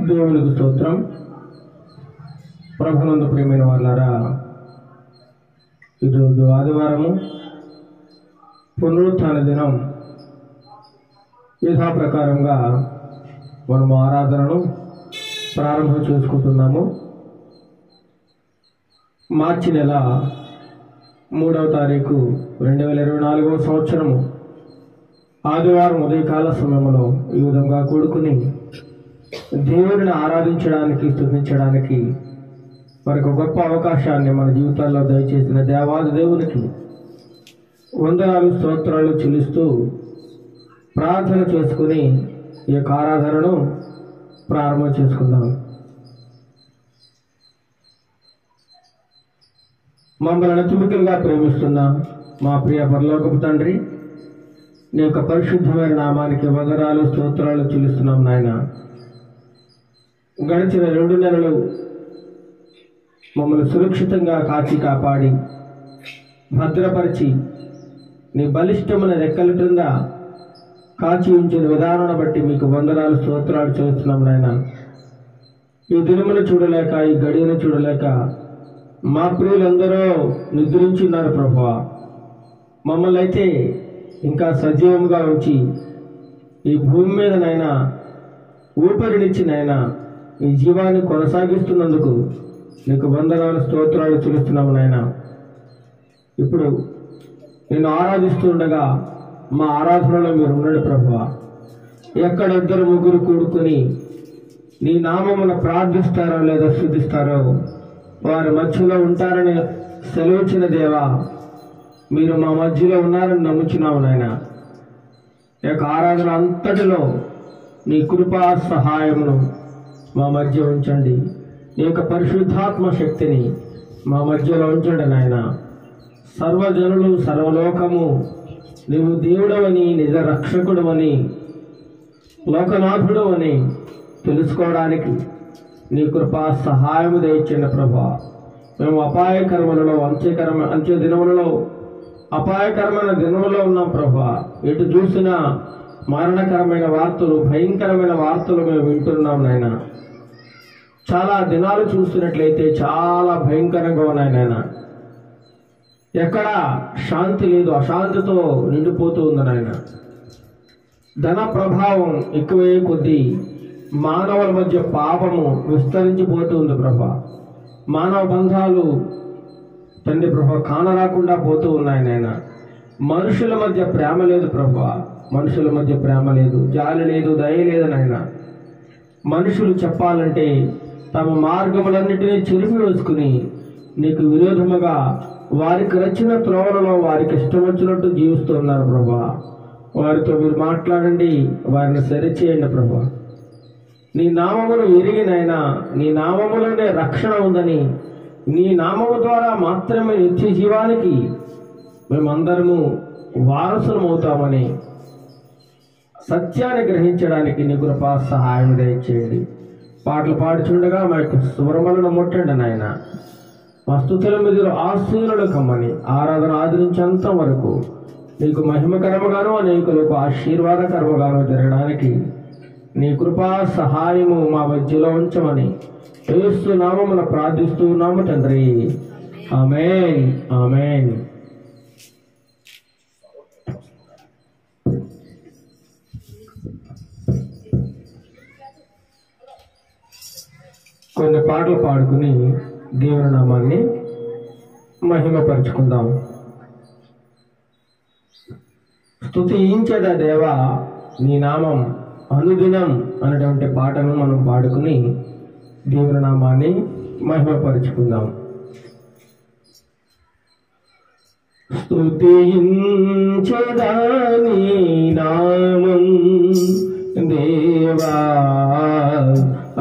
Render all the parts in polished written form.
దేవునికి స్తోత్రం. ప్రభునందు ప్రియమైన వాళ్ళారా, ఈరోజు ఆదివారము, పునరుత్థాన దినం. యథాప్రకారంగా మనము ఆరాధనను ప్రారంభం చేసుకుంటున్నాము. మార్చి నెల 3వ తారీఖు 2024వ సంవత్సరము ఆదివారం ఉదయకాల సమయంలో ఈ విధంగా కూడుకుని దేవుడిని ఆరాధించడానికి, స్తుతించడానికి మరొక గొప్ప అవకాశాన్ని మన జీవితాల్లో దయచేసిన దేవాది దేవునికి వందనాలు, స్తోత్రాలు చెల్లిస్తూ ప్రార్థన చేసుకుని ఈ యొక్క ఆరాధనను ప్రారంభం చేసుకుందాం. మమ్మల్ని అతిమికలుగా ప్రేమిస్తున్న మా ప్రియ పరలోకపు తండ్రి, నీ యొక్క పరిశుద్ధమైన నామానికి వందనాలు, స్తోత్రాలు చెల్లిస్తున్నాం నాయన. గడిచిన 2 నెలలు మమ్మల్ని సురక్షితంగా కాచి కాపాడి భద్రపరిచి నీ బలిష్టమైన రెక్కల క్రింద కాచి ఉంచిన విధానాన్ని బట్టి మీకు వందనాలు, స్తోత్రాలు చెల్లిస్తున్నాం నాయన. ఈ దినమును చూడలేక, ఈ గడియను చూడలేక మా ప్రియులందరూ నిద్రించున్నారు ప్రభువా. మమ్మల్ని అయితే ఇంకా సజీవంగా ఉంచి ఈ భూమి మీద నైనా ఊపిరినిచ్చి నైనా ఈ జీవాన్ని కొనసాగిస్తున్నందుకు నీకు వందనాలు, స్తోత్రాలు చెల్లిస్తున్నాము నాయన. ఇప్పుడు నేను ఆరాధిస్తుండగా మా ఆరాధనలో మీరు ఉండండి ప్రభువా. ఎక్కడ 2-3 కూడుకుని నీ నామమును ప్రార్థిస్తారో లేదా స్తుతిస్తారో వారి మధ్యలో ఉంటారని సెలవిచ్చిన దేవా, మీరు మా మధ్యలో ఉన్నారని నమ్ముచున్నాము నాయన. ఈ యొక్క ఆరాధన అంతటిలో నీ కృపా సహాయమును మా మధ్య ఉంచండి. నీ యొక్క పరిశుద్ధాత్మ శక్తిని మా మధ్యలో ఉంచండి నాయన. సర్వజనులు, సర్వలోకము నీవు దేవుడవని, నిజ రక్షకుడవని, లోకనాథుడు అని తెలుసుకోవడానికి నీ కృపా సహాయము దయచేయండి ప్రభా. మేము అపాయకరములలో, అంత్య దినములలో అపాయకరమైన దినములో ఉన్నాం ప్రభా. ఎటు చూసినా మరణకరమైన వార్తలు, భయంకరమైన వార్తలు మేము వింటున్నాం నాయన. చాలా దినాలు చూస్తున్నట్లయితే చాలా భయంకరంగా ఉన్నాయి నాయన. ఎక్కడ శాంతి లేదు, అశాంతితో నిండిపోతూ ఉంది నాయన. ధన ప్రభావం ఎక్కువయ్యే కొద్దీ మానవుల మధ్య పాపము విస్తరించిపోతూ ఉంది ప్రభా. మానవ బంధాలు తండ్రి ప్రభా కానరాకుండా పోతూ ఉన్నాయి నాయన. మనుషుల మధ్య ప్రేమ లేదు ప్రభా. మనుషుల మధ్య ప్రేమ లేదు, జాలి లేదు, దయ లేదు నాయన. మనుషులు చెప్పాలంటే తమ మార్గములన్నిటినీ చెరిపి వేసుకుని నీకు విరోధముగా వారికి నచ్చిన త్రోవలలో వారికి ఇష్టం వచ్చినట్టు జీవిస్తూ ఉన్నారు ప్రభా. వారితో మీరు మాట్లాడండి, వారిని సరిచేయండి ప్రభా. నీ నామమును ఎరిగినైనా నీ నామములోనే రక్షణ ఉందని, నీ నామము ద్వారా మాత్రమే నిత్య జీవానికి మేమందరము వారసులమవుతామని సత్యాన్ని గ్రహించడానికి నీ కృపా సహాయం దయచేయండి. పాటలు పాడుచుండగా మా యొక్క స్వరములను ముట్టండి నాయన. మా స్తుతుల మీద ఆశీనులు కమ్మని ఆరాధన ఆదరించేంత వరకు నీకు మహిమకరముగాను, అనేకులకు ఆశీర్వాదకరముగాను జరగడానికి నీ కృపా సహాయము మా మధ్యలో ఉంచమని యేసు నామమున ప్రార్థిస్తూ ఉన్నాము తండ్రి. ఆమేన్, ఆమేన్. కొన్ని పాటలు పాడుకుని దేవుని నామాన్ని మహిమపరుచుకుందాం. స్తుతించెదా దేవా నీ నామం అనుదినం అనేటువంటి పాటను మనం పాడుకుని దేవుని నామాన్ని మహిమపరుచుకుందాం. స్తుతించెదా నీ నామం దేవా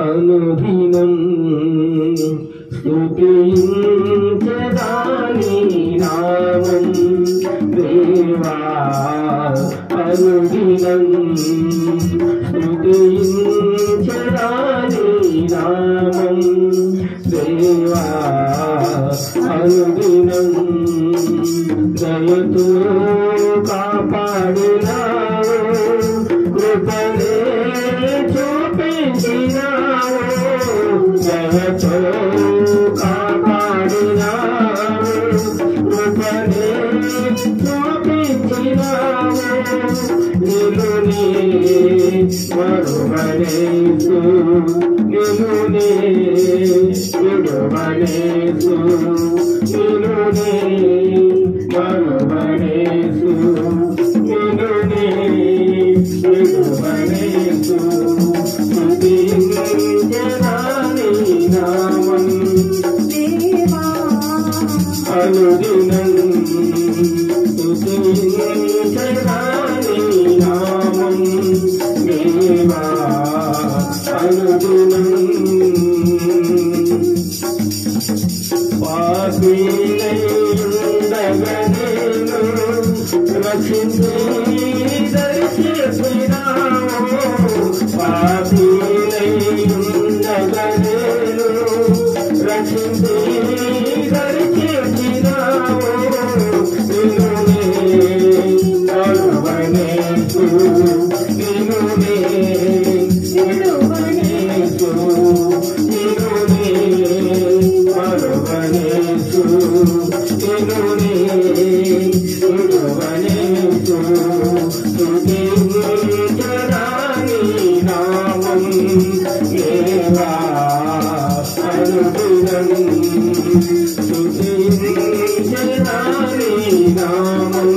అనుదినం, స్తుతించెదా నీ నామం దేవా అనుదినం, స్తుతించెదా నీ నామం దేవా అనుదినం. దయతో కాపాడినావు, కృపనే చూపించినావు, చూపించినావు నిలునే మరువనేసు నిలునే విడువనేసు నిలునే మరువనేసు నిలునే విడువనేసు స్తుతించెదాని నామం అనుదినం స్తుతించెదాని నామం దేవా అనుదినం పాపినైయుండగనేను రక్షించి దర్శించినావు పాపినైయుండగనేను రక్షించి దర్శించినావు నిన్నునే మరువనేసు నిన్నునే విడువనేసు నిన్నునే మరువనేసు నిన్నునే విడువనేసు స్తుతించెదాని నామం దేవా అనుదినం స్తుతించెదాని నామం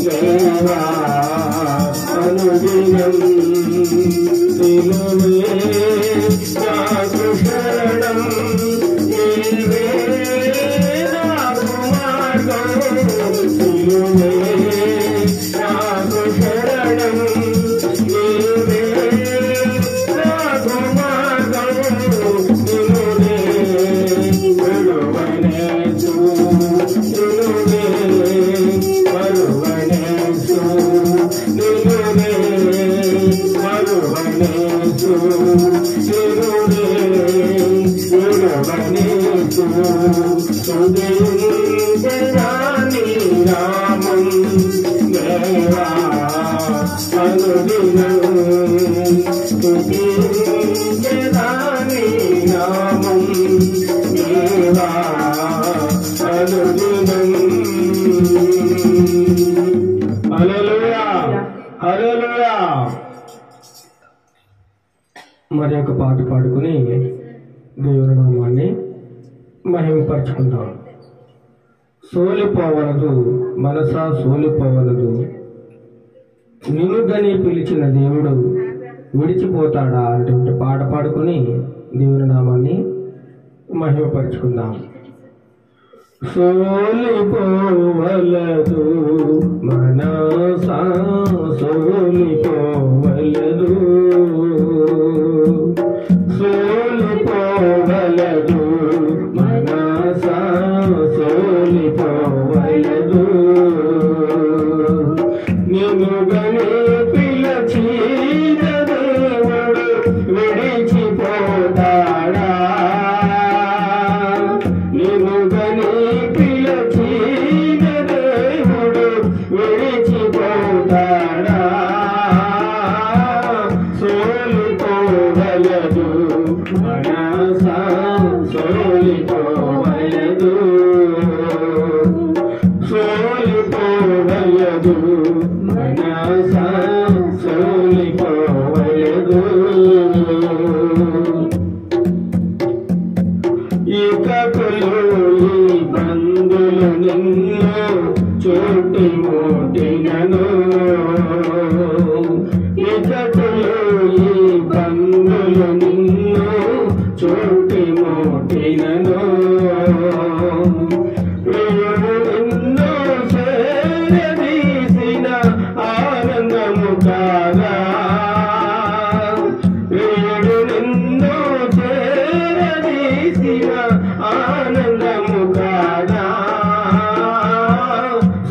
దేవా అనుదినం నిలువే నాకు శరణం నీవే నాకు మార్గం నిలువే నాకు శరణం నీవే నాకు మార్గం నిలువే విడువనేసు నిలువే మరువనేసు నిలువే మరువనేసు నిలువే విడువనేసు స్తుతించెదాని నామం దేవా అనుదినం స్తుతించెదాని నామం దేవా అనుదినం హల్లెలూయా హల్లెలూయా. మరి ఒక పాట పాడుకుని దేవుని నామాన్ని మహిమపరచుకుందాం. సోలిపోవలదు మనసా సోలిపోవలదు, నిన్నుగని పిలిచిన దేవుడు విడిచిపోతాడా అటువంటి పాట పాడుకుని దేవుని నామాన్ని మహిమపరచుకుందాం. సోలిపోవలదు మనసా సోలిపోవలదు, సోలిపోవలదు మనసా సోలిపోవలదు, నిన్నుగని పిలిచిన దేవుడు విడిచిపోతాడా, నిన్నుగని పిలిచిన దేవుడు విడిచిపోతాడా, సోలిపోవలదు మనసా సోలిపోవలదు, సోలిపోవలదు మనసా సోలిపోవలదు. ఇకకులు ఈ బంధులు నిన్ను చుట్టి ముట్టినను, ఇకకులు ఈ బంధులు నిన్ను చుట్టి ముట్టినను, ప్రియుడు నిన్ను చేరదీసిన ఆనందము కాగా, ప్రియుడు నిన్ను చేరదీసిన ఆనందము కాగా,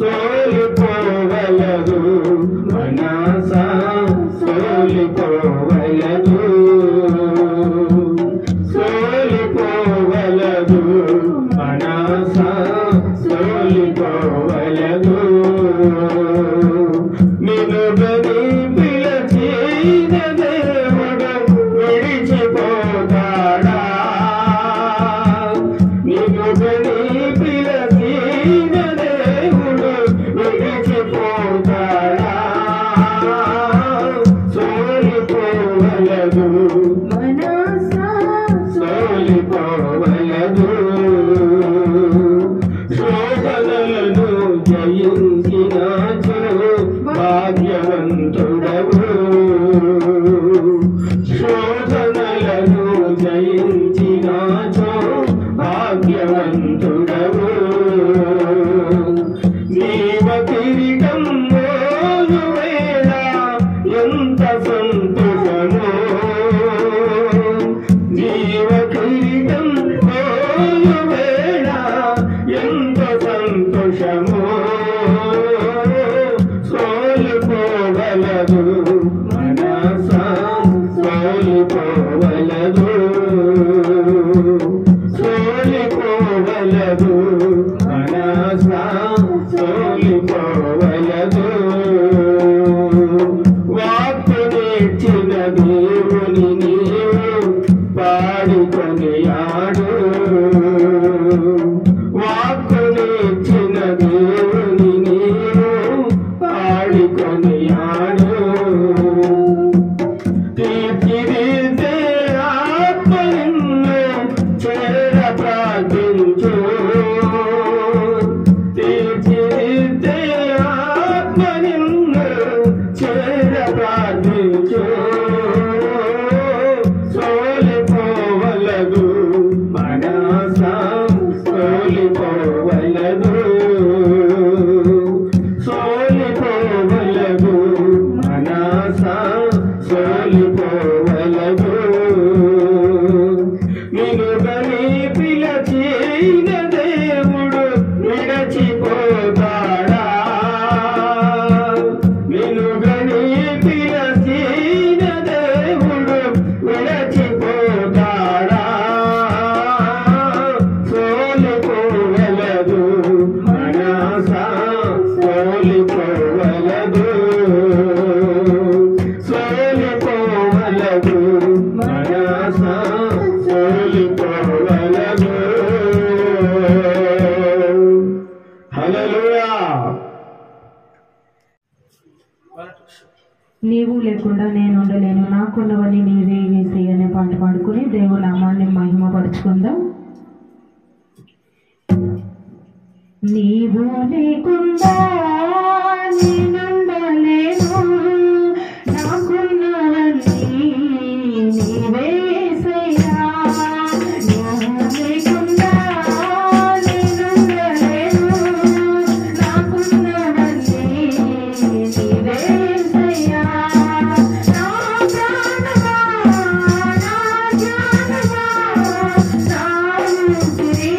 సోలిపోవలదు మనసా సోలి సోలిపోవలదు వాక్కునిచ్చిన దేవుని నీవు పాడుకొని ఆడు వాక్కునిచ్చిన దేవుని నీవు పాడుకొని ఆడు తీర్చిదిద్దే ఆత్మ నిన్ను చేర ప్రార్థించు తీర్చిదిద్దే ఆత్మ నిన్ను చేర ప్రార్థించు సోలిపోవలదు మనసా సోలిపోవలదు సోలిపోవలదు మనసా సోలిపోవలదు నిన్నుగని పిలచిన దేవుడు విడచిపోతాడా నిన్నుగని పిలచిన దేవుడు విడచిపోతాడా సోలిపోవలదు మనసా సోలిపోవలదు సోలిపోవలదు మనసా సోలిపోవలదు హల్లెలూయా. నీవు లేకుండా నేను ఉండలేను, నాకున్నవన్నీ నీవే యేసయ్య అనే పాట పాడుకుని దేవుని నామాన్ని మహిమపరుచుకుందాం. నీవు లేకుండా నేనుండలేను, నాకున్నవన్నీ నీవే యేసయ్యా. నీవు లేకుండా నేనుండలేను, నాకున్నవన్నీ నీవే యేసయ్యా. నా ప్రాణమా, నా జ్ఞానమా, నా ఊపిరి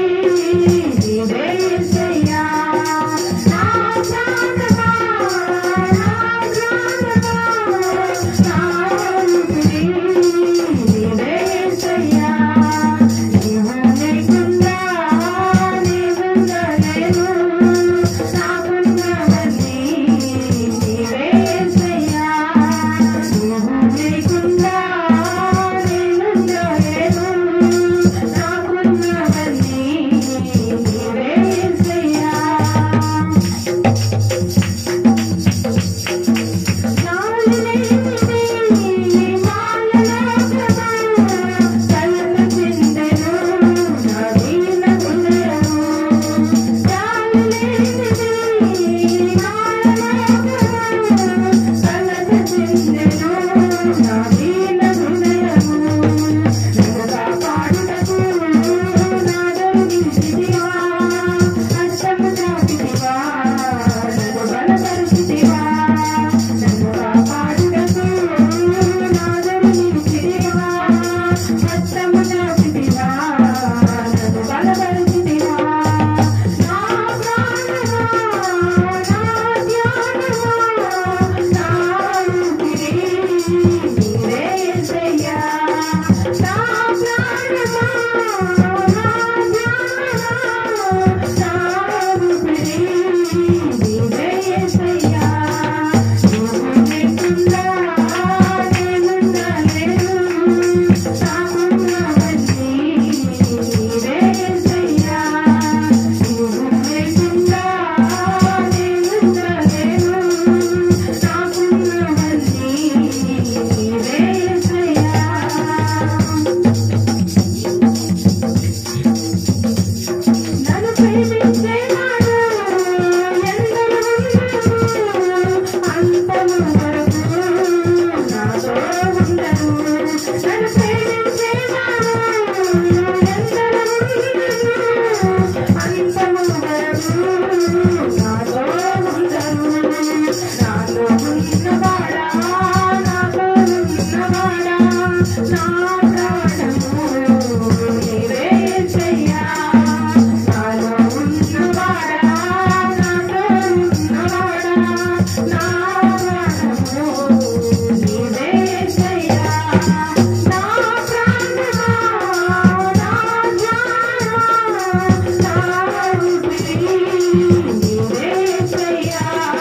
నీవే యేసయ్యా. నా ప్రాణమా, నా జ్ఞానమా, నా ఊపిరి నీవే యేసయ్యా. నీవు లేకుండా నేనుండలేను, నాకున్నవన్నీ నీవే యేసయ్యా. నీవు లేకుండా నేనుండలేను, నాకున్నవన్నీ నీవే యేసయ్యా. Yeah.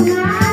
Thank you.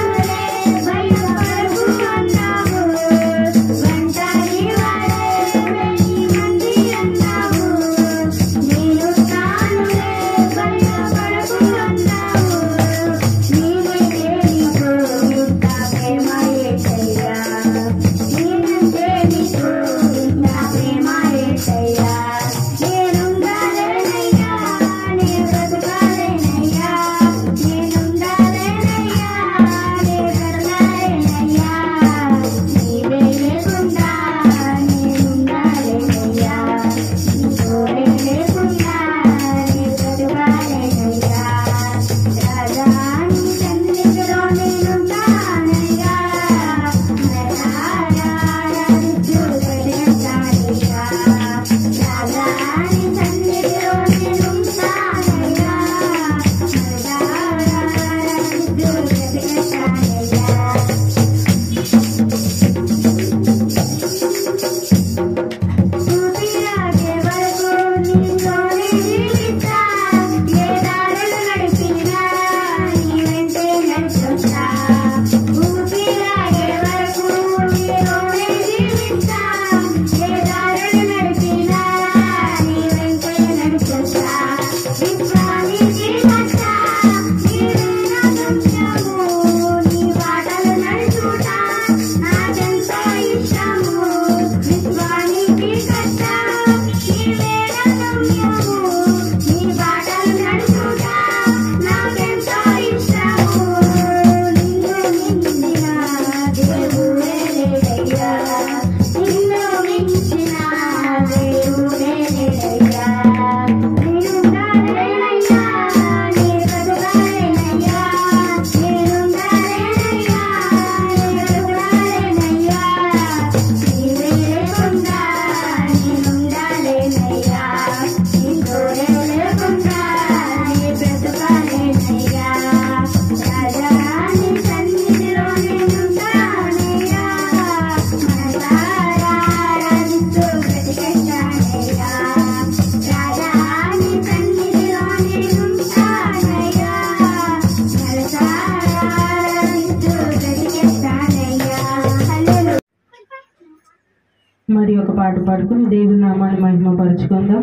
మరి ఒక పాట పాడుకుని దేవుని నామాన్ని మహిమపరుచుకుందాం.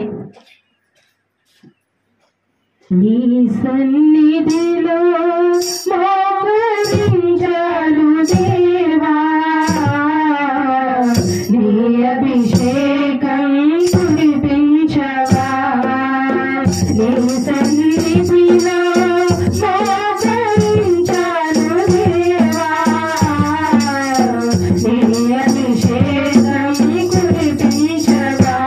నీ సన్నిధిలో మోకరించాను దేవా, నీ అభిషేకం కురిపించవా. నీ సన్నిధిలో మోకరించాను దేవా, నీ అభిషేకం కురిపించవా.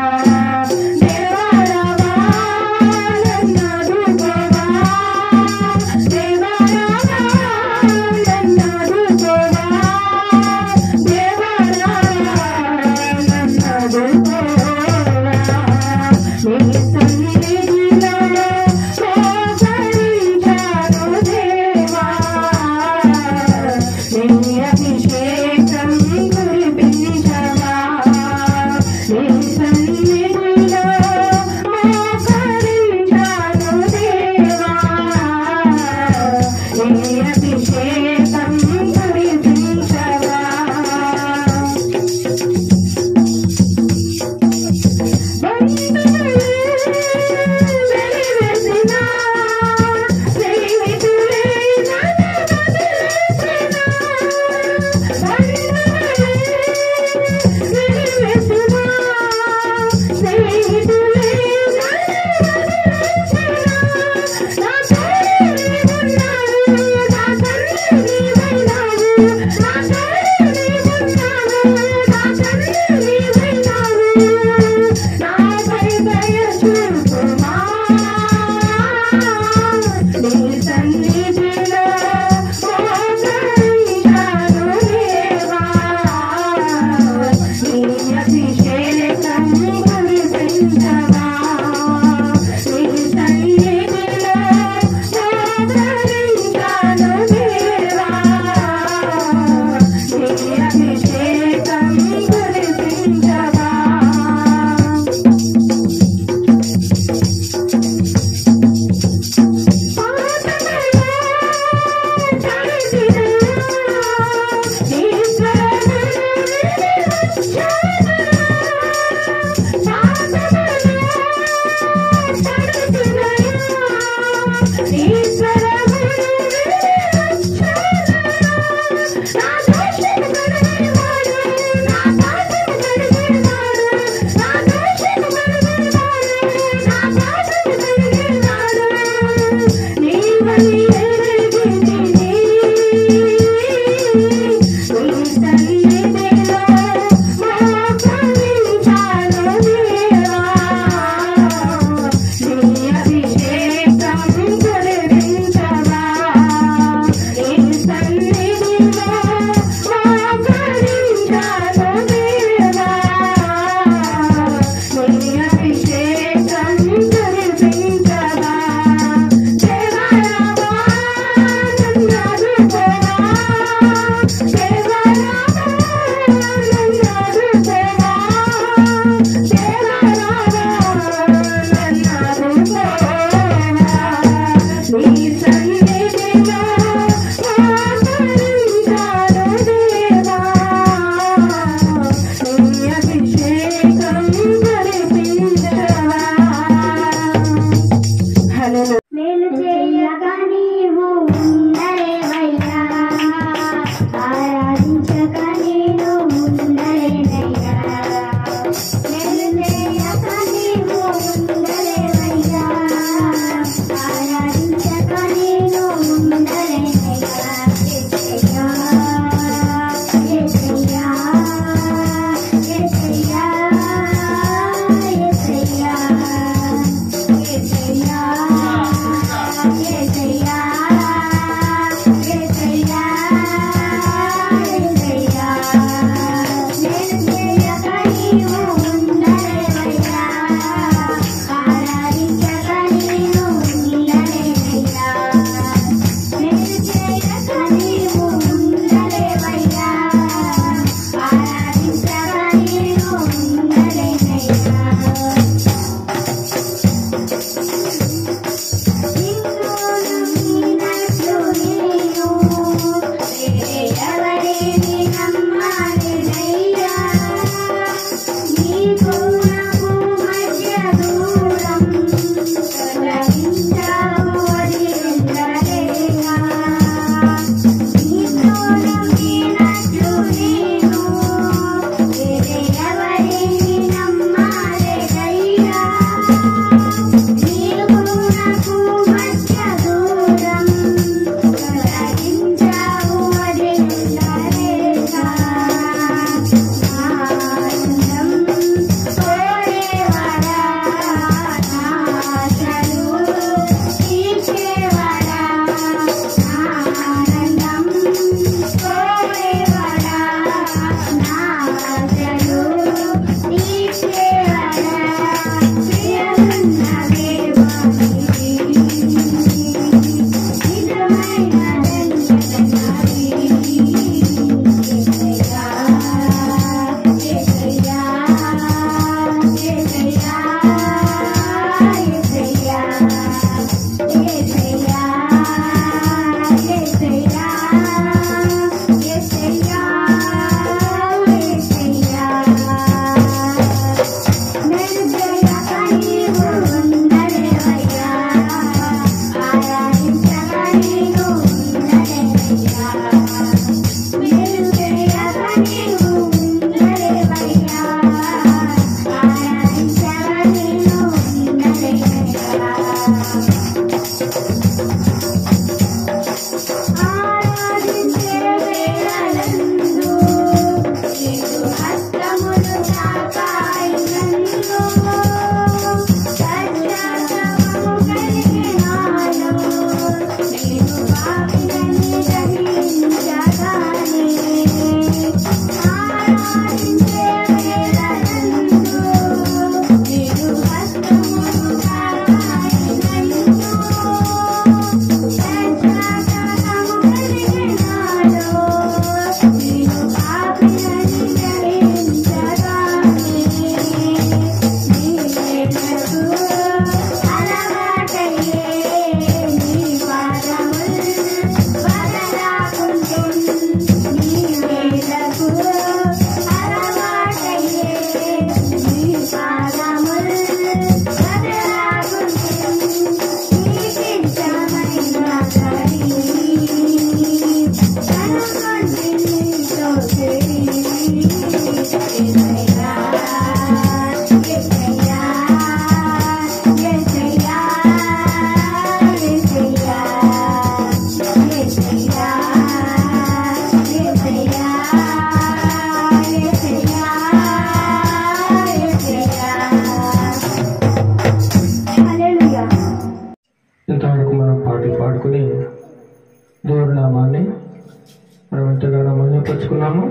ఎంతగానో మహిమపరుచుకున్నాము.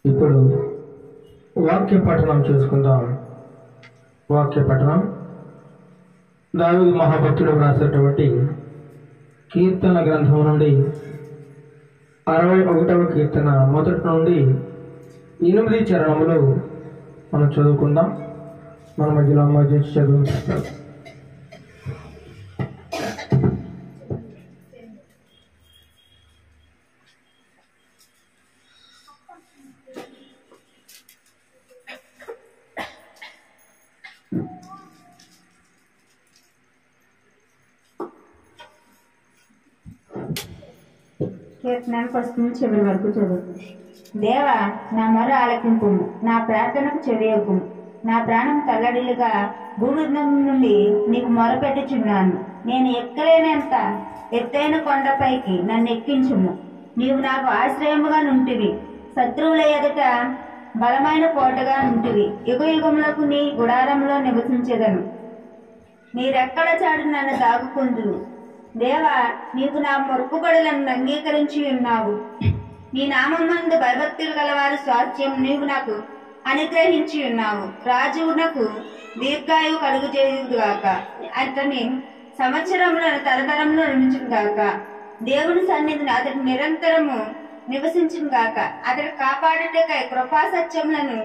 ఇప్పుడు వాక్య పఠనం చేసుకుందాం. వాక్య పఠనం దావీదు మహాభక్తుడు రాసినటువంటి కీర్తన గ్రంథం నుండి 61వ కీర్తన మొదటి నుండి 8 చరణములు మనం చదువుకుందాం. మన మధ్యలో అమ్మ చేసి చదువుతారు. కీర్తన ఫస్ట్ నుంచి చివరి వరకు చదువుతుంది. దేవా, నా మొర ఆలకింపు, నా ప్రార్థనకు చెవియొగ్గుము. నా ప్రాణం తల్లడిల్లుగా భూమి నుండి నీకు మొరపెట్టుచున్నాను. నేను ఎక్కలేనంత ఎత్తైన కొండపైకి నన్ను ఎక్కించుము. నీవు నాకు ఆశ్రయముగా నుంటివి, శత్రువుల ఎదుట బలమైన కోటగా నుంటివి. యుగయుగములకు నీ గుడారంలో నివసించెదను. మీరెక్కడ చాటు నన్ను దాగుకుందురు. దేవా, నీవు నా మొక్కుబడులను అంగీకరించి ఉన్నావు. నీ నామమందు భయభక్తులు గలవారి స్వాస్థ్యం నీవు నాకు అనుగ్రహించి ఉన్నావు. రాజునకు దీర్ఘాయువు కలుగు చేయుగాక, అతని సంవత్సరములను తరతరములు నిలిచుగాక. దేవుని సన్నిధిని అతడి నిరంతరము నివసించును గాక. అతడు కాపాడుటకై కృపా సత్యములను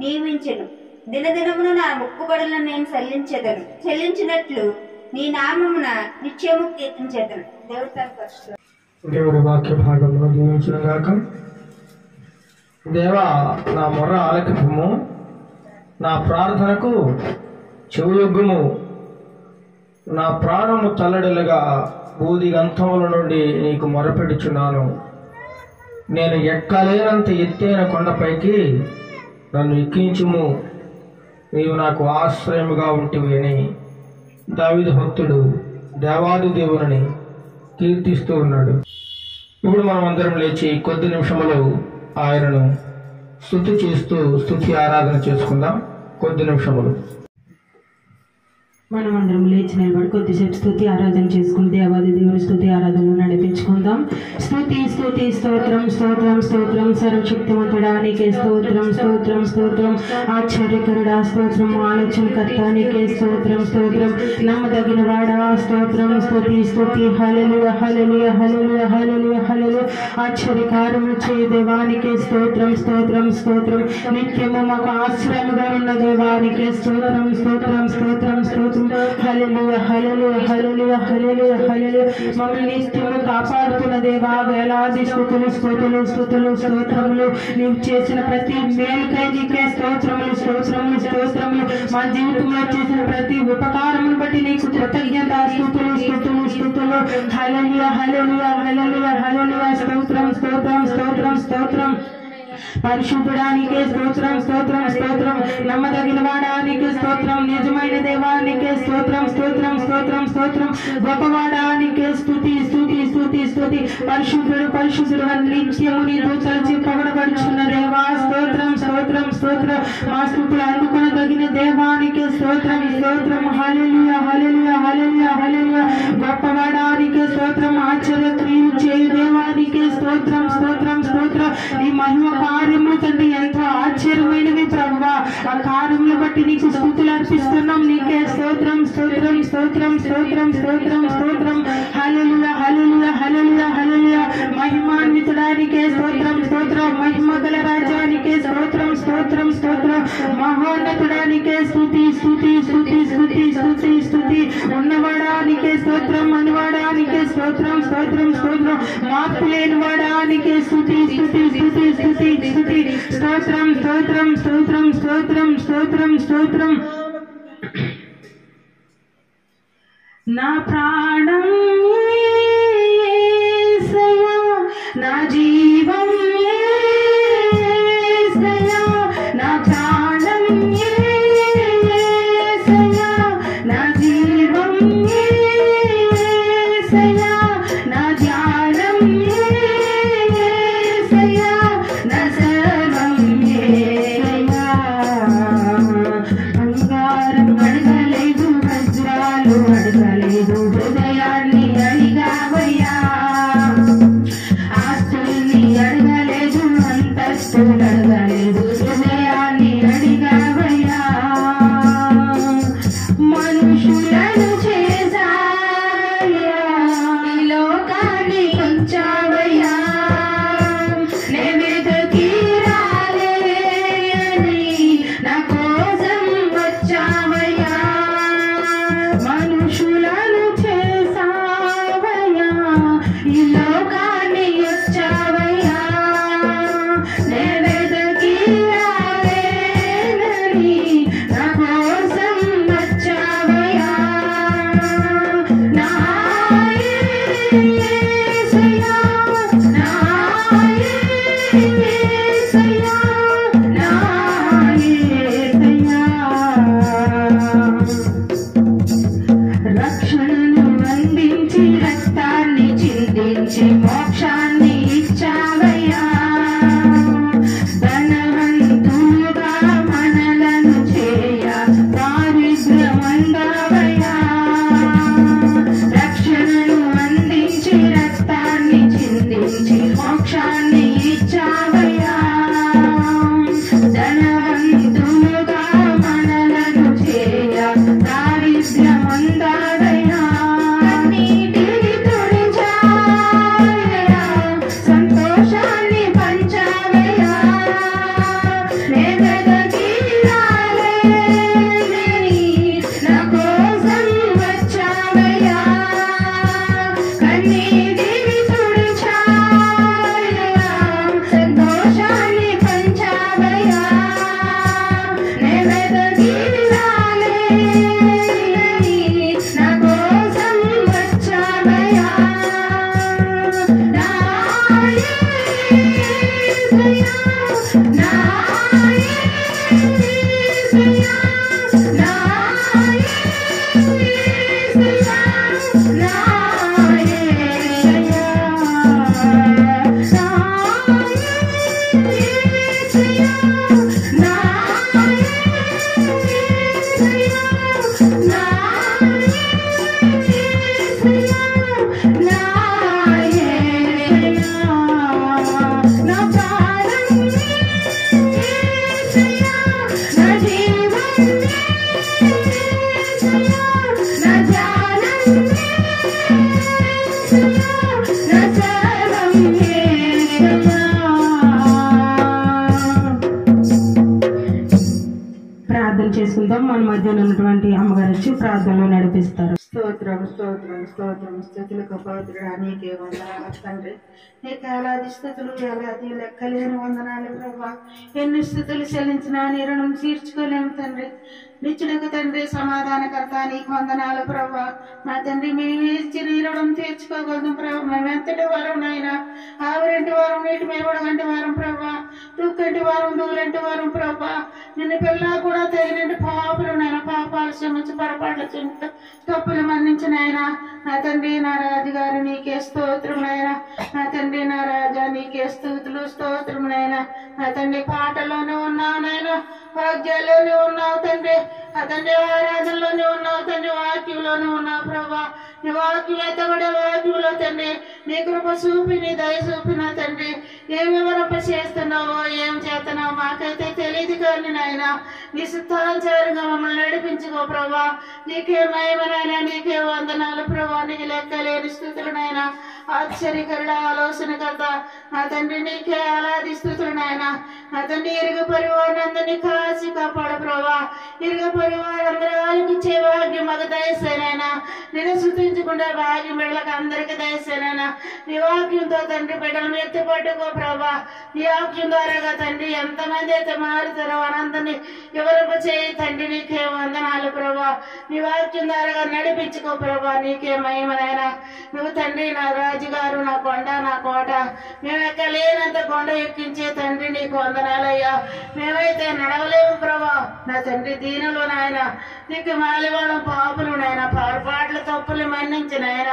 నియమించెను. దినదినమును నా మొక్కుబడులను నేను చెల్లించినట్లు నీ నామమున నిత్యము కీర్తించెదను. దేవుడి వాక్య భాగంలో దీవించును గాక. దేవా, నా మొర్ర ఆలకింపుము, నా ప్రార్థనకు చెవియొగ్గుము. నా ప్రాణము తల్లడిల్లుగా బూది గంధముల నుండి నీకు మొరపెట్టుచున్నాను. నేను ఎక్కలేనంత ఎత్తైన కొండపైకి నన్ను ఎక్కించుము. నీవు నాకు ఆశ్రయముగా ఉంటివి అని దావీదు భక్తుడు దేవాది దేవుని కీర్తిస్తూ ఉన్నాడు. ఇప్పుడు మనం అందరం లేచి కొద్ది నిమిషములు ఆయనను స్తుతి చేస్తూ స్తుతి ఆరాధన చేసుకుందాం. కొద్ది నిమిషములు మనం అందరం లేచి నిలబడి కొద్దిసేపు స్తుతి ఆరాధన చేసుకుని దేవాది దేవుని స్తుతి ఆరాధనలో నడిపించుకుందాం. స్తుతి స్తుతి స్తోత్రం స్తోత్రం స్తోత్రం సర్వశక్తివంతుడా నీకే స్తోత్రం స్తోత్రం స్తోత్రం ఆశ్చర్యకరుడా స్తోత్రం ఆలోచనకర్త నీకే స్తోత్రం స్తోత్రం నమ్మదగిన వాడా స్తోత్రం స్తుతి స్తుతి హల్లెలూయా హల్లెలూయా హల్లెలూయా హల్లెలూయా హల్లెలూయా ఆశ్చర్యకార్యములు చేయ దేవానికే స్తోత్రం స్తోత్రం స్తోత్రం నిత్యము మాకు ఆశ్రయముగా ఉన్న దేవానికే స్తోత్రం స్తోత్రం స్తోత్రం స్తోత్రం హల్లెలూయా హల్లెలూయా హల్లెలూయా హల్లెలూయా హల్లెలూయా మమ్మల్ని నిత్యము కాపాడుతున్న దేవా వేలాది స్తుతులు స్తుతులు స్తుతులు స్తోత్రములు నీవు చేసిన ప్రతి మేలుకై నీకే స్తోత్రములు స్తోత్రములు స్తోత్రములు మా జీవితంలో చేసిన ప్రతి ఉపకారమును బట్టి నీకు కృతజ్ఞత స్తుతులు స్తుతులు స్తుతులు హల్లెలూయా హల్లెలూయా హల్లెలూయా హల్లెలూయా స్తోత్రం స్తోత్రం స్తోత్రం స్తోత్రం పరిశుద్ధుడానికే స్తోత్రం స్తోత్రం స్తోత్రం నమ్మదగిన వాడానికి స్తోత్రం నిజమైన దేవానికి స్తోత్రం స్తోత్రం స్తోత్రం స్తోత్రం గొప్పవాడానికి స్తుతి స్తుతి స్తుతి స్తుతి పరిశుద్ధుడు పరిశుద్ధుడు అని నిత్యము నీ దూతలచే పొగడబడుచున్న దేవా స్తోత్రం స్తోత్రం స్తోత్రం మా స్తుతులు అందుకొనదగిన దేవానికి స్తోత్రం స్తోత్రం హల్లెలూయా హల్లెలూయా హల్లెలూయా హల్లెలూయా గొప్పవాడానికి స్తోత్రం ఆశ్చర్య క్రియలు చేయు దేవానికి స్తోత్రం స్తోత్రం స్తోత్రం నీ మహిమ కార్యములు తండ్రి ఎంతో ఆశ్చర్యమైనవి ప్రభువా. ఆ కార్యములు బట్టి నీకు స్తుతులు అర్పిస్తున్నాం. నీకే స్తోత్రం స్తోత్రం స్తోత్రం స్తోత్రం స్తోత్రం స్తోత్రం హల్లెలూయా హల్లెలూయా హల్లెలూయా హల్లెలూయా మహిమాన్వితుడానికే స్తోత్రం స్తోత్రం మహిమ గల రాజానికే స్తోత్రం స్తోత్రం స్తోత్రం మహోన్నతుడానికే స్తుతి స్తుతి స్తుతి స్తుతి స్తుతి స్తుతి ఉన్నవాడానికే స్తోత్రం అనువాడానికే స్తోత్రం స్తోత్రం స్తోత్రం మార్పు లేని వాడానికే స్తుతి స్తుతి స్తుతి స్తుతి స్తుతి స్తోత్రం స్తోత్రం స్తోత్రం స్తోత్రం స్తోత్రం స్తోత్రం నా ప్రాణం యేసయ్యా నా జీవం యేసయ్యా నా ప్రాణం యేసయ్యా నా జీవం యేసయ్యా నా ధ్యానం యేసయ్యా నా సర్వం యేసయ్యా బంగారం అడగలేదు వజ్రాలు అడగలేదు హృదయాన్ని అడిగావయ్యా ఈ లోకాన్ని వచ్చావయ్యా నేనెదకి రాలేనని నా కోసం వచ్చావయ్యా నా యేసయ్యా నా యేసయ్యా నా యేసయ్యా రక్షణను అందించి రక్తాన్ని చిందించి మోక్షాన్ని ఇచ్చావయ్యా ధనవంతులుగా మనలను చేయ దారిద్ర్యమందావయ్యా రక్షణను అందించి రక్తాన్ని చిందించి మోక్షాన్ని ఇచ్చావయ్యా ధనవంతులుగా మనలను చేయ దారిద్ర్యమందావయ్యా కన్నీటిని తుడిచావయ్యా సంతోషాన్ని పంచావయ్యా నేనెదకి రాలేనని నా కోసం వచ్చావయ్యా కన్నీటిని తుడిచావయ్యా సంతోషాన్ని పంచావయ్యా నేనెదకి రాలేనని నా కోసం వచ్చావయ్యా నా యేసయ్యా నా యేసయ్యా నా యేసయ్యా నా యేసయ్యా ప్రార్థన చేసుకుందాం. మన మధ్యలో ఉన్నటువంటి అమ్మగారు వచ్చి ప్రార్థనలో నడిపిస్తారు. స్తోత్రం స్తోత్రం స్తోత్రం స్థుతులకు పవిత్రుడా నీకే వందనాలు తండ్రి నీకు ఎలాది స్థుతులు ఎలాది లెక్కలేని వందనాలు ప్రభా ఎన్ని స్థుతులు చెల్లించినా నీ రుణం తీర్చుకోలేము తండ్రి నిచ్చునకు తండ్రి సమాధానకర్త నీకు వందనాలు ప్రభా నా తండ్రి మేము ఇచ్చి నీ రుణం తీర్చుకోగలదు ప్రభా మేము ఎంతటి వారం నాయన ఆవిరింటి వారం నీటి మేవడ వంటి వారం ప్రభా దుక్కంటి వారం దూరంటి వారం ప్రభా నిన్ను పిల్ల కూడా తగినట్టు పాపులు నాయన పాపాలు క్షమించి పొరపాట్లు క్షమించు తప్పులు మన్నించిన ఆయన నా తండ్రి నా రాజుగారు నీకే స్తోత్రం నాయన నా తండ్రి నా రాజా నీకే స్తోత్రులు స్తోత్రం నాయన నా తండ్రి పాటలోనే ఉన్నావు నాయన వాక్యాల్లోనే ఉన్నావు తండ్రి ఆ తండ్రి ఆరాధనలోనే ఉన్నావు తండ్రి వాక్యంలోనే ఉన్నావు ప్రభా నీ వాక్యం ఎత్తబడే వాక్యంలో తండ్రి నీ కృప చూపి నీ దయ చూపి నా తండ్రి ఏం వివరప చేస్తున్నావో ఏం చేస్తున్నావో మాకైతే తెలియదు కానీ నాయన నీ సిద్ధాంచారంగా మమ్మల్ని నడిపించుకో ప్రభా నీకే మహిమనైనా నీకే వందనాలు ప్రభా నీకు లెక్కలేని స్థుతులు నాయన ఆశ్చర్యకరుడ ఆలోచనకర్త నా తండ్రి నీకే అలాది స్థుతులు నాయన నా తండ్రి ఇరుగు పరివారం అందరినీ కాచి కాపాడు ప్రభా ఇరుగు పరివారం అందరూ ఆలకించే భాగ్యం మాకు దయచేనైనా నేను శుద్ధించకుండా భాగ్యం బిడ్డలకు అందరికీ దయచేనైనా నీ వాక్యంతో తండ్రి బిడ్డలను ఎత్తిపట్టుకో ప్రభా నీ వాక్యం ద్వారాగా తండ్రి ఎంతమంది అయితే మారుతారో వారందరినీ ఎవరొక చేయి తండ్రి నీకే వందనాలు ప్రభా నీ వాక్యం ద్వారాగా నడిపించుకో ప్రభా నీకే మహిమనైనా నువ్వు తండ్రి నా రాజుగారు నా కొండ నా కోట మేము ఎక్కలేనంత కొండ ఎక్కించే తండ్రి నీకు వందనాలయ్యా మేమైతే నడవలేము ప్రభా నా తండ్రి దీనులు నాయన నీకు మాలివాళ్ళం పాపులు నాయన పొరపాట్లు తప్పులు మన్నించిన ఆయన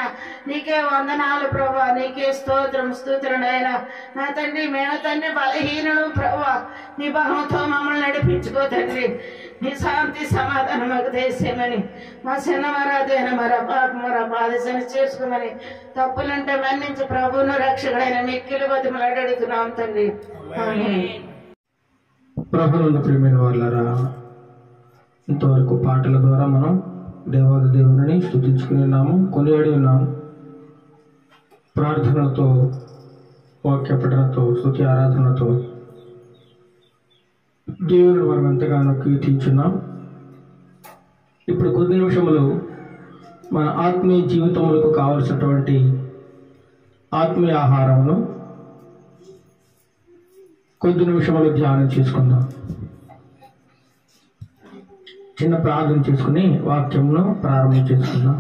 నీకే వందనాలు ప్రభా నీకే స్తోత్రం స్తోత్రం నాయన నా తండ్రి మేము తండ్రి బలహీనులు ప్రభా నీ బలంతో మమ్మల్ని నడిపించుకో తండ్రి నీ శాంతి సమాధానం మాకు దేశమని మా చిన్నమరాదైన మరో బాధన చేసుకోమని తప్పులుంటే మన్నించి ప్రభువును రక్షకుడైన మిక్కిలు బతిమలాడి అడుగుతున్నాం తండ్రి ప్రభువును ప్రియమైన వాళ్ళరా ఇంతవరకు పాటల ద్వారా మనం దేవాది దేవుని స్తుతించుకుని ఉన్నాము, కొనియాడి ఉన్నాము. ప్రార్థనలతో వాక్య పఠనతో స్తుతి ఆరాధనతో దేవుని మనం ఎంతగానో కీర్తించున్నాం. ఇప్పుడు కొద్ది నిమిషములు మన ఆత్మీయ జీవితములకు కావలసినటువంటి ఆత్మీయ ఆహారమును కొద్ది నిమిషములు ధ్యానం చేసుకుందాం. చిన్న ప్రార్థన చేసుకుని వాక్యమును ప్రారంభం చేసుకుందాం.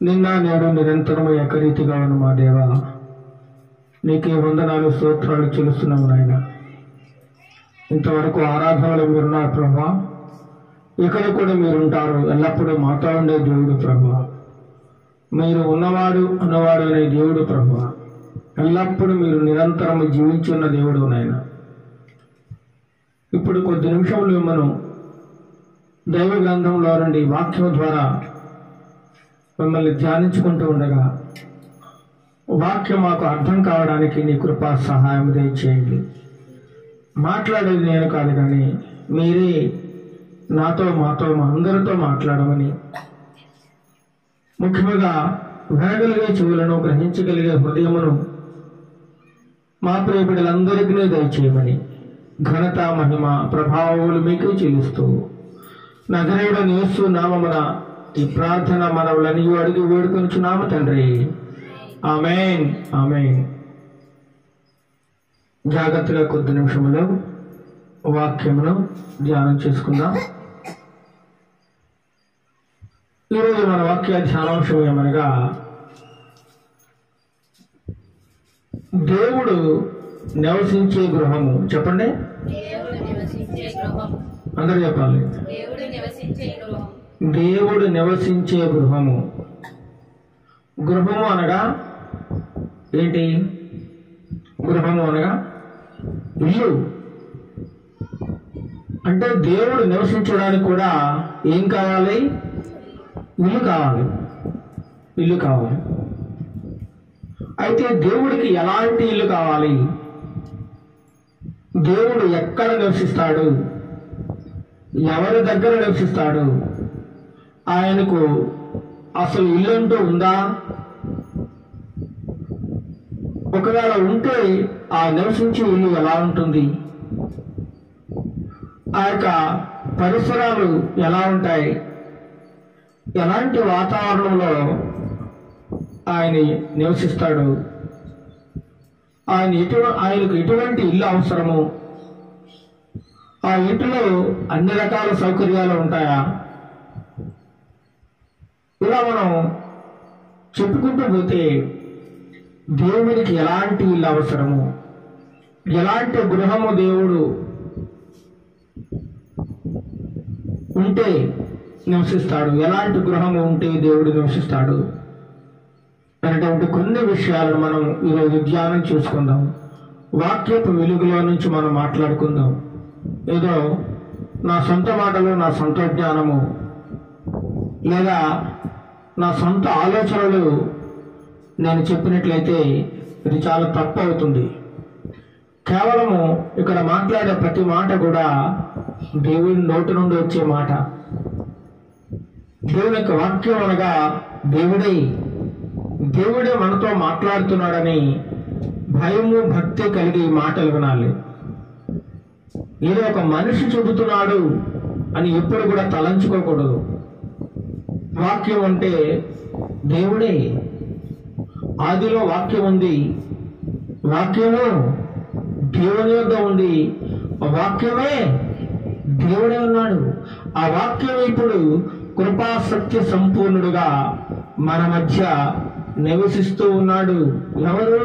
నిన్న నేడు నిరంతరము ఏకరీతిగా ఉన్న మా దేవ, నీకే వందనాలు స్తోత్రాలు చెల్లిస్తున్నాము నాయన. ఇంతవరకు ఆరాధనలో మీరున్నారు ప్రభా, ఇక్కడ కూడా మీరుంటారు. ఎల్లప్పుడూ మాతో ఉండే దేవుడు ప్రభా, మీరు ఉన్నవాడు అన్నవాడు అనే దేవుడు ప్రభా, ఎల్లప్పుడూ మీరు నిరంతరము జీవించున్న దేవుడు నాయన. ఇప్పుడు కొద్ది నిమిషములు మనం దైవ గ్రంథంలో నుండి వాక్యం ద్వారా మిమ్మల్ని ధ్యానించుకుంటూ ఉండగా వాక్యం మాకు అర్థం కావడానికి నీ కృపా సహాయం దయచేయండి. మాట్లాడేది నేను కాదు, కానీ మీరే నాతో మాతో మా అందరితో మాట్లాడమని, ముఖ్యంగా వినగలిగే చెవులను గ్రహించగలిగే హృదయమును మా ప్రియ బిడ్డలందరికీ దయచేయమని ఘనత మహిమ ప్రభావములు మీకు చెల్లిస్తూ నజరేయుడైన యేసు నామమున ఈ ప్రార్థన మనవులని అడిగి వేడుకొనుచున్నాము తండ్రి. ఆమేన్, ఆమేన్. జాగ్రత్తగా కొద్ది నిమిషములు వాక్యమును ధ్యానం చేసుకుందాం. ఈరోజు మన వాక్య ధ్యానాంశం ఏమనగా, దేవుడు నివసించే గృహము. చెప్పండి, అందరూ చెప్పాలి. దేవుడు నివసించే గృహము. గృహము అనగా ఏంటి? గృహము అనగా ఇల్లు. అంటే దేవుడు నివసించడానికి కూడా ఏం కావాలి? ఇల్లు కావాలి. ఇల్లు కావాలి. అయితే దేవుడికి ఎలాంటి ఇల్లు కావాలి? దేవుడు ఎక్కడ నివసిస్తాడు? ఎవరి దగ్గర నివసిస్తాడు? ఆయనకు అసలు ఇల్లు అంటూ ఉందా? ఒకవేళ ఉంటే ఆ నివసించే ఇల్లు ఎలా ఉంటుంది? ఆ యొక్క పరిసరాలు ఎలా ఉంటాయి? ఎలాంటి వాతావరణంలో ఆయన నివసిస్తాడు? ఆయనకు ఎటువంటి ఇల్లు అవసరము? ఆ ఇంటిలో అన్ని రకాల సౌకర్యాలు ఉంటాయా? ఇలా మనం చెప్పుకుంటూ పోతే దేవునికి ఎలాంటి ఇల్లు అవసరము, ఎలాంటి గృహము దేవుడు ఉంటే నివసిస్తాడు, ఎలాంటి గృహము ఉంటే దేవుడు నివసిస్తాడు అనేటువంటి కొన్ని విషయాలను మనం ఈరోజు ధ్యానం చేసుకుందాం. వాక్యపు వెలుగులో నుంచి మనం మాట్లాడుకుందాం. ఏదో నా సొంత మాటలు, నా సొంత జ్ఞానము లేదా నా సొంత ఆలోచనలు నేను చెప్పినట్లయితే ఇది చాలా తప్పు అవుతుంది. కేవలము ఇక్కడ మాట్లాడే ప్రతి మాట కూడా దేవుని నోటి నుండి వచ్చే మాట. దేవుని యొక్క వాక్యం అనగా దేవుడే మనతో మాట్లాడుతున్నాడని భయము భక్తి కలిగి మాటలు వినాలి. ఏదో ఒక మనిషి చెబుతున్నాడు అని ఎప్పుడు కూడా తలంచుకోకూడదు. వాక్యం అంటే దేవుడే. ఆదిలో వాక్యం ఉంది, వాక్యము దేవుని యొద్ద ఉంది, వాక్యమే దేవుడే ఉన్నాడు. ఆ వాక్యం ఇప్పుడు కృపా సత్య సంపూర్ణుడుగా మన మధ్య నివసిస్తూ ఉన్నాడు. ఎవరు?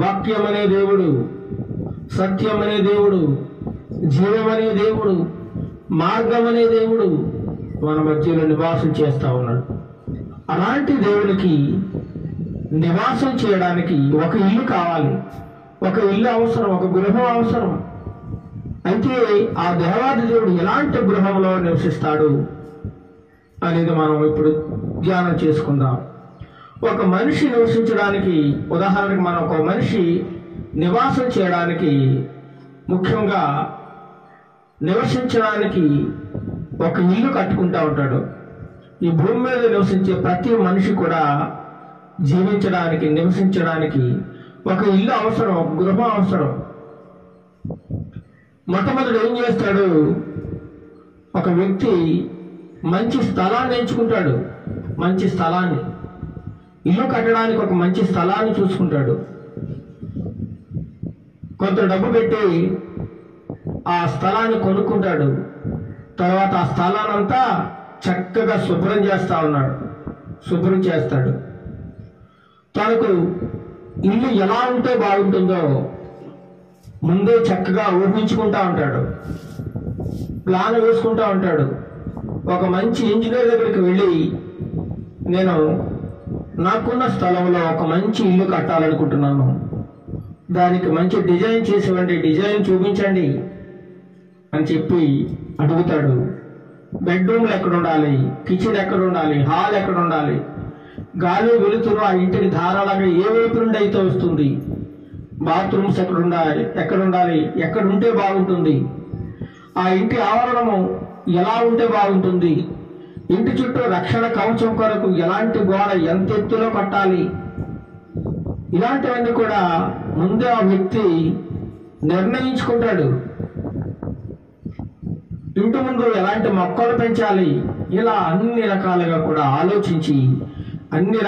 వాక్యం అనే దేవుడు, సత్యం అనే దేవుడు, జీవం అనే దేవుడు, మార్గం అనే దేవుడు మన మధ్యలో నివాసం చేస్తా ఉన్నాడు. అలాంటి దేవునికి నివాసం చేయడానికి ఒక ఇల్లు కావాలి, ఒక ఇల్లు అవసరం, ఒక గృహం అవసరం. అయితే ఆ దేవాది దేవుడు ఎలాంటి గృహంలో నివసిస్తాడు అనేది మనం ఇప్పుడు ధ్యానం చేసుకుందాం. ఒక మనిషి నివసించడానికి, ఉదాహరణకి మనం ఒక మనిషి నివాసం చేయడానికి, ముఖ్యంగా నివసించడానికి ఒక ఇల్లు కట్టుకుంటూ ఉంటాడు. ఈ భూమి మీద నివసించే ప్రతి మనిషి కూడా జీవించడానికి, నివసించడానికి ఒక ఇల్లు అవసరం, ఒక గృహం అవసరం. మొట్టమొదటి ఏం చేస్తాడు? ఒక వ్యక్తి మంచి స్థలాన్ని ఎంచుకుంటాడు. మంచి స్థలాన్ని ఇల్లు కట్టడానికి ఒక మంచి స్థలాన్ని చూసుకుంటాడు. కొంత డబ్బు పెట్టి ఆ స్థలాన్ని కొనుక్కుంటాడు. తర్వాత ఆ స్థలాన్నంతా చక్కగా శుభ్రం చేస్తాడు. తనకు ఇల్లు ఎలా ఉంటే బాగుంటుందో ముందే చక్కగా ఊహించుకుంటా ఉంటాడు, ప్లాన్ వేసుకుంటా ఉంటాడు. ఒక మంచి ఇంజనీర్ దగ్గరికి వెళ్ళి, నేను నాకున్న స్థలంలో ఒక మంచి ఇల్లు కట్టాలనుకుంటున్నాను, దానికి మంచి డిజైన్ చేసేవండి, డిజైన్ చూపించండి అని చెప్పి అడుగుతాడు. బెడ్రూమ్లు ఎక్కడ ఉండాలి, కిచెన్ ఎక్కడ ఉండాలి, హాల్ ఎక్కడ ఉండాలి, గాలి వెలుతురు ఆ ఇంటికి ధారాళంగా ఏ వైపు నుండి అయితే వస్తుంది, బాత్రూమ్స్ ఎక్కడ ఉండాలి, ఎక్కడ ఉంటే బాగుంటుంది, ఆ ఇంటి ఆవరణము ఎలా ఉంటే బాగుంటుంది, ఇంటి చుట్టూ రక్షణ కవచం కొరకు ఎలాంటి గోడ ఎంత ఎత్తులో కట్టాలి, ఇలాంటివన్నీ కూడా ముందే ఆ వ్యక్తి నిర్ణయించుకుంటాడు. ఇంటి ముందు ఎలాంటి మొక్కలు పెంచాలి, ఇలా అన్ని రకాలుగా కూడా ఆలోచించి అన్ని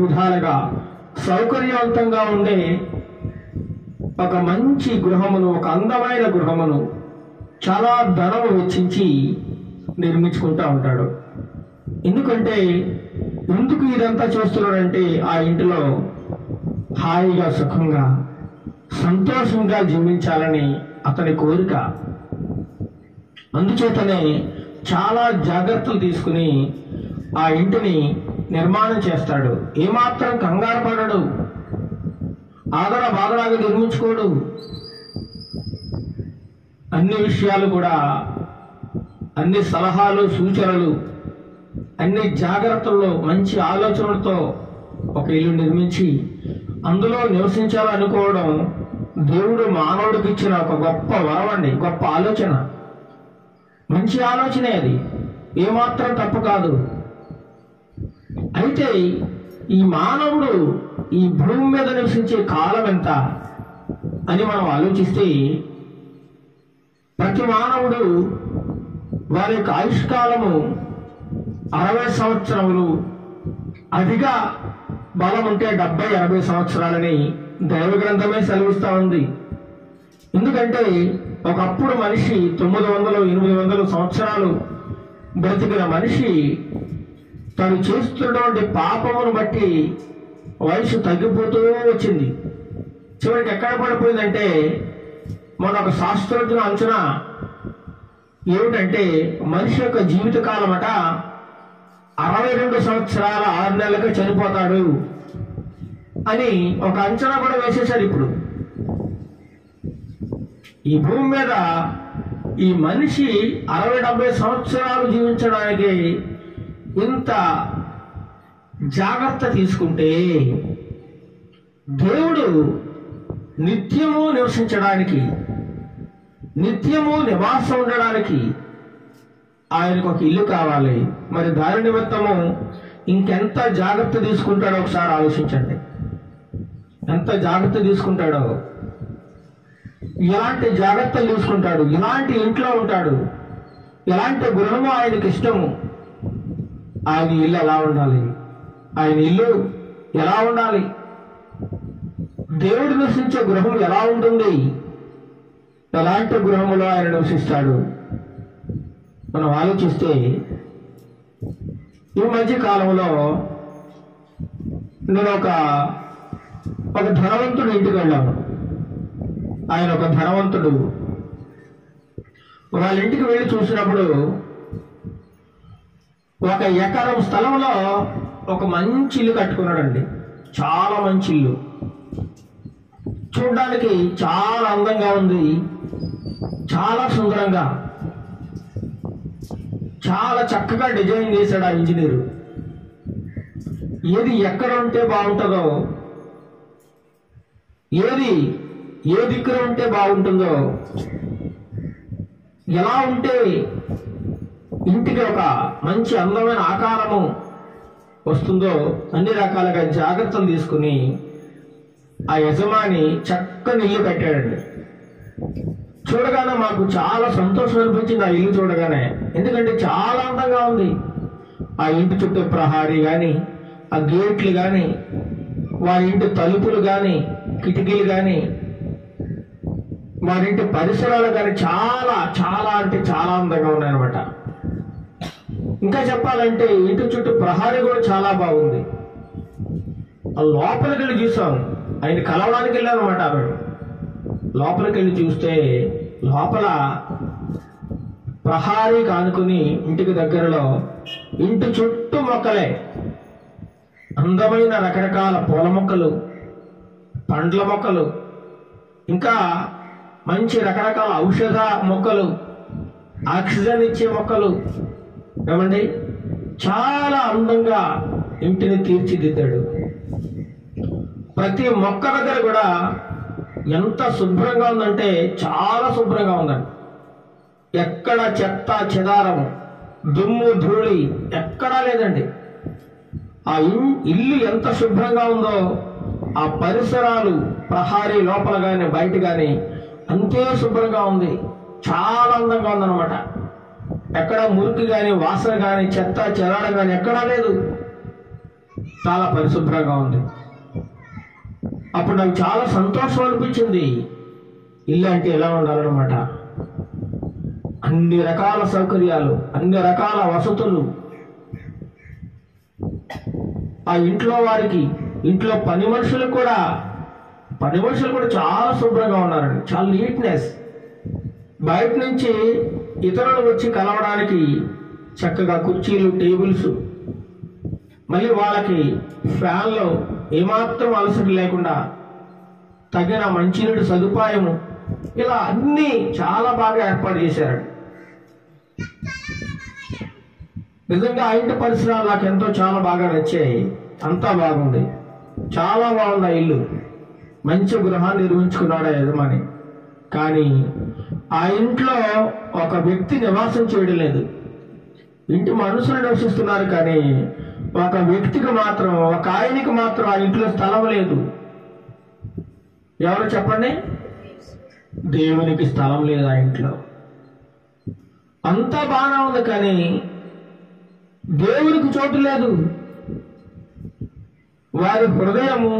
విధాలుగా సౌకర్యవంతంగా ఉండే ఒక మంచి గృహమును, ఒక అందమైన గృహమును చాలా ధనము వెచ్చించి నిర్మించుకుంటా ఉంటాడు. ఎందుకు ఇదంతా చేస్తున్నాడంటే ఆ ఇంటిలో హాయిగా, సుఖంగా, సంతోషంగా జీవించాలని అతని కోరిక. అందుచేతనే చాలా జాగ్రత్తలు తీసుకుని ఆ ఇంటిని నిర్మాణం చేస్తాడు. ఏమాత్రం కంగారు పడడు, ఆదర బాధలాగా నిర్మించుకోడు. అన్ని విషయాలు కూడా, అన్ని సలహాలు, సూచనలు, అన్ని జాగ్రత్తల్లో మంచి ఆలోచనలతో ఒక ఇల్లు నిర్మించి అందులో నివసించాలనుకోవడం దేవుడు మానవుడికి ఇచ్చిన ఒక గొప్ప వరమండి, గొప్ప ఆలోచన, మంచి ఆలోచనే. అది ఏమాత్రం తప్పు కాదు. అయితే ఈ మానవుడు ఈ భూమి మీద నివసించే కాలం ఎంత అని మనం ఆలోచిస్తే, ప్రతి మానవుడు వారి యొక్క ఆయుష్కాలము 60 సంవత్సరములు, అధిక బలం ఉంటే 70-80 సంవత్సరాలని దైవ గ్రంథమే సెలవిస్తూ ఉంది. ఎందుకంటే ఒకప్పుడు మనిషి 900-800 సంవత్సరాలు బ్రతికిన మనిషి తను చేస్తున్నటువంటి పాపమును బట్టి వయసు తగ్గిపోతూ వచ్చింది. చివరికి ఎక్కడ పడిపోయిందంటే, మన ఒక శాస్త్రజ్ఞుల అంచనా ఏమిటంటే మనిషి యొక్క జీవిత కాలం 62 సంవత్సరాల 6 నెలలకు చనిపోతాడు అని ఒక అంచనా కూడా వేసేశారు. ఇప్పుడు ఈ భూమి మీద ఈ మనిషి 60-70 సంవత్సరాలు జీవించడానికి ఇంత జాగ్రత్త తీసుకుంటే, దేవుడు నిత్యము నివసించడానికి, నిత్యము నివాసం ఉండడానికి ఆయనకు ఒక ఇల్లు కావాలి. మరి దాని నిమిత్తము ఇంకెంత జాగ్రత్త తీసుకుంటాడో ఒకసారి ఆలోచించండి. ఎంత జాగ్రత్త తీసుకుంటాడో, ఎలాంటి జాగ్రత్తలు తీసుకుంటాడు, ఎలాంటి ఇంట్లో ఉంటాడు, ఎలాంటి గృహము ఆయనకి ఇష్టము, ఆయన ఇల్లు ఎలా ఉండాలి, ఆయన ఇల్లు ఎలా ఉండాలి, దేవుడు నివసించే గృహం ఎలా ఉంటుంది, ఎలాంటి గృహములో ఆయన నివసిస్తాడు. మనం ఆలోచిస్తే ఈ మధ్య కాలంలో నేను ఒక ధనవంతుడు ఇంటికి వెళ్ళాను. ఆయన ఒక ధనవంతుడు. వాళ్ళ ఇంటికి వెళ్ళి చూసినప్పుడు 1 ఎకరం స్థలంలో ఒక మంచి ఇల్లు కట్టుకున్నాడండి. చాలా మంచి ఇల్లు, చూడడానికి చాలా అందంగా ఉంది, చాలా సుందరంగా, చాలా చక్కగా డిజైన్ చేశాడు ఆ ఇంజనీరు. ఏది ఎక్కడ ఉంటే బాగుంటుందో, ఏ దిక్కున ఉంటే బాగుంటుందో, ఎలా ఉంటే ఇంటికి ఒక మంచి అందమైన ఆకారము వస్తుందో అన్ని రకాలుగా జాగ్రత్తలు తీసుకుని ఆ యజమాని చక్కని ఇల్లు కట్టాడండి. చూడగానే మాకు చాలా సంతోషం అనిపించింది ఆ ఇల్లు చూడగానే. ఎందుకంటే చాలా అందంగా ఉంది. ఆ ఇంటి చుట్టూ ప్రహారీ కానీ, ఆ గేట్లు కానీ, వారి ఇంటి తలుపులు కానీ, కిటికీలు కానీ, వారి ఇంటి పరిసరాలు కానీ చాలా చాలా అంటే చాలా అందంగా ఉన్నాయన్నమాట. ఇంకా చెప్పాలంటే ఇంటి చుట్టూ ప్రహారీ కూడా చాలా బాగుంది. ఆ లోపలికి వెళ్ళి చూసాం, ఆయన కలవడానికి వెళ్ళాను అనమాట. ఆవిడ లోపలికి వెళ్ళి చూస్తే లోపల ప్రహారీ కానుకుని ఇంటికి దగ్గరలో ఇంటి చుట్టూ మొక్కలే, అందమైన రకరకాల పూల మొక్కలు, పండ్ల మొక్కలు, ఇంకా మంచి రకరకాల ఔషధ మొక్కలు, ఆక్సిజన్ ఇచ్చే మొక్కలు. ఏమండి, చాలా అందంగా ఇంటిని తీర్చిదిద్దాడు. ప్రతి మొక్క దగ్గర కూడా ఎంత శుభ్రంగా ఉందంటే చాలా శుభ్రంగా ఉందండి. ఎక్కడ చెత్త చెదారము, దుమ్ము ధూళి ఎక్కడా లేదండి. ఆ ఇల్లు ఎంత శుభ్రంగా ఉందో ఆ పరిసరాలు, ప్రహారీ లోపల కానీ బయట కానీ అంతే శుభ్రంగా ఉంది. చాలా అందంగా ఉందన్నమాట. ఎక్కడ మురికి కానీ, వాసన కానీ, చెత్త చెదారం కానీ ఎక్కడా లేదు. చాలా పరిశుభ్రంగా ఉంది. అప్పుడు నాకు చాలా సంతోషం అనిపించింది. ఇల్లు అంటే ఎలా ఉండాలన్నమాట. అన్ని రకాల సౌకర్యాలు, అన్ని రకాల వసతులు. ఆ ఇంట్లో వారికి, ఇంట్లో పని మనుషులు కూడా చాలా శుభ్రంగా ఉన్నారండి. చాలా నీట్నెస్. బయట నుంచి ఇతరులు వచ్చి కలవడానికి చక్కగా కుర్చీలు, టేబుల్స్, మళ్ళీ వాళ్ళకి ఫ్యాన్లో ఏమాత్రం అలసట లేకుండా తగిన మంచినీటి సదుపాయము, ఇలా అన్నీ చాలా బాగా ఏర్పాటు చేశారు. నిజంగా ఆ ఇంటి పరిసరాలు నాకు ఎంతో చాలా బాగా నచ్చాయి. అంతా బాగుంది, చాలా బాగుంది ఆ ఇల్లు. మంచి గృహాన్ని నిర్మించుకున్నాడు ఆ యజమాని. కానీ ఆ ఇంట్లో ఒక వ్యక్తి నివాసం చేయడం లేదు. ఇంటి మనుషులు నివసిస్తున్నారు, కానీ ఒక వ్యక్తికి మాత్రం, ఒక ఆయనకి మాత్రం ఆ ఇంట్లో స్థలం లేదు. ఎవరు చెప్పండి? దేవునికి స్థలం లేదు ఆ ఇంట్లో. అంతా బాగా ఉంది, కానీ దేవునికి చోటు లేదు. వారి హృదయము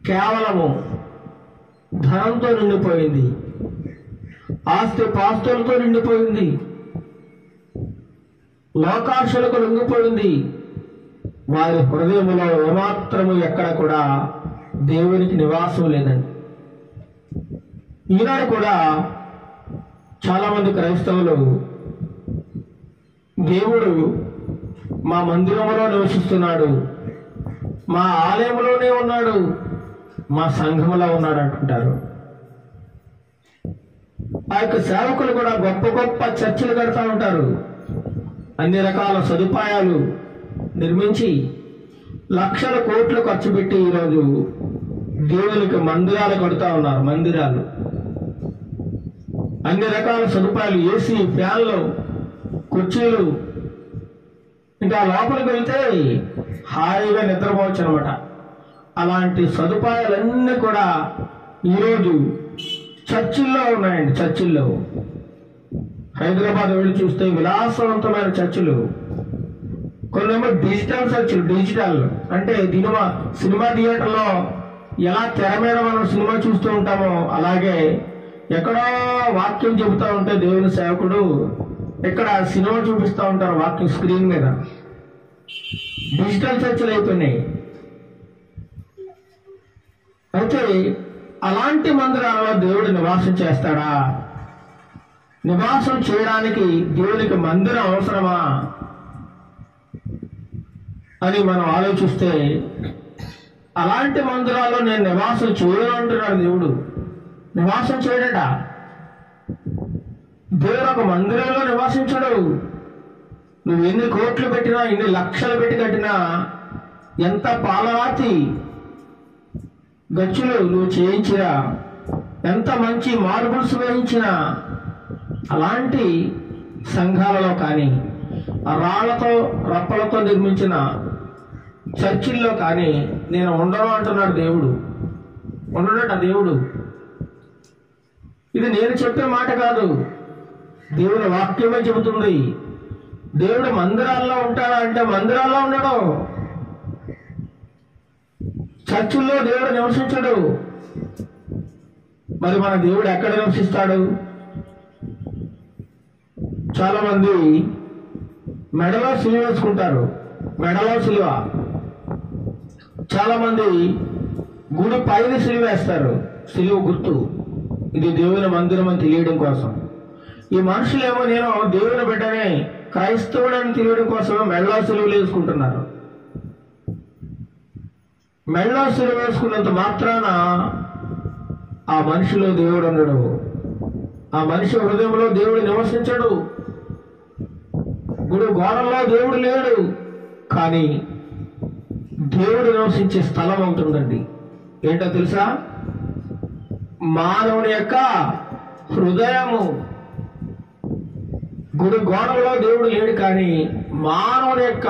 కేవలము ధనంతో నిండిపోయింది, ఆస్తి పాస్తులతో నిండిపోయింది, లోకాశలకు లొంగిపోయింది. వారి హృదయంలో ఏమాత్రము ఎక్కడ కూడా దేవునికి నివాసం లేదండి. ఈనాడు కూడా చాలా మంది క్రైస్తవులు దేవుడు మా మందిరంలో నివసిస్తున్నాడు, మా ఆలయంలోనే ఉన్నాడు, మా సంఘంలో ఉన్నాడు అంటుంటారు. ఆ యొక్క సేవకులు కూడా గొప్ప గొప్ప చర్చిలు కడతా ఉంటారు. అన్ని రకాల సదుపాయాలు నిర్మించి లక్షల కోట్లు ఖర్చు పెట్టి ఈరోజు దేవునికి మందిరాలు కడుతూ ఉన్నారు. మందిరాలు, అన్ని రకాల సదుపాయాలు, ఏసీ, ఫ్యాన్లు, కుర్చీలు. ఇంకా లోపలికి వెళ్తే హాయిగా నిద్రపోవచ్చు అనమాట. అలాంటి సదుపాయాలన్నీ కూడా ఈరోజు చర్చిల్లో ఉన్నాయండి. చర్చిల్లో హైదరాబాద్ వెళ్ళి చూస్తే విలాసవంతమైన చర్చిలు, కొన్నేమో డిజిటల్ చర్చిలు. డిజిటల్ అంటే సినిమా థియేటర్లో ఎలా తెర మీద మనం సినిమా చూస్తూ ఉంటామో అలాగే ఎక్కడో వాక్యం చెబుతూ ఉంటే దేవుని సేవకుడు ఇక్కడ సినిమా చూపిస్తూ ఉంటారు వాక్యం స్క్రీన్ మీద. డిజిటల్ చర్చలు అయిపోయినాయి. అయితే అలాంటి మందిరాలలో దేవుడు నివాసం చేస్తాడా? నివాసం చేయడానికి దేవునికి మందిరం అవసరమా అని మనం ఆలోచిస్తే, అలాంటి మందిరాల్లో నేను నివాసం చేయను అంటున్నాడు దేవుడు. నివాసం చేయడట. దేవుడు ఒక మందిరంలో నివాసించడు. నువ్వు ఎన్ని కోట్లు పెట్టినా, ఎన్ని లక్షలు పెట్టి కట్టినా, ఎంత పాలరాతి గచ్చులు నువ్వు చేయించినా, ఎంత మంచి మార్బుల్స్ వేయించినా, అలాంటి సంఘాలలో కానీ, రాళ్లతో రప్పలతో నిర్మించిన చర్చిల్లో కానీ నేను ఉండను అంటున్నాడు దేవుడు. ఉండడట దేవుడు. ఇది నేను చెప్పే మాట కాదు, దేవుని వాక్యమే చెబుతుంది. దేవుడు మందిరాల్లో ఉంటాడా అంటే మందిరాల్లో ఉండడు. చర్చిల్లో దేవుడు నివసించడు. మరి మన దేవుడు ఎక్కడ నివసిస్తాడు? చాలా మంది మెడలో సిలువ వేసుకుంటారు. మెడలో సిలువ. చాలా మంది గుడి పైన సిలువ వేస్తారు. సిలువ గుర్తు. ఇది దేవుని మందిరం అని తెలియడం కోసం. ఈ మనుషులేమో నేను దేవుని బిడ్డనే, క్రైస్తవుడని తెలియడం కోసం మెడలో సిలువలు వేసుకుంటున్నారు. మెడలో సిలువ వేసుకున్నంత మాత్రాన ఆ మనిషిలో దేవుడు ఉండడు. ఆ మనిషి హృదయంలో దేవుడు నివసించడు. గుడి గోడల్లో దేవుడు లేడు. కానీ దేవుడు నివసించే స్థలం ఉంటుందండి. ఏంటో తెలుసా? మానవుని యొక్క హృదయము. గుడి గోడల్లో దేవుడు లేడు, కానీ మానవుని యొక్క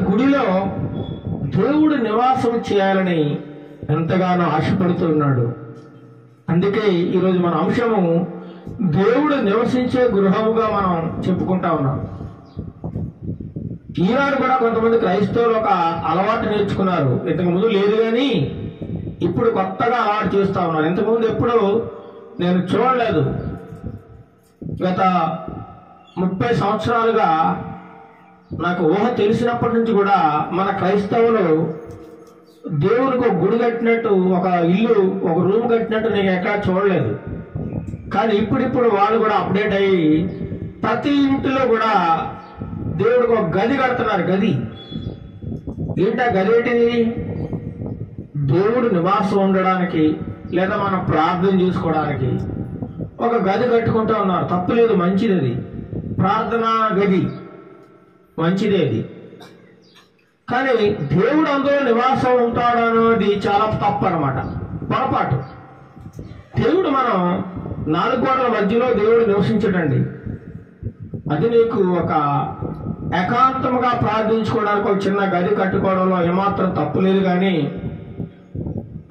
గుడిలో దేవుడు నివాసం చేయాలని ఎంతగానో ఆశపడుతున్నాడు. అందుకే ఈరోజు మన అంశము దేవుడు నివసించే గృహముగా మనం చెప్పుకుంటా ఉన్నాం. ఈనాడు కూడా కొంతమంది క్రైస్తవులు ఒక అలవాటు నేర్చుకున్నారు. ఇంతకు ముందు లేదు, కానీ ఇప్పుడు కొత్తగా అలవాటు చేస్తా ఉన్నారు. ఇంతకుముందు ఎప్పుడు నేను చూడలేదు. గత 30 సంవత్సరాలుగా నాకు ఊహ తెలిసినప్పటి నుంచి కూడా మన క్రైస్తవులు దేవునికి ఒక గుడి కట్టినట్టు, ఒక ఇల్లు, ఒక రూమ్ కట్టినట్టు నేను ఎక్కడా చూడలేదు. కానీ ఇప్పుడిప్పుడు వాళ్ళు కూడా అప్డేట్ అయ్యి ప్రతి ఇంటిలో కూడా దేవుడికి ఒక గది కడుతున్నారు. గది ఏంటా గది? ఏంటిది? దేవుడు నివాసం ఉండడానికి లేదా మనం ప్రార్థన చేసుకోవడానికి ఒక గది కట్టుకుంటూ ఉన్నారు. తప్పులేదు, మంచిది. అది ప్రార్థనా గది మంచిదే. అది కానీ దేవుడు అందులో నివాసం ఉంటాడు అనేది చాలా తప్పు అన్నమాట, పొరపాటు. దేవుడు మనం 4 గోడల మధ్యలో దేవుడు నివసించడండి. అది నీకు ఒక ఏకాంతముగా ప్రార్థించుకోవడానికి ఒక చిన్న గది కట్టుకోవడంలో ఏమాత్రం తప్పు లేదు. కానీ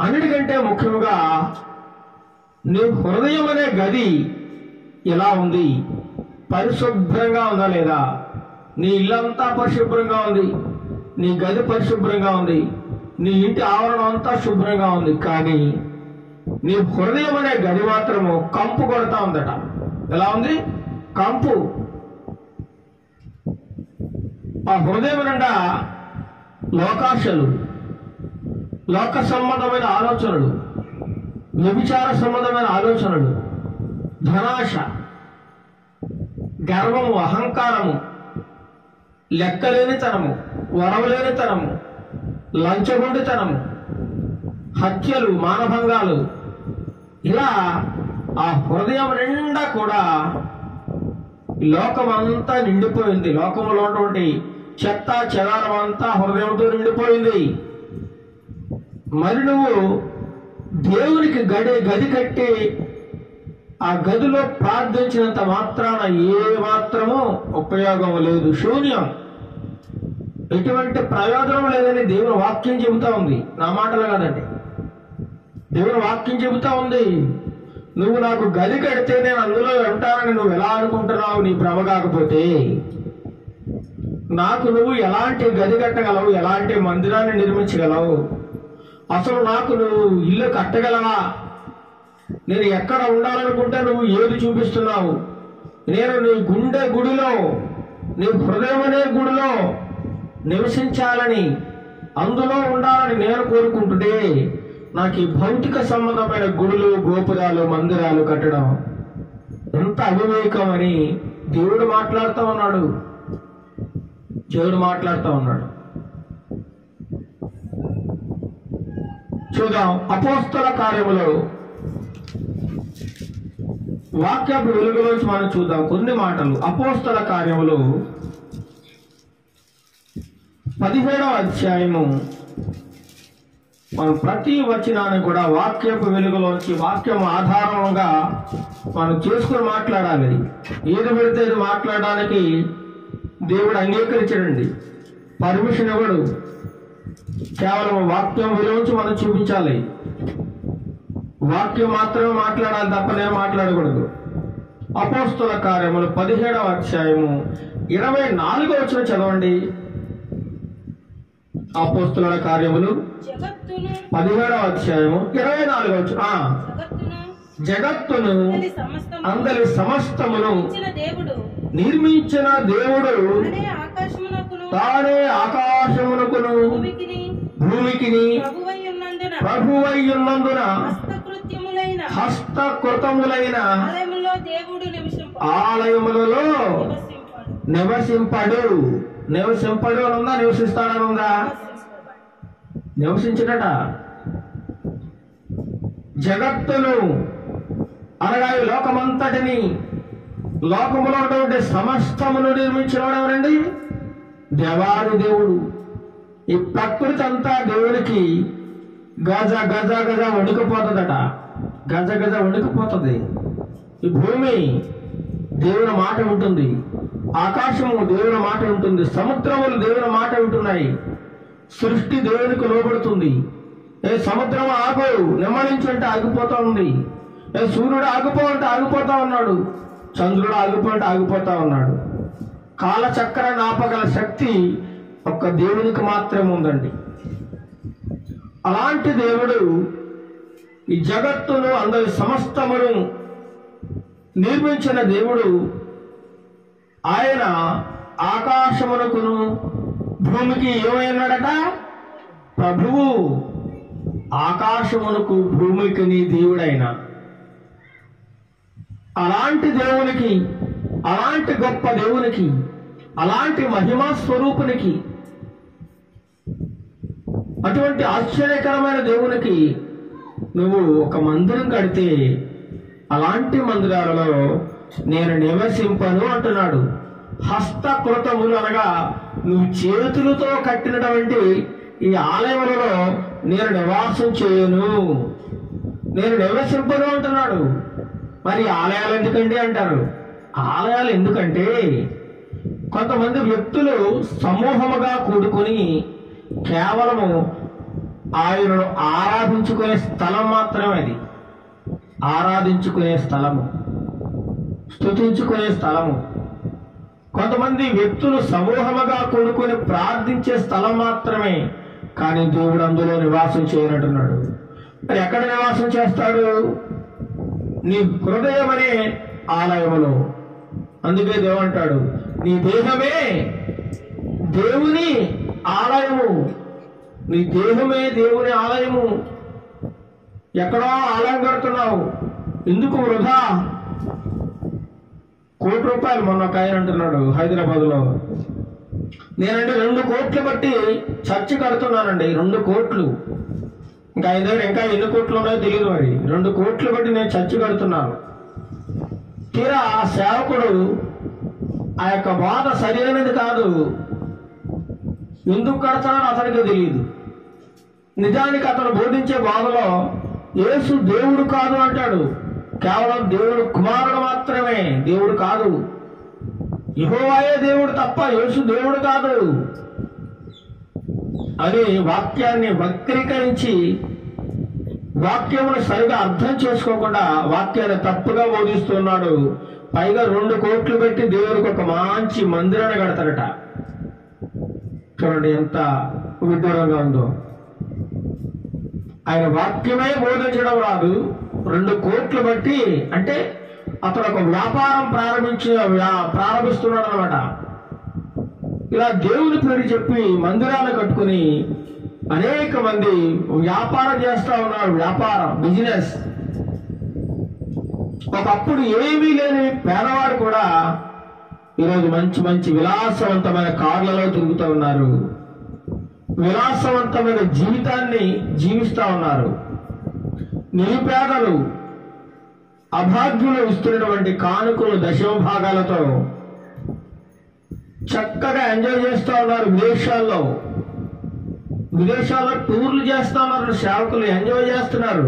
అన్నిటికంటే ముఖ్యంగా నీ హృదయం అనే గది ఎలా ఉంది? పరిశుభ్రంగా ఉందా లేదా? నీ ఇల్లంతా పరిశుభ్రంగా ఉంది, నీ గది పరిశుభ్రంగా ఉంది, నీ ఇంటి ఆవరణం అంతా శుభ్రంగా ఉంది. కానీ నీ హృదయం అనే గది మాత్రము కంపు కొడతా ఉందట. ఎలా ఉంది? కంపు. ఆ హృదయం నిండా లోకాశలు, లోక సంబంధమైన ఆలోచనలు, వ్యభిచార సంబంధమైన ఆలోచనలు, ధనాశ, గర్వము, అహంకారము, లెక్కలేనితనము, వరవలేనితనము, లంచగొండితనము, హత్యలు, మానభంగాలు, ఇలా ఆ హృదయం నిండా కూడా లోకమంతా నిండిపోయింది. లోకంలో ఉన్నటువంటి చెత్త చెదారం అంతా హృదయంతో నిండిపోయింది. మరి నువ్వు దేవునికి గది కట్టి ఆ గదిలో ప్రార్థించినంత మాత్రాన ఏ మాత్రము ఉపయోగం లేదు, శూన్యం. ఎటువంటి ప్రయోజనం లేదని దేవుని వాక్యం చెబుతా ఉంది. నా మాటలు కాదండి, దేవుని వాక్యం చెబుతా ఉంది. నువ్వు నాకు గది కడితే నేను అందులో ఉంటానని నువ్వు ఎలా అనుకుంటున్నావు? నీ భ్రమ కాకపోతే నాకు నువ్వు ఎలాంటి గది కట్టగలవు? ఎలాంటి మందిరాన్ని నిర్మించగలవు? అసలు నాకు నువ్వు ఇల్లు కట్టగలవా? నేను ఎక్కడ ఉండాలనుకుంటే నువ్వు ఏది చూపిస్తున్నావు? నేను నీ గుడిలో, నీ హృదయం అనే గుడిలో నివసించాలని, అందులో ఉండాలని నేను కోరుకుంటుంటే నాకు ఈ భౌతిక సంబంధమైన గుడులు, గోపురాలు, మందిరాలు కట్టడం ఎంత అవివేకం అని దేవుడు మాట్లాడుతూ ఉన్నాడు. చూద్దాం. అపోస్తల కార్యములో వాక్యపు వెలుగులోంచి మనం చూద్దాం కొన్ని మాటలు. అపోస్తల కార్యములు 17వ అధ్యాయము. మనం ప్రతి వచనాన్ని కూడా వాక్యపు వెలుగులోంచి, వాక్యం ఆధారంగా మనం చేసుకుని మాట్లాడాలి. ఏది పెడితే ఇది మాట్లాడడానికి దేవుడు అంగీకరించడండి, పర్మిషన్ ఇవ్వడు. కేవలం వాక్యం విలువరించి మనం చూపించాలి. వాక్యం మాత్రమే మాట్లాడాలి తప్ప నేను మాట్లాడకూడదు. అపోస్తల కార్యములు 17వ అధ్యాయము 24వ వచనం చదవండి. అపోస్తలుల కార్యములు జగత్తును 17వ అధ్యాయము 24వ వచనం. జగత్తును అందరి సమస్తమును నిర్మించిన దేవుడు తానే ఆకాశమునకును భూమికిని ప్రభువయ్యున్నందున హస్తకృతములైన ఆలయములలో నివసింపడు. నివసింపడు అని ఉందా? నివసిస్తాడని ఉందా? నివసించడట. జగత్తును అనగా ఈ లోకమంతటిని, లోకములో ఉన్నటువంటి సమస్తమును నిర్మించిన వాడు ఎవరండి? దేవాది దేవుడు. ఈ ప్రకృతి అంతా దేవునికి గజ గజ గజ వణికిపోతుందట. గజ గజ వణికిపోతుంది. ఈ భూమి దేవుని మాట ఉంటుంది, ఆకాశము దేవుని మాట ఉంటుంది, సముద్రములు దేవుని మాట ఉంటున్నాయి. సృష్టి దేవునికి లోబడుతుంది. ఏ సముద్రం ఆగు, నిమ్మలించుంటే ఆగిపోతా ఉంది. ఏ సూర్యుడు ఆగిపో అంటే ఆగిపోతా ఉన్నాడు, చంద్రుడు ఆగిపో అంటే ఆగిపోతా ఉన్నాడు. కాలచక్ర నాపగల శక్తి ఒక్క దేవునికి మాత్రమే ఉందండి. అలాంటి దేవుడు ఈ జగత్తును అందరి సమస్తమును నిర్మించిన దేవుడు. ఆయన ఆకాశమునకును భూమికి ఏమైనాడట? ప్రభువు. ఆకాశమునకు భూమికి నీ దేవుడైన అలాంటి దేవునికి, అలాంటి గొప్ప దేవునికి, అలాంటి మహిమా స్వరూపునికి, అటువంటి ఆశ్చర్యకరమైన దేవునికి నువ్వు ఒక మందిరం కడితే అలాంటి మందిరాలలో నేను నివసింపను అంటున్నాడు. హస్తకృతములు అనగా నువ్వు చేతులతో కట్టినటువంటి ఈ ఆలయములలో నేను నివాసం చేయను, నేను నివసింపను అంటున్నాడు. మరి ఆలయాలు ఎందుకండి అంటారు. ఆలయాలు ఎందుకంటే కొంతమంది వ్యక్తులు సమూహముగా కూడుకుని కేవలము ఆయనను ఆరాధించుకునే స్థలం మాత్రమే అది. ఆరాధించుకునే స్థలము, స్తుతించుకునే స్థలము. కొంతమంది వ్యక్తులు సమూహముగా కూడుకుని ప్రార్థించే స్థలం మాత్రమే. కానీ దేవుడు అందులో నివాసం చేయనంటున్నాడు. మరి ఎక్కడ నివాసం చేస్తాడు? నీ హృదయం అనే ఆలయములో. అందుకే దేవుడు అంటాడు, నీ దేహమే దేవుని ఆలయము. నీ దేహమే దేవుని ఆలయము. ఎక్కడో ఆలయం కడుతున్నావు, ఎందుకు వృధా? ₹1,00,00,000 మొన్న ఒక ఆయన అంటున్నాడు హైదరాబాద్లో, నేనండి 2 కోట్లు బట్టి చర్చి కడుతున్నానండి. 2 కోట్లు. ఇంకా ఆయన దగ్గర ఇంకా ఎన్ని కోట్లు ఉన్నాయో తెలియదు. మరి 2 కోట్లు బట్టి నేను చర్చి కడుతున్నాను. తీరా ఆ సేవకుడు ఆ యొక్క బాధ సరైనది కాదు, ఎందుకు కడతాడో అతనికి తెలియదు. నిజానికి అతను బోధించే బాధలో యేసు దేవుడు కాదు అంటాడు. కేవలం దేవుడు కుమారుడు మాత్రమే, దేవుడు కాదు. యెహోవాయే దేవుడు తప్ప యేసు దేవుడు కాదు అని వాక్యాన్ని వక్రీకరించి, వాక్యమును సరిగా అర్థం చేసుకోకుండా వాక్యాన్ని తప్పుగా బోధిస్తున్నాడు. పైగా 2 కోట్లు పెట్టి దేవుడికి ఒక మంచి మందిరాన్ని కడతాడట. చూడండి ఎంత విడ్డూరంగా ఉందో. ఆయన వాక్యమే బోధించడం రాదు, 2 కోట్లు బట్టి. అంటే అతను ఒక వ్యాపారం ప్రారంభిస్తున్నాడు అనమాట. ఇలా దేవుని పేరు చెప్పి మందిరాలు కట్టుకుని అనేక మంది వ్యాపారం చేస్తా ఉన్నారు. వ్యాపారం, బిజినెస్. ఒకప్పుడు ఏమీ లేని పేదవాడు కూడా ఈరోజు మంచి మంచి విలాసవంతమైన కార్లలో తిరుగుతూ ఉన్నారు, విలాసవంతమైన జీవితాన్ని జీవిస్తూ ఉన్నారు. నిరుపేదలు, అభాగ్యులు ఇస్తున్నటువంటి కానుకలు, దశమ భాగాలతో చక్కగా ఎంజాయ్ చేస్తూ ఉన్నారు. విదేశాల్లో టూర్లు చేస్తూ ఉన్నారు. సేవకులు ఎంజాయ్ చేస్తున్నారు.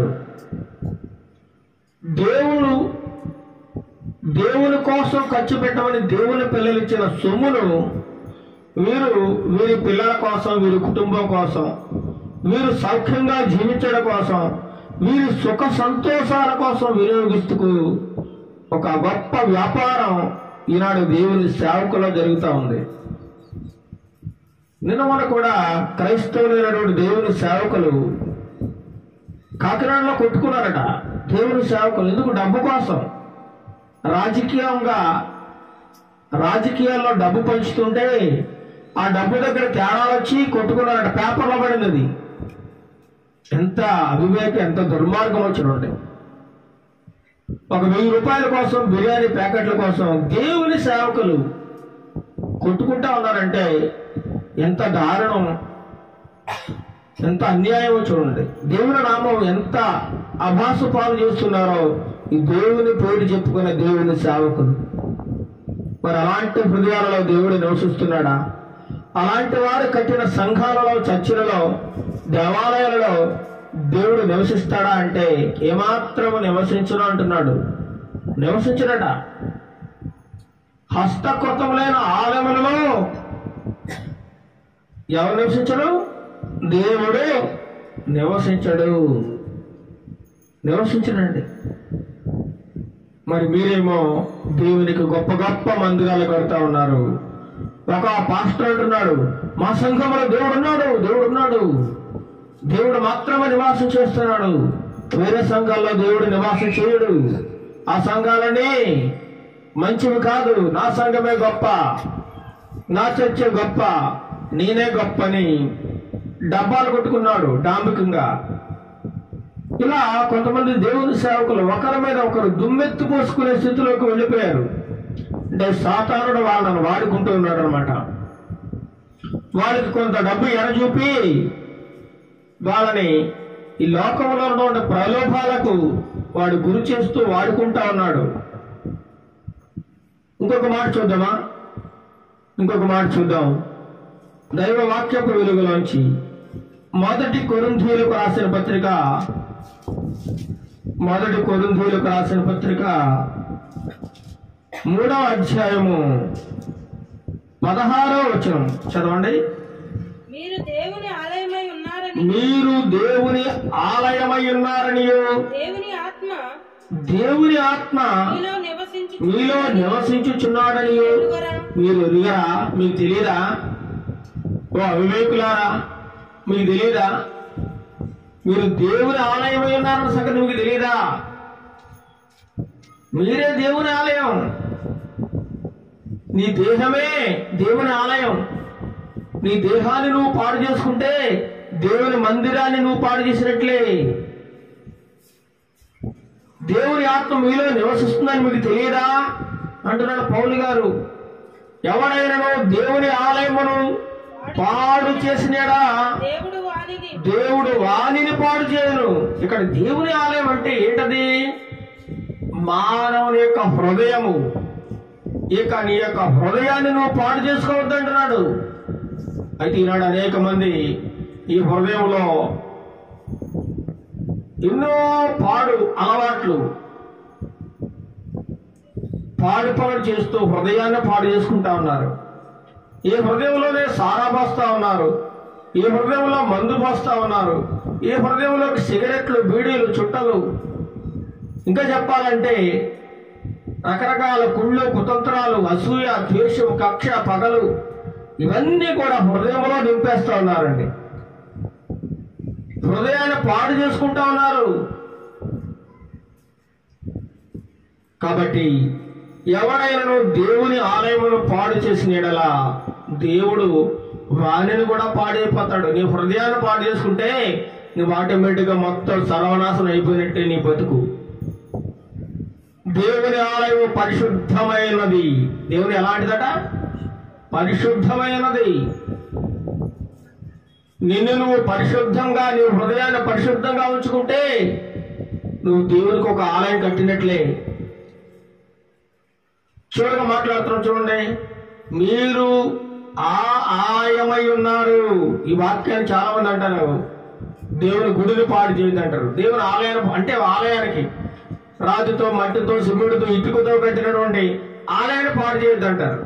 దేవుని కోసం ఖర్చు పెట్టమని దేవుని పిల్లలు ఇచ్చిన సొమ్మును వీరి పిల్లల కోసం, వీరి కుటుంబం కోసం, వీరు సౌఖ్యంగా జీవించడం కోసం, వీరి సుఖ సంతోషాల కోసం వినియోగిస్తూ ఒక గొప్ప వ్యాపారం ఈనాడు దేవుని సేవకులో జరుగుతూ ఉంది. నిన్న మొన్న కూడా క్రైస్తవులైనటువంటి దేవుని సేవకులు కాకినాడలో కొట్టుకున్నారట. దేవుని సేవకులు ఎందుకు? డబ్బు కోసం. రాజకీయాల్లో డబ్బు పంచుతుంటే ఆ డబ్బు దగ్గర తేడాలు వచ్చి కొట్టుకున్నారట. పేపర్లో పడింది అది. ఎంత అవివేకం, ఎంత దుర్మార్గం వచ్చినండి. ఒక 1000 రూపాయల కోసం, బిర్యానీ ప్యాకెట్ల కోసం దేవుని సేవకులు కొట్టుకుంటా ఉన్నారంటే ఎంత దారుణం, ఎంత అన్యాయం చూడండి. దేవుని నామం ఎంత అభాస పాలు చేస్తున్నారో ఈ దేవుని పేరు చెప్పుకునే దేవుని సేవకులు. మరి అలాంటి హృదయాలలో దేవుడు నివసిస్తున్నాడా? అలాంటి వారు కట్టిన సంఘాలలో, చర్చిలలో, దేవాలయాలలో దేవుడు నివసిస్తాడా అంటే ఏమాత్రము నివసించను అంటున్నాడు. నివసించడట. హస్తకృతములైన ఆలయములలో ఎవరు నివసించడు? దేవుడు నివసించడండి. మరి మీరేమో దేవునికి గొప్ప గొప్ప మందిరాలు కడుతూ ఉన్నారు. ఒక పాస్టర్ అంటున్నాడు, మా సంఘంలో దేవుడు మాత్రమే నివాసం చేస్తున్నాడు, వేరే సంఘాల్లో దేవుడు నివాసం చేయడు, ఆ సంఘాలని మంచివి కాదు, నా సంఘమే గొప్ప, నా చర్చే గొప్ప, నేనే గొప్పని డబ్బాలు కొట్టుకున్నాడు డాంబికంగా. ఇలా కొంతమంది దేవుని సేవకులు ఒకరి మీద ఒకరు దుమ్మెత్తు పోసుకునే స్థితిలోకి వెళ్ళిపోయారు. అంటే సాతానుడు వాళ్ళని వాడుకుంటూ ఉన్నాడు అనమాట. వాళ్ళకి కొంత డబ్బు ఎనచూపి వాళ్ళని ఈ లోకంలో ఉన్న ప్రలోభాలకు వాడు గురి చేస్తూ వాడుకుంటా ఉన్నాడు. ఇంకొక మాట చూద్దాం. దైవ వాక్యపు వెలుగులోంచి 1 కొరింథీయులకు రాసిన పత్రిక 3వ అధ్యాయము 16వ వచనం చదవండి. మీరు దేవుని ఆలయమై ఉన్నారని దేవుని ఆత్మ మీలో నివసించుచున్నాడని మీరు ఎరుగరా? మీకు తెలియదా? ఓ అవివేకులారా, మీకు తెలియదా? మీరు దేవుని ఆలయమై ఉన్నారన్న సంగతి మీకు తెలియదా? మీరే దేవుని ఆలయం. నీ దేహమే దేవుని ఆలయం. నీ దేహాన్ని నువ్వు పాడు చేసుకుంటే దేవుని మందిరాన్ని నువ్వు పాడు చేసినట్లే. దేవుని ఆత్మ మీలో నివసిస్తుందని మీకు తెలియదా అంటున్నాడు పౌలు గారు. ఎవడైనా దేవుని ఆలయమును పాడు చేసినాడా దేవుడు వానిని పాడు చేయను. ఇక్కడ దేవుని ఆలయం అంటే ఏంటది? మానవుని యొక్క హృదయము. ఇక నీ యొక్క హృదయాన్ని నువ్వు పాడు చేసుకోవద్దంటున్నాడు. అయితే ఈనాడు అనేక మంది ఈ హృదయంలో ఎన్నో పాడు అలవాట్లు, పాడు చేస్తూ హృదయాన్ని పాడు చేసుకుంటా ఉన్నారు. ఈ హృదయంలోనే సారా పోస్తా ఉన్నారు, ఈ హృదయంలో మందు పోస్తా ఉన్నారు, ఈ హృదయంలోకి సిగరెట్లు, బీడీలు, చుట్టలు, ఇంకా చెప్పాలంటే రకరకాల కుళ్ళు, కుతంత్రాలు, అసూయ, ద్వేషం, కక్ష, పగలు, ఇవన్నీ కూడా హృదయంలో నింపేస్తా ఉన్నారండి. హృదయాన్ని పాడు చేసుకుంటా ఉన్నారు. కాబట్టి ఎవడైనా దేవుని ఆలయమును పాడు చేసిన యెడల దేవుడు వాణిని కూడా పాడైపోతాడు. నీ హృదయాన్ని పాడు చేసుకుంటే నువ్వు ఆటోమేటిక్గా మొత్తం సర్వనాశనం అయిపోయినట్టే నీ బతుకు. దేవుని ఆలయం పరిశుద్ధమైనది. దేవుని ఎలాంటిదట? పరిశుద్ధమైనది. నిన్ను నువ్వు పరిశుద్ధంగా, నీ హృదయాన్ని పరిశుద్ధంగా ఉంచుకుంటే నువ్వు దేవునికి ఒక ఆలయం కట్టినట్లే. చివరిగా మాట్లాడుతున్నాం చూడండి. మీరు ఆ ఆలయమై ఉన్నారు. ఈ వాక్యాన్ని చాలా మంది అంటారు, దేవుని గుడిని పాడు చేయొద్దు అంటారు. దేవుని ఆలయం అంటే ఆలయానికి రాతితో, మట్టితో, సిమెంటుతో, ఇటుకతో కట్టినటువంటి ఆలయాన్ని పాడు చేయొద్దు అంటారు.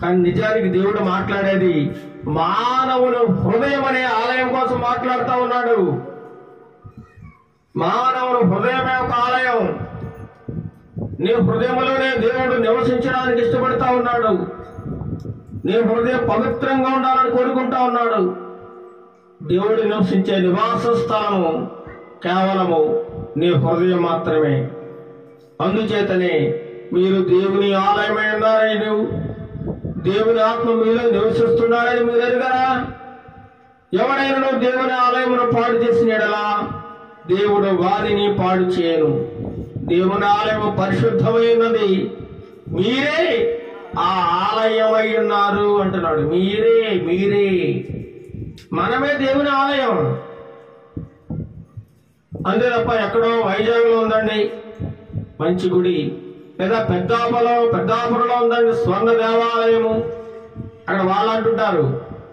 కానీ నిజానికి దేవుడు మాట్లాడేది మానవుని హృదయం అనే ఆలయం కోసం మాట్లాడుతూ ఉన్నాడు. మానవుని హృదయమే ఒక ఆలయం. నీ హృదయంలోనే దేవుడు నివసించడానికి ఇష్టపడతా ఉన్నాడు. నీ హృదయం పవిత్రంగా ఉండాలని కోరుకుంటా ఉన్నాడు. దేవుడు నివసించే నివాస స్థలము కేవలము నీ హృదయం మాత్రమే. అందుచేతనే మీరు దేవుని ఆలయమై ఉన్నారని, దేవుని ఆత్మ మీలో నివసిస్తున్నారని మీరు ఎరుగరా? ఎవడైనా దేవుని ఆలయమును పాడు చేసిన యెడల దేవుడు వారిని పాడు చేయను. దేవుని ఆలయము పరిశుద్ధమైనది, మీరే ఆ ఆలయమై ఉన్నారు అంటున్నాడు. మీరే మనమే దేవుని ఆలయం. అంతే తప్ప ఎక్కడో వైజాగ్లో ఉందండి మంచి గుడి, లేదా పెద్దాపురంలో ఉందండి స్వర్ణ దేవాలయము. అక్కడ వాళ్ళు అంటుంటారు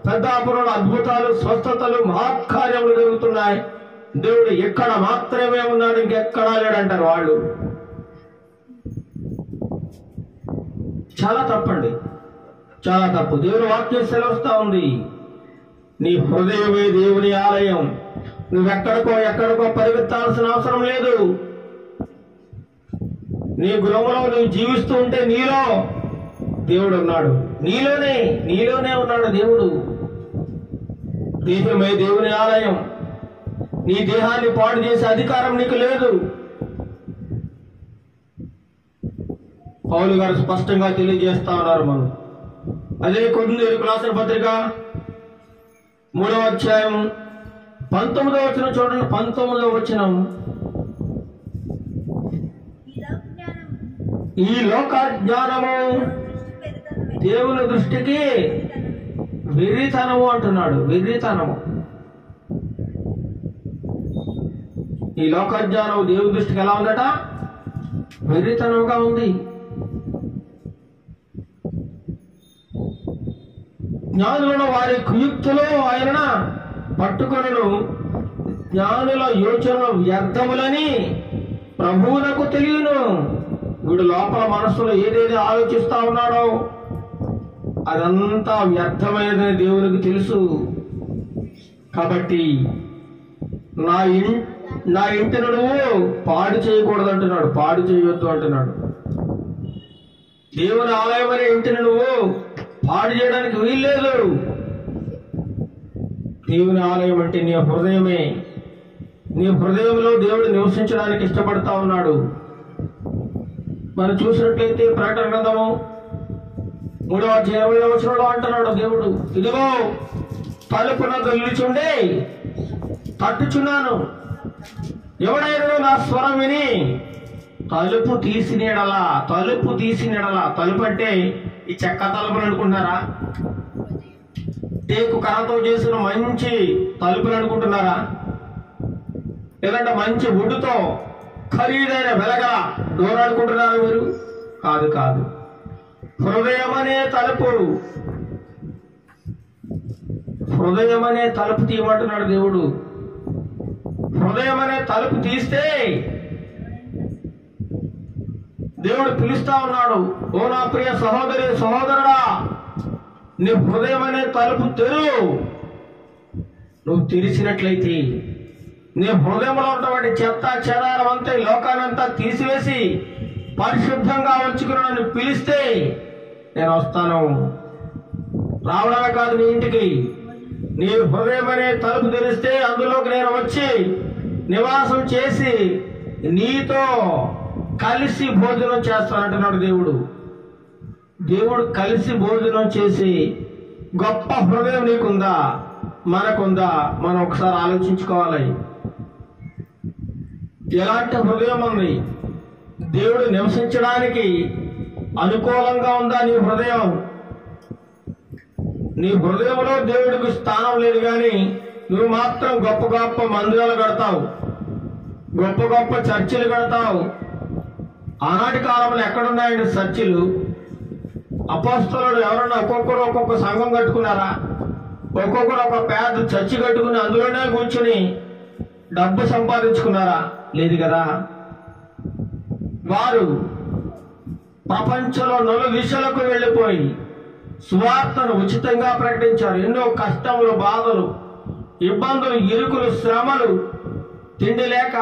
పెద్దాపురంలో అద్భుతాలు, స్వస్థతలు, మహత్కార్యములు జరుగుతున్నాయి, దేవుడు ఎక్కడ మాత్రమే ఉన్నాడు, ఇంకెక్కడా లేడంటారు వాళ్ళు. చాలా తప్పండి, చాలా తప్పు. దేవుని వాక్యం సెలవుస్తా ఉంది, నీ హృదయమే దేవుని ఆలయం. నువ్వెక్కడికో పరిగెత్తాల్సిన అవసరం లేదు. నీ గృహంలో నువ్వు జీవిస్తూ ఉంటే నీలో దేవుడు ఉన్నాడు. నీలోనే ఉన్నాడు దేవుడు. దేహమే దేవుని ఆలయం. నీ దేహాన్ని పాడు చేసే అధికారం నీకు లేదు. పౌలు గారు స్పష్టంగా తెలియజేస్తా ఉన్నారు. మనం అదే కొరింథీయులకు రాసిన పత్రిక 3వ అధ్యాయం 19వ వచనం చూడండి. 19వ వచనం, ఈ లోక జ్ఞానము దేవుని దృష్టికి వెర్రితనము అంటున్నాడు. వెర్రితనము. ఈ లోక జ్ఞానం దేవుని దృష్టికి ఎలా ఉందట? వెర్రితనముగా ఉంది. జ్ఞానులను వారి కుయుక్తులు ఆయన పట్టుకొనను, జ్ఞానుల యోచనలు వ్యర్థములని ప్రభువునకు తెలియను. వీడు లోపల మనస్సులో ఏదేది ఆలోచిస్తా ఉన్నాడో అదంతా వ్యర్థమైనదని దేవునికి తెలుసు. కాబట్టి నా ఇంటిని నువ్వు పాడు చేయకూడదు అంటున్నాడు, పాడు చేయొద్దు అంటున్నాడు. దేవుని ఆలయం అనే ఇంటిని నువ్వు పాడు చేయడానికి వీల్లేదు. దేవుని ఆలయం అంటే నీ హృదయమే. నీ హృదయంలో దేవుడు నివసించడానికి ఇష్టపడతా ఉన్నాడు. మనం చూసినట్లయితే ప్రకటన గ్రంథము 3వ అధ్యాయం 20వ వచనంలో అంటున్నాడు దేవుడు, ఇదిగో తలుపున నిలుచుండి తట్టుచున్నాను, ఎవడైనా నా స్వరం విని తలుపు తీసినడలా. తలుపు అంటే ఈ చెక్క తలుపులు అనుకుంటున్నారా? టేకు కర్రతో చేసిన మంచి తలుపులు అనుకుంటున్నారా? లేదంటే మంచి వుడ్డుతో ఖరీదైన వెలగల డోర్ అనుకుంటున్నారా మీరు? కాదు. హృదయం అనే తలుపు తీయమంటున్నాడు దేవుడు. హృదయం అనే తలుపు తీస్తే దేవుడు పిలుస్తా ఉన్నాడు, ఓ నా ప్రియ సహోదరి సహోదరుడా, నీ హృదయం అనే తలుపు తెరు. నువ్వు తెరిచినట్లయితే నీ హృదయంలో ఉన్నటువంటి చెత్త చెదారం అంతా లోకానంతా తీసివేసి పరిశుద్ధంగా ఉంచుకుని నన్ను పిలిస్తే నేను వస్తాను. రావడమే కాదు, నీ ఇంటికి నీ హృదయం అనే తలుపు తెరిస్తే అందులోకి నేను వచ్చి నివాసం చేసి నీతో కలిసి భోజనం చేస్తానంటున్నాడు దేవుడు. దేవుడు కలిసి భోజనం చేసి గొప్ప హృదయం నీకుందా, మనకుందా? మనం ఒకసారి ఆలోచించుకోవాలి. ఎలాంటి హృదయం ఉంది? దేవుడు నివసించడానికి అనుకూలంగా ఉందా నీ హృదయం? నీ హృదయంలో దేవుడికి స్థానం లేదు, కానీ నువ్వు మాత్రం గొప్ప గొప్ప మందిరాలు కడతావు, గొప్ప గొప్ప చర్చిలు కడతావు. ఆనాటి కాలంలో ఎక్కడున్నాయండి చర్చిలు? అపోస్తలుడు ఎవరన్నా ఒక్కొక్కరు ఒక్కొక్క సంఘం కట్టుకున్నారా? ఒక్కొక్కరు ఒక పెద్ద చర్చి కట్టుకుని అందులోనే కూర్చుని డబ్బు సంపాదించుకున్నారా? లేదు కదా. వారు ప్రపంచంలో నలుదిశలకు వెళ్ళిపోయి సువార్తను ఉచితంగా ప్రకటించారు. ఎన్నో కష్టములు, బాధలు, ఇబ్బందులు, ఇరుకులు, శ్రమలు, తిండి లేక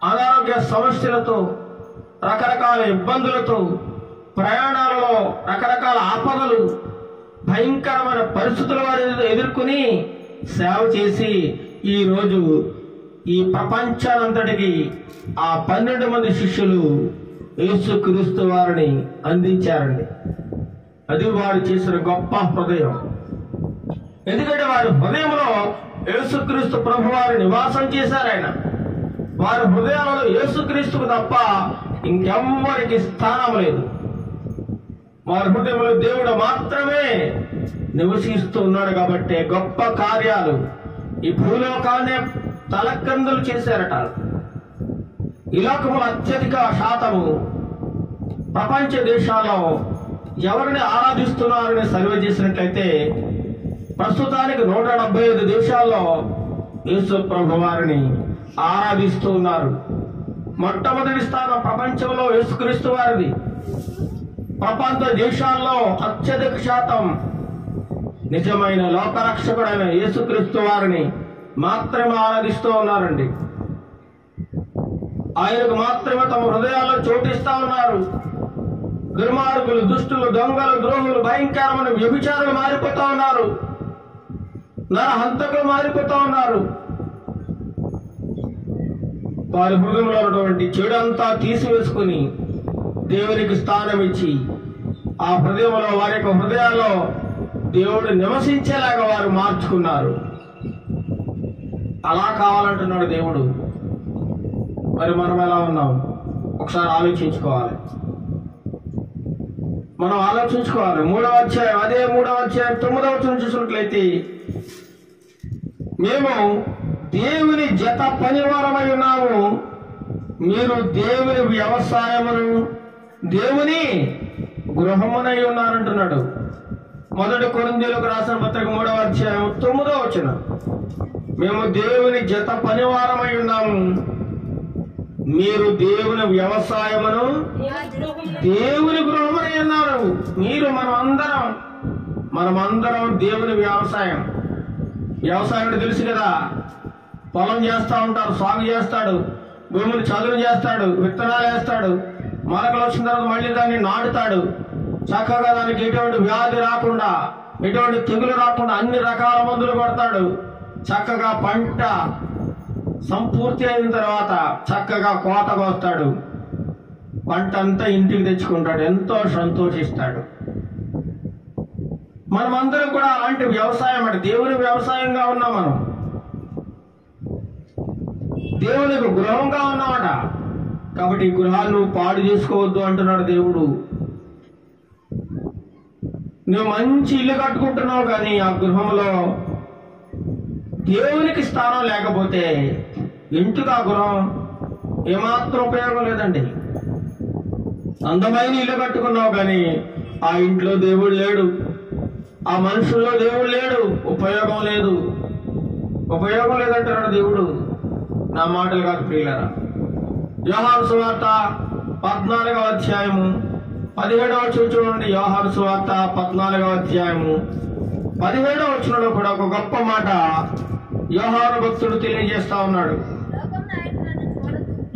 అనారోగ్య సమస్యలతో రకరకాల ఇబ్బందులతో, ప్రయాణాలలో రకరకాల ఆపదలు, భయంకరమైన పరిస్థితుల వారు ఎదుర్కొని సేవ చేసి ఈరోజు ఈ ప్రపంచానంతటికి ఆ 12 మంది శిష్యులు యేసుక్రీస్తు వారిని అందించారండి. అది వారు చేసిన గొప్ప హృదయం. ఎందుకంటే వారి హృదయంలో యేసుక్రీస్తు ప్రభు వారు నివాసం చేశారు. ఆయన వారి హృదయాలలో యేసుక్రీస్తుకు తప్ప ఇంకెవ్వరికి స్థానం లేదు. వారి హృదయంలో దేవుడు మాత్రమే నివసిస్తూ ఉన్నాడు. కాబట్టి గొప్ప కార్యాలు ఈ భూలోకాన్ని తలక్రందులు చేశారట. ఈ లోకములో అత్యధిక శాతము ప్రపంచ దేశాల్లో ఎవరిని ఆరాధిస్తున్నారని సర్వే చేసినట్లయితే ప్రస్తుతానికి 175 దేశాల్లో యేసు ప్రభు వారిని ఆరాధిస్తూ ఉన్నారు. మొట్టమొదటి స్థానం ప్రపంచంలో యేసుక్రీస్తు వారిది. ప్రపంచ దేశాల్లో అత్యధిక శాతం నిజమైన లోకరక్షకుడైన యేసుక్రీస్తు వారిని మాత్రమే ఆరాధిస్తూ ఉన్నారండి. ఆయనకు మాత్రమే తమ హృదయాల్లో చోటిస్తా ఉన్నారు. దుర్మార్గులు, దుష్టులు, దొంగలు, ద్రోహులు, భయంకరమైన వ్యభిచారులు మారిపోతా ఉన్నారు. నరహంతకులు మారిపోతా ఉన్నారు. వారి హృదయంలో ఉన్నటువంటి చెడు అంతా తీసివేసుకుని దేవునికి స్థానం ఇచ్చి ఆ హృదయంలో, వారి యొక్క హృదయాల్లో దేవుడు నివసించేలాగా వారు మార్చుకున్నారు. అలా కావాలంటున్నాడు దేవుడు. మరి మనం ఎలా ఉన్నాం ఒకసారి ఆలోచించుకోవాలి. మనం ఆలోచించుకోవాలి. 3వ అధ్యాయం, అదే 3వ అధ్యాయం 9వ వచనం చూసినట్లయితే, మేము దేవుని జత పనివారమై ఉన్నాము, మీరు దేవుని వ్యవసాయమును దేవుని గృహమునై ఉన్నారంటున్నాడు. 1 కొరింథీయులకు రాసిన పత్రిక 3వ అధ్యాయం 9వ వచనం, మేము దేవుని జత పనివారమై ఉన్నాము, మీరు దేవుని వ్యవసాయమును దేవుని గృహమని అన్నారు. మీరు మనమందరం దేవుని వ్యవసాయం. వ్యవసాయం తెలుసు కదా, పొలం చేస్తూ ఉంటారు, సాగు చేస్తాడు, భూమిని చదును చేస్తాడు, విత్తనాలు వేస్తాడు, మొలకలు వచ్చిన తర్వాత మళ్ళీ దాన్ని నాటుతాడు. చక్కగా దానికి ఎటువంటి వ్యాధి రాకుండా, ఎటువంటి తెగులు రాకుండా అన్ని రకాల మందులు కొడతాడు. చక్కగా పంట సంపూర్తి అయిన తర్వాత చక్కగా కోత కోస్తాడు. పంట అంతా ఇంటికి తెచ్చుకుంటాడు, ఎంతో సంతోషిస్తాడు. మనమందరం కూడా అలాంటి వ్యవసాయం అంటే దేవుని వ్యవసాయంగా ఉన్నాం. మనం దేవునికి గృహంగా ఉన్నామట. కాబట్టి ఈ గృహాన్ని పాడు చేసుకోవద్దు అంటున్నాడు దేవుడు. నువ్వు మంచి ఇల్లు కట్టుకుంటున్నావు, కానీ ఆ గృహంలో దేవునికి స్థానం లేకపోతే ఇంటికి ఆ గృహం ఏమాత్రం ఉపయోగం లేదండి. అందమైన ఇల్లు కట్టుకున్నావు, కానీ ఆ ఇంట్లో దేవుడు లేడు, ఆ మనుషుల్లో దేవుడు లేడు, ఉపయోగం లేదంటున్నాడు దేవుడు. నా మాటలు కాదు ప్రియులారా. యోహాను సువార్త 14వ అధ్యాయము 17వ వచనం చూడండి. యోహాను సువార్త 14వ అధ్యాయము 17వ వచనంలో కూడా ఒక గొప్ప మాట యోహాను భక్తుడు తెలియజేస్తా ఉన్నాడు.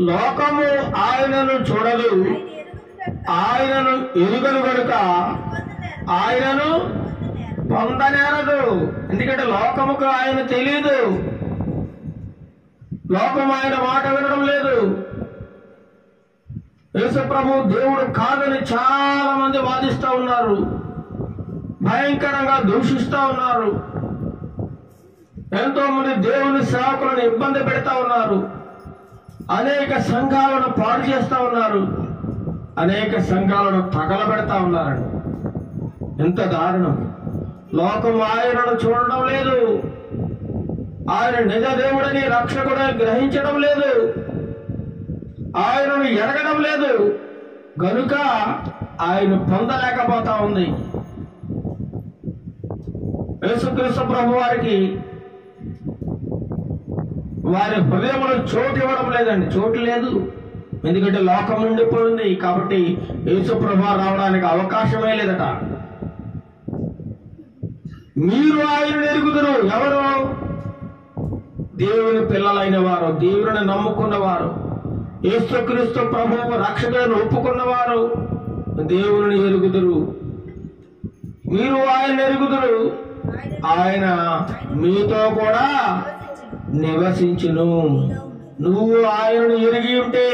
లోకము ఆయనను చూడదు, ఆయనను ఎరుగను గనుక ఆయనను పొందనేరదు. ఎందుకంటే లోకముకు ఆయన తెలియదు, లోకం ఆయన మాట వినడం లేదు. యేసు ప్రభు దేవుడు కాదని చాలా మంది వాదిస్తూ ఉన్నారు, భయంకరంగా దూషిస్తూ ఉన్నారు. ఎంతో మంది దేవుని సేవకులను ఇబ్బంది పెడతా ఉన్నారు, అనేక సంఘాలను పాడు చేస్తూ ఉన్నారు, అనేక సంఘాలను తగలబెడతా ఉన్నారండి. ఎంత దారుణం! లోకం ఆయనను చూడడం లేదు, ఆయన నిజ దేవుడని రక్షకుడని గ్రహించడం లేదు, ఆయనను ఎరగడం లేదు, గనుక ఆయన పొందలేకపోతా ఉంది. యేసుక్రీస్తు ప్రభు వారికి వారి హృదయంలో చోటు ఇవ్వడం లేదండి, చోటు లేదు. ఎందుకంటే లోకం ఉండిపోయింది, కాబట్టి యేసు ప్రభు రావడానికి అవకాశమే లేదట. మీరు ఆయన ఎరుగుదురు. ఎవరు? దేవుని పిల్లలైన వారు, దేవుని నమ్ముకున్న వారు, యేసుక్రీస్తు ప్రభువు రక్షకులను ఒప్పుకున్నవారు దేవుని ఎరుగుదురు. మీరు ఆయన ఎరుగుదురు, ఆయన మీతో కూడా నివసించును. నువ్వు ఆయనను ఎరిగి ఉంటే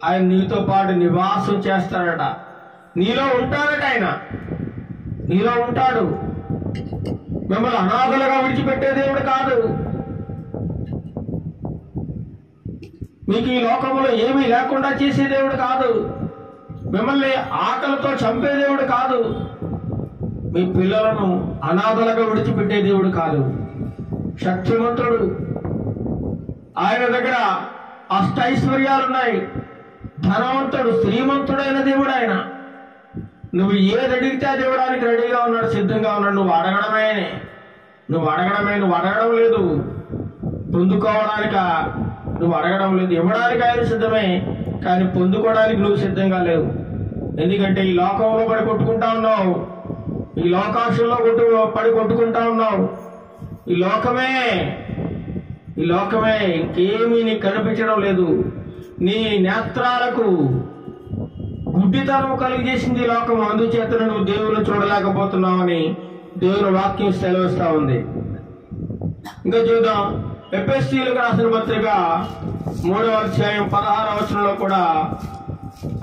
ఆయన నీతో పాటు నివాసం చేస్తాడట. నీలో ఉంటాడట. ఆయన నీలో ఉంటాడు. మిమ్మల్ని అనాథలుగా విడిచిపెట్టే దేవుడు కాదు. మీకు ఈ లోకంలో ఏమీ లేకుండా చేసే దేవుడు కాదు. మిమ్మల్ని ఆకలితో చంపే దేవుడు కాదు. మీ పిల్లలను అనాథలుగా విడిచిపెట్టే దేవుడు కాదు. శక్తిమంతుడు. ఆయన దగ్గర అష్టైశ్వర్యాలున్నాయి. ధనవంతుడు, శ్రీమంతుడైన దేవుడు ఆయన. నువ్వు ఏది అడిగితే అది ఇవ్వడానికి రెడీగా ఉన్నాడు, సిద్ధంగా ఉన్నాడు. నువ్వు అడగడమే. నువ్వు అడగడం లేదు. పొందుకోవడానిక నువ్వు అడగడం లేదు. ఇవ్వడానికి ఆయన సిద్ధమే, కానీ పొందుకోవడానికి నువ్వు సిద్ధంగా లేవు. ఎందుకంటే ఈ లోకంలో పడి కొట్టుకుంటా ఉన్నావు. ఈ లోకాశంలో పడి కొట్టుకుంటా ఉన్నావు. ఈ లోకమే ఇంకేమీ నీకు కనిపించడం లేదు. నీ నేత్రాలకు గుడ్డితనం కలిగజేసింది ఈ లోకం. అందుచేత నువ్వు దేవుని చూడలేకపోతున్నావని దేవుని వాక్యం సెలవిస్తా ఉంది. ఇంకా చూద్దాం. ఎఫెసీయులకు రాసిన పత్రిక 3వ అధ్యాయం 16వ వచనంలో కూడా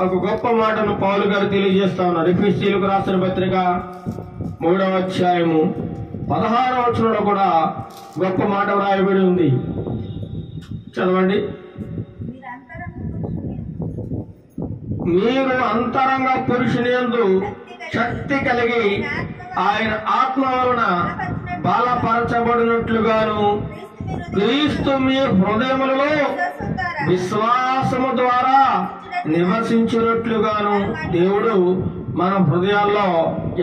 ఒక గొప్ప మాటను పౌలు గారు తెలియజేస్తా ఉన్నారు. ఎఫెసీయులకు రాసిన పత్రిక 3వ అధ్యాయము 16వ వచనంలో కూడా గొప్ప మాట వ్రాయబడి ఉంది. చదవండి. మీరు అంతరంగ పురుషుని యందు శక్తి కలిగి ఆయన ఆత్మ వలన బలపరచబడినట్లుగాను క్రీస్తు మీ హృదయములలో విశ్వాసము ద్వారా నివసించినట్లుగాను. దేవుడు మన హృదయాల్లో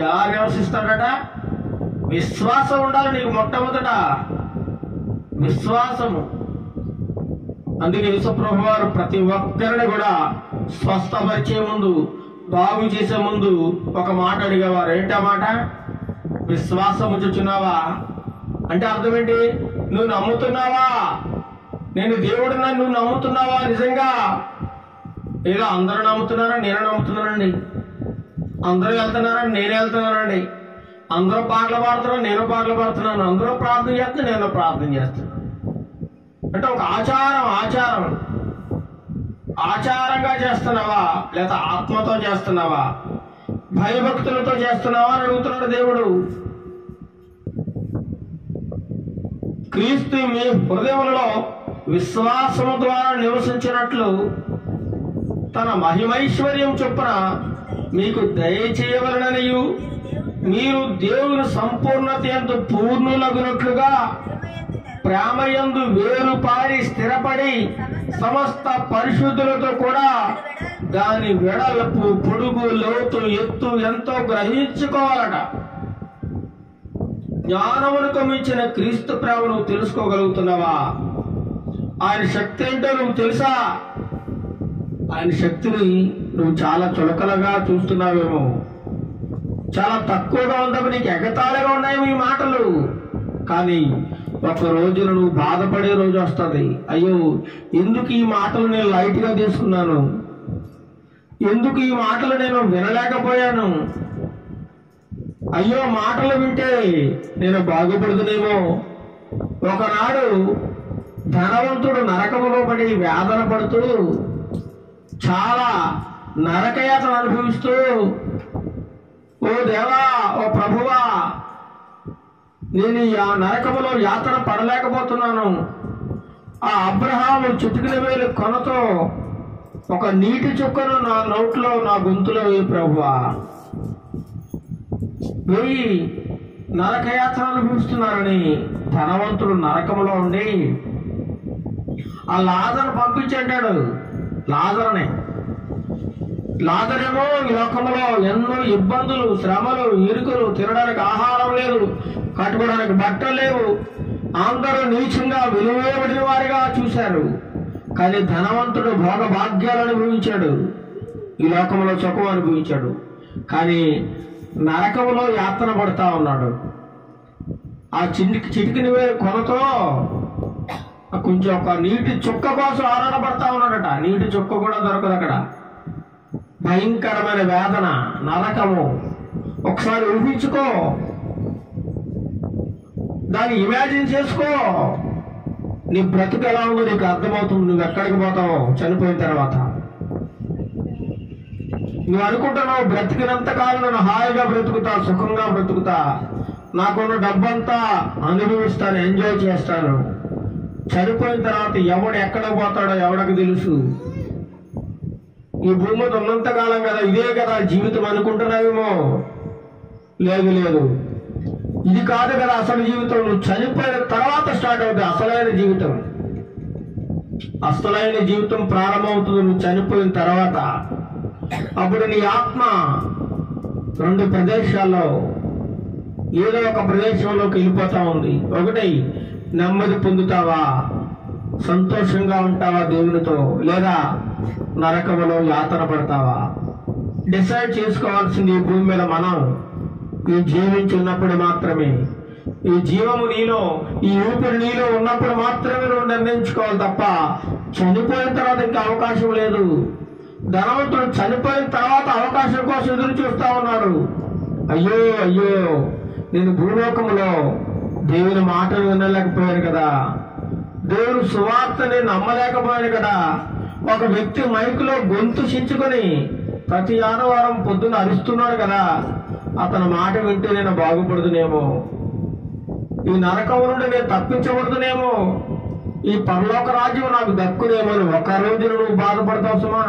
ఎలా నివసిస్తాడట? విశ్వాసం ఉండాలి నీకు. మొట్టమొదట విశ్వాసము. అందుకే యేసుప్రభు వారు ప్రతి ఒక్కరిని కూడా స్వస్థపరిచే ముందు, బాగు చేసే ముందు ఒక మాట అడిగేవారు. ఏంటి ఆ మాట? విశ్వాసము చూచున్నావా అంటే అర్థం ఏంటి? నువ్వు నమ్ముతున్నావా? నేను దేవుడినా నువ్వు నమ్ముతున్నావా నిజంగా? ఏదో అందరూ నమ్ముతున్నారా? నేను నమ్ముతున్నానండి. అందరూ వెళ్తున్నారని నేను వెళ్తున్నానండి. అందరూ పాటలు పాడుతున్నారు, నేను పాటలు పాడుతున్నాను. అందరూ ప్రార్థన చేస్తే నేను ప్రార్థన చేస్తున్నాను. అంటే ఒక ఆచారంగా చేస్తున్నావా, లేదా ఆత్మతో చేస్తున్నావా, భయభక్తులతో చేస్తున్నావా అని అడుగుతున్నాడు దేవుడు. క్రీస్తు మీ హృదయములలో విశ్వాసము ద్వారా నివసించినట్లు తన మహిమైశ్వర్యం చొప్పున మీకు దయచేయవలననియు మీరు దేవుని సంపూర్ణత యందు పూర్ణులగునట్లుగా ప్రేమయందు వేరుపారి స్థిరపడి సమస్త పరిశుద్ధులతో కూడా దాని వెడల్పు, పొడుగు, లోతు, ఎత్తు ఎంతో గ్రహించుకోవాలట. జ్ఞానమునకు మించిన క్రీస్తు ప్రేమ నువ్వు తెలుసుకోగలుగుతున్నావా? ఆయన శక్తి ఏంటో నువ్వు తెలుసా? ఆయన శక్తిని నువ్వు చాలా చులకలుగా చూస్తున్నావేమో, చాలా తక్కువగా ఉందాము, నీకు ఎగతాళిగా ఉన్నాయేమో ఈ మాటలు. కానీ ఒక రోజున నువ్వు బాధపడే రోజు వస్తుంది. అయ్యో, ఎందుకు ఈ మాటలు నేను లైట్గా తీసుకున్నాను, ఎందుకు ఈ మాటలు నేను వినలేకపోయాను, అయ్యో మాటలు వింటే నేను బాగుపడుతునేమో. ఒకనాడు ధనవంతుడు నరకములో పడి వేదన పడుతూ చాలా నరకయాతన అనుభవిస్తూ, ఓ దేవా, ఓ ప్రభువా, నేను ఈ నరకములో యాతన పడలేకపోతున్నాను. ఆ అబ్రహాము చిటికిన వేలు కొనతో ఒక నీటి చుక్కను నా నోట్లో, నా గొంతులో వేయి ప్రభువా, వేయి, నరకయాతన అనుభవిస్తున్నారని ధనవంతుడు నరకములో ఉండి ఆ లాజరును పంపించాడు. లాజరేమో ఈ లోకంలో ఎన్నో ఇబ్బందులు, శ్రమలు, ఇరుకులు, తినడానికి ఆహారం లేదు, కట్టుకోవడానికి బట్టలు లేవు, అందరూ నీచంగా విలువేయబడిన వారిగా చూశారు. కానీ ధనవంతుడు భోగ భాగ్యాలు అనుభవించాడు, ఈ లోకంలో సుఖం అనుభవించాడు. కానీ నరకంలో యాతన పడతా ఉన్నాడు. ఆ చిటికిన వేలు కొనతో కొంచెం ఒక నీటి చుక్క కోసం ఆరాటపడతా ఉన్నాడట. నీటి చుక్క కూడా దొరకదు అక్కడ. భయంకరమైన వేదన, నరకము. ఒకసారి ఊహించుకో, దాన్ని ఇమాజిన్ చేసుకో. నీ బ్రతుకు ఎలా ఉందో నీకు అర్థమవుతుంది. నువ్వు ఎక్కడికి పోతావో చనిపోయిన తర్వాత. నువ్వు అనుకుంటున్నావు బ్రతికినంత కాలం నేను హాయిగా బ్రతుకుతా, సుఖంగా బ్రతుకుతా, నాకున్న డబ్బంతా అనుభవిస్తాను, ఎంజాయ్ చేస్తాను. చనిపోయిన తర్వాత ఎవడు ఎక్కడికి పోతాడో ఎవడికి తెలుసు. ఈ భూమి మీద ఉన్నంత కాలం కదా ఇదే కదా జీవితం అనుకుంటున్నావేమో. లేదు లేదు, ఇది కాదు కదా అసలు జీవితం. నువ్వు చనిపోయిన తర్వాత స్టార్ట్ అవుతుంది అసలైన జీవితం. అసలైన జీవితం ప్రారంభమవుతుంది నువ్వు చనిపోయిన తర్వాత. అప్పుడు నీ ఆత్మ రెండు ప్రదేశాల్లో ఏదో ఒక ప్రదేశంలోకి వెళ్ళిపోతా ఉంది. ఒకటి, నెమ్మది పొందుతావా, సంతోషంగా ఉంటావా దేవునితో, లేదా నరకములో యాతన పడతావా. డిసైడ్ చేసుకోవాల్సింది ఈ భూమి మీద మనం ఈ జీవించి ఉన్నప్పుడు మాత్రమే. ఈ జీవము నీలో, ఈ ఊపిరి నీలో ఉన్నప్పుడు మాత్రమే నువ్వు నిర్ణయించుకోవాలి తప్ప చనిపోయిన తర్వాత ఇంకా అవకాశం లేదు. ధనవంతుడు చనిపోయిన తర్వాత అవకాశం కోసం ఎదురు చూస్తా ఉన్నాడు. అయ్యో అయ్యో, నేను భూలోకములో దేవుని మాటలు వినలేకపోయాను కదా, దేవుని సువార్తని నమ్మలేకపోయాను కదా. ఒక వ్యక్తి మైకులో గొంతు చించుకొని ప్రతి ఆదివారం పొద్దున్న అరుస్తున్నాడు కదా, అతని మాట వింటే నేను బాగుపడుతునేమో, ఈ నరకం నుండి నేను తప్పించబడుతునేమో, ఈ పరలోక రాజ్యం నాకు దక్కునేమో అని ఒక రోజు నువ్వు బాధపడతావు సుమా,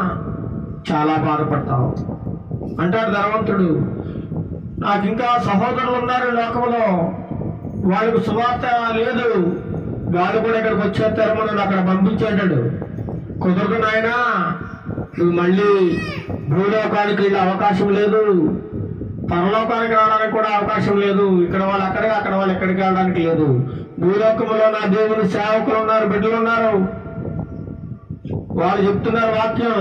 చాలా బాధపడతావు. అంటాడు ధనవంతుడు, నాకు ఇంకా సహోదరులు ఉన్నారు లోకంలో, వాళ్ళకు సువార్త లేదు, వాళ్ళు కూడా ఇక్కడికి వచ్చేస్తారేమో నన్ను అక్కడ పంపించేటాడు. కుదరదు నాయనా, నువ్వు మళ్ళీ భూలోకానికి వెళ్ళే అవకాశం లేదు, పరలోకానికి రావడానికి కూడా అవకాశం లేదు. ఇక్కడ వాళ్ళు అక్కడికి, అక్కడ వాళ్ళు ఎక్కడికి వెళ్ళడానికి లేదు. భూలోకంలో నా దేవుని సేవకులు ఉన్నారు, బిడ్డలు ఉన్నారు, వాళ్ళు చెప్తున్నారు వాక్యం.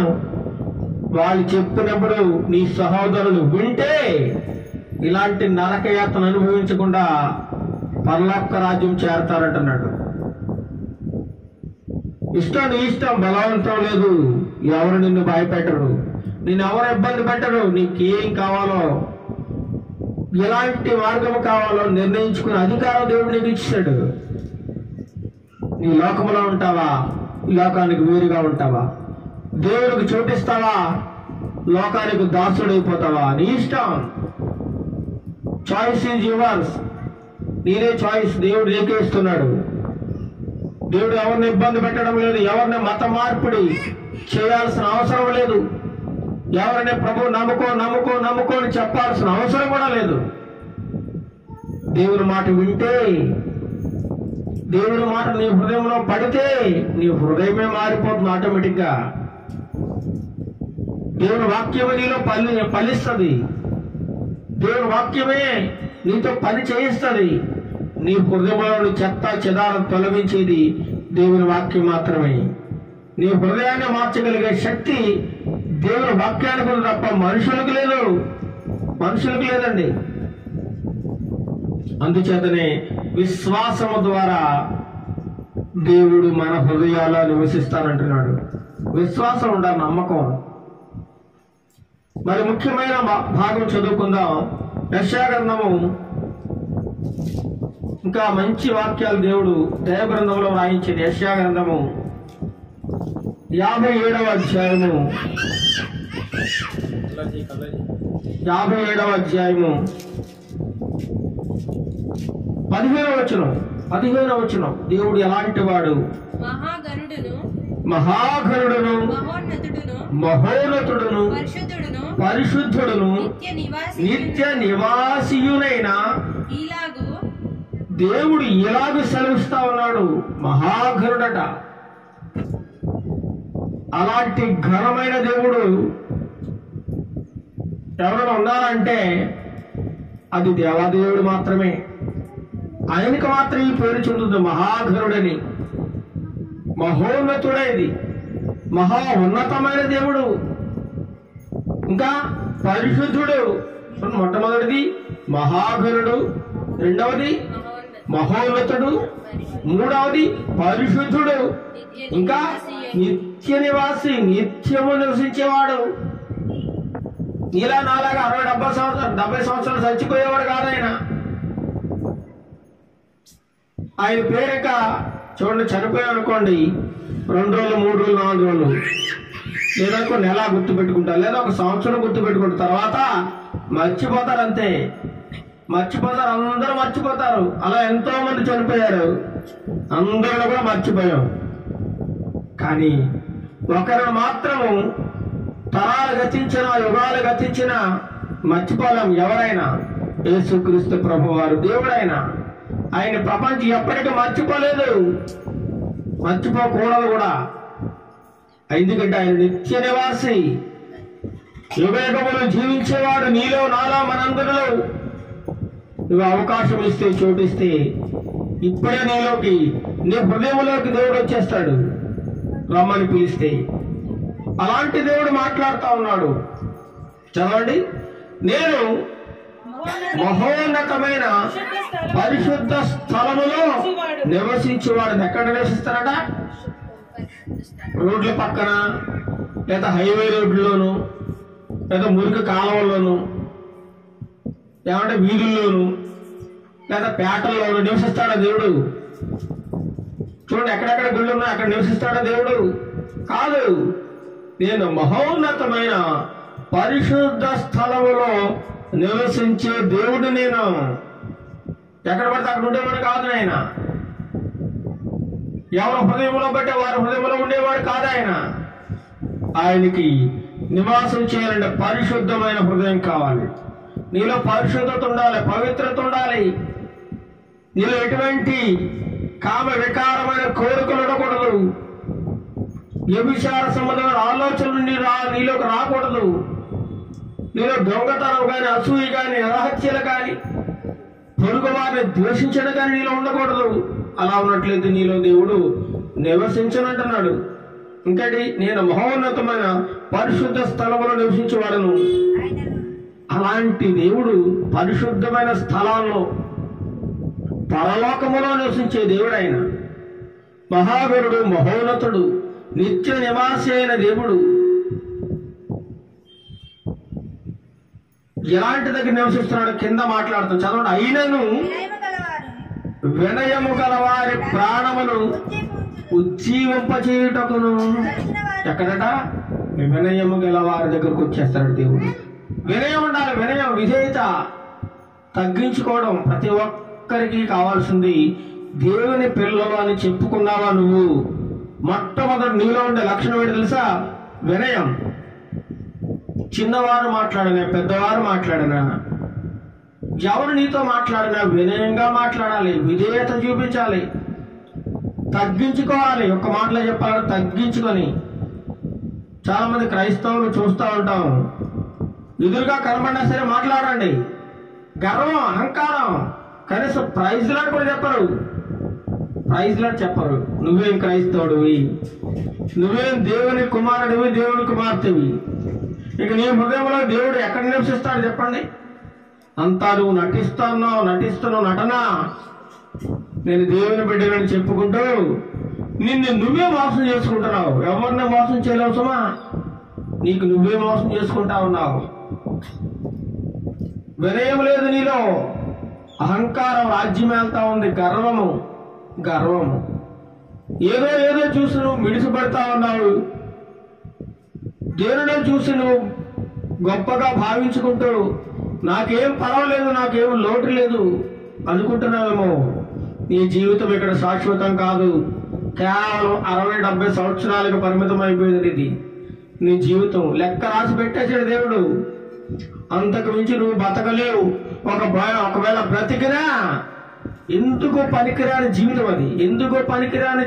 వాళ్ళు చెప్పినప్పుడు నీ సహోదరులు వింటే ఇలాంటి నరకయాతను అనుభవించకుండా పరలోక రాజ్యం చేరతారంటున్నాడు. ఇష్టం నీ ఇష్టం, బలవంతం లేదు. ఎవరు నిన్ను భయపెట్టరు, నిన్ను ఎవరు ఇబ్బంది పెట్టరు. నీకేం కావాలో, ఎలాంటి మార్గం కావాలో నిర్ణయించుకునే అధికారం దేవుడు నీకు ఇచ్చాడు. నీ లోకంలో ఉంటావా, ఈ లోకానికి వేరుగా ఉంటావా, దేవుడికి చోటిస్తావా, లోకానికి దాసుడైపోతావా, నీ ఇష్టం. Choice is yours. నీదే చాయిస్ దేవుడు నీకే ఇస్తున్నాడు. దేవుడు ఎవరిని ఇబ్బంది పెట్టడం లేదు, ఎవరిని మత మార్పిడి చేయాల్సిన అవసరం లేదు, ఎవరిని ప్రభు నమ్ముకో నమ్ముకో నమ్ముకో అని చెప్పాల్సిన అవసరం కూడా లేదు. దేవుని మాట వింటే, దేవుని మాట నీ హృదయంలో పడితే నీ హృదయమే మారిపోతుంది ఆటోమేటిక్గా. దేవుని వాక్యమే నీలో ఫలిస్తుంది, దేవుని వాక్యమే నీతో పని చేయిస్తుంది. నీ హృదయంలో చెత్త చెదారం తొలగించేది దేవుని వాక్యం మాత్రమే. నీ హృదయాన్ని మార్చగలిగే శక్తి దేవుని వాక్యానికి ఉంది తప్ప మనుషులకు లేదు, మనుషులకు లేదండి. అందుచేతనే విశ్వాసము ద్వారా దేవుడు మన హృదయాల్లో నివసిస్తానంటున్నాడు. విశ్వాసం ఉండాలి, నమ్మకం. మరి ముఖ్యమైన భాగం చదువుకుందాం. యెషయా గ్రంథము, ఇంకా మంచి వాక్యాలు దేవుడు దైవ గ్రంథంలో రాయించింది. యెషయా గ్రంథము 57వ అధ్యాయము 57వ అధ్యాయము 15వ వచనం. దేవుడు ఎలాంటి వాడు? మహాగణుడును మహోన్నతుడును పరిశుద్ధుడును నిత్య నివాసియునైన దేవుడు ఇలాగూ సెలవిస్తా ఉన్నాడు. మహాగణుడట. అలాంటి ఘనమైన దేవుడు ఎవరైనా ఉన్నారంటే అది దేవాదేవుడు మాత్రమే. ఆయనకు మాత్రం ఈ పేరు చెందుతుంది, మహాగణుడని. మహోన్నతుడైది, మహా ఉన్నతమైన దేవుడు. ఇంకా పరిశుద్ధుడు. మొట్టమొదటిది మహాగణుడు, రెండవది మహోన్నతుడు, మూడవది పరిశుద్ధుడు, ఇంకా నిత్య నివాసి, నిత్యము నివసించేవాడు. ఇలా నాలాగా 60-70 సంవత్సరాలు చచ్చిపోయేవాడు కాదు ఆయన. ఆయన పేరు ఇంకా చూడండి, చనిపోయాడు అనుకోండి 2 రోజులు, 3 రోజులు, 4 రోజులు, లేదా ఒక నెల గుర్తుపెట్టుకుంటారు, లేదా ఒక సంవత్సరం గుర్తుపెట్టుకుంటారు, తర్వాత మర్చిపోతారు. అంతే, మర్చిపోతారు, అందరూ మర్చిపోతారు. అలా ఎంతో మంది చనిపోయారు, అందరూ కూడా మర్చిపోయాం. కానీ ఒకరిని మాత్రము తరాలు గతించిన, యుగాలు గతించిన మర్చిపోలేం. ఎవరైనా యేసుక్రీస్తు ప్రభువారు, దేవుడైనా. ఆయన ప్రపంచం ఎప్పటికీ మర్చిపోలేదు, మర్చిపోకూడదు కూడా. ఎందుకంటే ఆయన నిత్య నివాసి, యుగయుగములు జీవించేవాడు. నీలో, నాలో, మనందరిలో నువ్వు అవకాశం ఇస్తే, చోటిస్తే ఇప్పుడే నీలోకి, నీ హృదయంలోకి దేవుడు వచ్చేస్తాడు రమ్మని పిలిస్తే. అలాంటి దేవుడు మాట్లాడుతూ ఉన్నాడు. చదవండి, నేను మహోన్నతమైన పరిశుద్ధ స్థలములో నివసించేవాడు. ఎక్కడ నివసిస్తారట? రోడ్ల పక్కన, లేదా హైవే రోడ్లోను, లేదా మురికి కాలువల్లోను, ఏమంటే వీధుల్లోను, లేదా పేటల్లోను నివసిస్తాడా దేవుడు? చూడండి, ఎక్కడెక్కడ గుళ్ళు ఉన్నా అక్కడ నివసిస్తాడా దేవుడు? కాదు. నేను మహోన్నతమైన పరిశుద్ధ స్థలములో నివసించే దేవుడు. నేను ఎక్కడ పడితే అక్కడ ఉండేవాడు కాదు ఆయన. ఎవరి హృదయంలో బట్టే వారి హృదయంలో ఉండేవాడు కాదు ఆయన. ఆయనకి నివాసం చేయాలంటే పరిశుద్ధమైన హృదయం కావాలి. నీలో పరిశుద్ధత ఉండాలి, పవిత్రత ఉండాలి. నీలో ఎటువంటి కామ వికారమైన కోరికలు ఉండకూడదు. వ్యభిచార సంబంధమైన ఆలోచనలు నీలోకి రాకూడదు. నీలో దొంగతనం కానీ, అసూయ కానీ, అహత్యలు కానీ, పొరుగు వారిని ద్వేషించడం కానీ నీలో ఉండకూడదు. అలా ఉన్నట్లయితే నీలో దేవుడు నివసించనంటున్నాడు. ఇంకటి, నేను మహోన్నతమైన పరిశుద్ధ స్థలంలో నివసించేవాడను. అలాంటి దేవుడు పరిశుద్ధమైన స్థలాల్లో, పరలోకములో నివసించే దేవుడు ఆయన. మహావీరుడు, మహోన్నతుడు, నిత్య నివాసి అయిన దేవుడు. ఎలాంటి దగ్గర నివసిస్తున్నాడు? కింద మాట్లాడుతాం, చదవండి. అయినను వినయము గలవారి ప్రాణమును ఉజ్జీవింపచేయుటకును. ఎక్కడట? వినయము గలవారి దగ్గరకు వచ్చేస్తాడు దేవుడు. వినయం ఉండాలి, వినయం, విధేయత, తగ్గించుకోవడం ప్రతి ఒక్కరికి కావాల్సింది. దేవుని పిల్లలు అని చెప్పుకున్నావా నువ్వు? మొట్టమొదటి నీలో ఉండే లక్షణం ఏంటి తెలుసా? వినయం. చిన్నవారు మాట్లాడినా, పెద్దవారు మాట్లాడినా, ఎవరు నీతో మాట్లాడినా వినయంగా మాట్లాడాలి, విధేయత చూపించాలి, తగ్గించుకోవాలి. ఒక్క మాటలో చెప్పాలంటే తగ్గించుకొని. చాలా మంది క్రైస్తవులు చూస్తూ ఉంటాం, ఎదురుగా కనబడినా సరే మాట్లాడండి, గర్వం, అహంకారం, కనీసం ప్రైజ్ లాట్ కూడా చెప్పరు. ప్రైజ్ లాట్ చెప్పరు. నువ్వేం క్రైస్తవుడివి, నువ్వేం దేవుని కుమారుడివి, దేవుని కుమార్తెవి. ఇక నీ హృదయంలో దేవుడు ఎక్కడ నివసిస్తాడు చెప్పండి? అంతా నువ్వు నటిస్తున్నావు నటన. నేను దేవుని బిడ్డలని చెప్పుకుంటూ నిన్ను నువ్వే మోసం చేసుకుంటున్నావు. ఎవరిని మోసం చేయలేవు సుమా, నీకు నువ్వే మోసం చేసుకుంటా ఉన్నావు. వినయం లేదు నీలో, అహంకారం రాజ్యం వెళ్తా ఉంది, గర్వము. ఏదో చూసి నువ్వు మిడిసిపడతా ఉన్నావు. దేవుడే చూసి నువ్వు గొప్పగా భావించుకుంటూ నాకేం పర్వాలేదు, నాకేం లోటు లేదు అనుకుంటున్నావేమో. నీ జీవితం ఇక్కడ శాశ్వతం కాదు. కేవలం 60-70 సంవత్సరాలకు పరిమితం అయిపోయింది ఇది. నీ జీవితం లెక్క రాసి పెట్టేసాడు దేవుడు. అంతకు మించి నువ్వు బతకలేవు. ఒకవేళ బ్రతికినా ఎందుకో పనికిరాని జీవితం అది. ఎందుకో పనికిరాని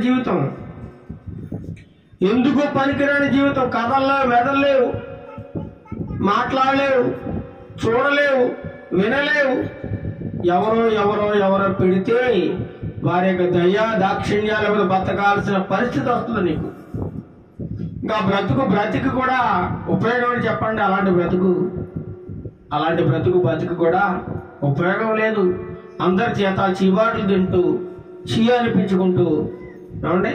జీవితం. కథల్లేవు, మెదల్లేవు, మాట్లాడలేవు, చూడలేవు, వినలేవు. ఎవరో పెడితే వారి యొక్క దయా దాక్షిణ్యాల మీద బతకాల్సిన పరిస్థితి వస్తుంది నీకు. ఇంకా బ్రతుకు కూడా ఉపయోగం చెప్పండి. అలాంటి బ్రతుకు కూడా ఉపయోగం లేదు. అందరి చేత చీవాట్లు తింటూ చీ అనిపించుకుంటూ ఏమండి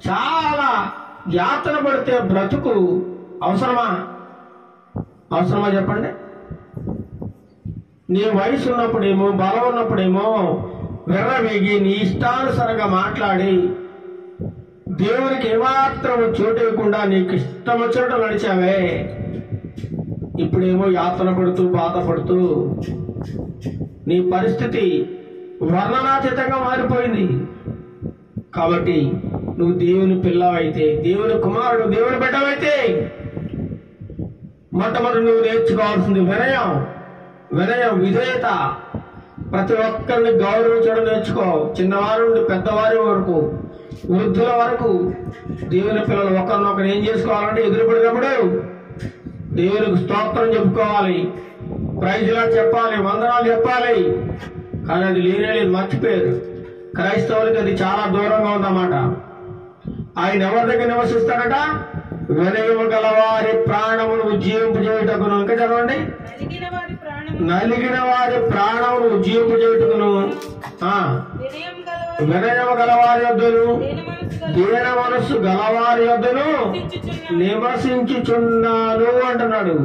చాలా యాతన పడితే బ్రతుకు అవసరమా? అవసరమా చెప్పండి? నీ వయసు ఉన్నప్పుడేమో బలం ఉన్నప్పుడేమో వెర్రవేగి నీ ఇష్టానుసారంగా మాట్లాడి దేవునికి ఏమాత్రం చోటు ఇవ్వకుండా నీకు ఇష్టం వచ్చినట్టు నడిచావే, ఇప్పుడేమో యాతన పడుతూ బాధపడుతూ నీ పరిస్థితి వర్ణనాతీతంగా మారిపోయింది. కాబట్టి నువ్వు దేవుని పిల్లవైతే, దేవుని కుమారుడు, దేవుని బిడ్డవైతే మొట్టమొదటి నువ్వు నేర్చుకోవాల్సింది వినయం, విధేయత. ప్రతి ఒక్కరిని గౌరవించడం నేర్చుకో. చిన్నవారి నుండి పెద్దవారి వరకు, వృద్ధుల వరకు దేవుని పిల్లలు ఒకరినొకరు ఏం చేసుకోవాలంటే ఎదురుపడినప్పుడు దేవునికి స్తోత్రం చెప్పుకోవాలి, ప్రైజ్లా చెప్పాలి, వందనాలు చెప్పాలి. కానీ అది లేనేది మర్చిపోయారు. క్రైస్తవులకి అది చాలా దూరంగా ఉందన్నమాట. ఆయన ఎవరి దగ్గర నివసిస్తాడట? వినయము గలవారి ప్రాణమును ఉజ్జీవింపజేయుటకును. ఇంకా చదవండి. నలిగిన వారి ప్రాణమును ఉజ్జీవింపజేయుటకును, వినయము గలవారి యొద్దను, దీన మనస్సు గలవారి యొద్దను నివసించుచున్నాను అంటున్నాడు.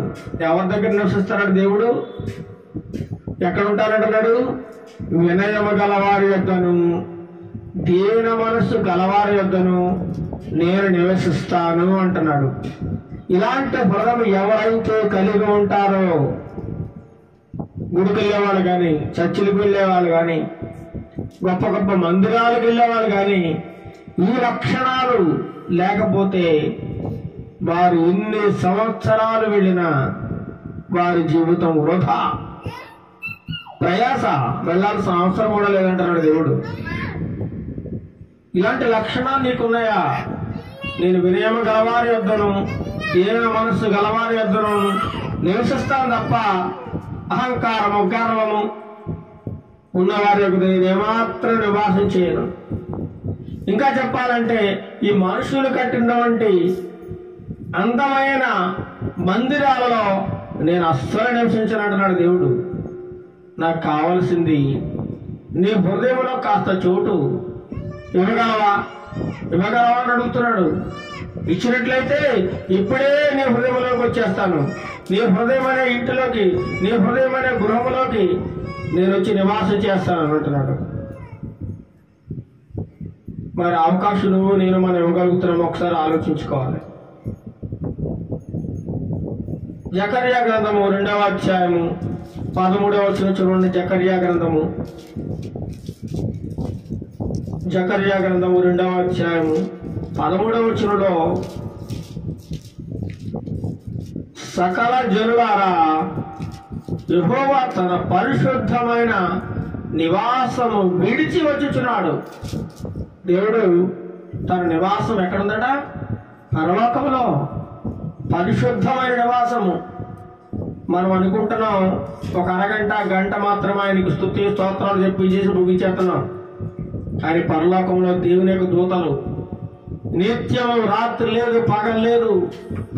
ఎవరి దగ్గర నివసిస్తాడు దేవుడు? ఎక్కడ ఉంటానంటున్నాడు? వినయము గలవారి యొద్దను, దీన మనస్సు గలవారి యొద్దను నేను నివసిస్తాను అంటున్నాడు. ఇలాంటి హృదయం ఎవరైతే కలిగి ఉంటారో, గుడికి వెళ్ళేవాళ్ళు కానీ, చర్చిలకు వెళ్ళేవాళ్ళు కానీ, గొప్ప గొప్ప మందిరాలకు వెళ్ళేవాళ్ళు కానీ, ఈ లక్షణాలు లేకపోతే వారు ఎన్ని సంవత్సరాలు వెళ్ళినా వారి జీవితం వృధా, ప్రయాస, వెళ్ళాల్సిన అవసరం కూడా లేదంటున్నాడు దేవుడు. ఇలాంటి లక్షణాలు నీకున్నాయా? నేను వినయము గలవారి యొద్దను, దీన మనస్సు గలవారి యొద్దను నివసిస్తాను తప్ప అహంకారము గర్వము ఉన్నవారి యొక్క నేను ఏమాత్రం నివాసం చేయను. ఇంకా చెప్పాలంటే ఈ మనుషులు కట్టినటువంటి అందమైన మందిరాలలో నేను అస్సలు నివసించనంటున్నాడు దేవుడు. నాకు కావాల్సింది నీ హృదయంలో కాస్త చోటు ఇవ్వగలవా అని అడుగుతున్నాడు. ఇచ్చినట్లయితే ఇప్పుడే నీ హృదయంలోకి వచ్చేస్తాను, నీ హృదయం అనే ఇంటిలోకి, నీ హృదయం అనే గృహంలోకి నేను వచ్చి నివాసం చేస్తాను అంటున్నాడు. మరి అవకాశం నువ్వు నేను మనం ఇవ్వగలుగుతున్నాము ఒకసారి ఆలోచించుకోవాలి. జకర్యా గ్రంథము 2వ అధ్యాయము 13వ వచనం చూడండి. జకర్యా గ్రంథము 2వ అధ్యాయము 13వ వచనంలో, సకల జనులారా యెహోవా తన పరిశుద్ధమైన నివాసము విడిచి వచ్చుచున్నాడు. దేవుడు తన నివాసం ఎక్కడుందట? పరలోకములో పరిశుద్ధమైన నివాసము. మనం అనుకుంటున్నాం ఒక అరగంట గంట మాత్రమే ఆయనకు స్తుతి స్తోత్రాలు చెప్పి చేసి ముగించేస్తున్నాం. కానీ పరలోకంలో దేవుని యొక్క దూతలు నిత్యము రాత్రి లేదు పగలు లేదు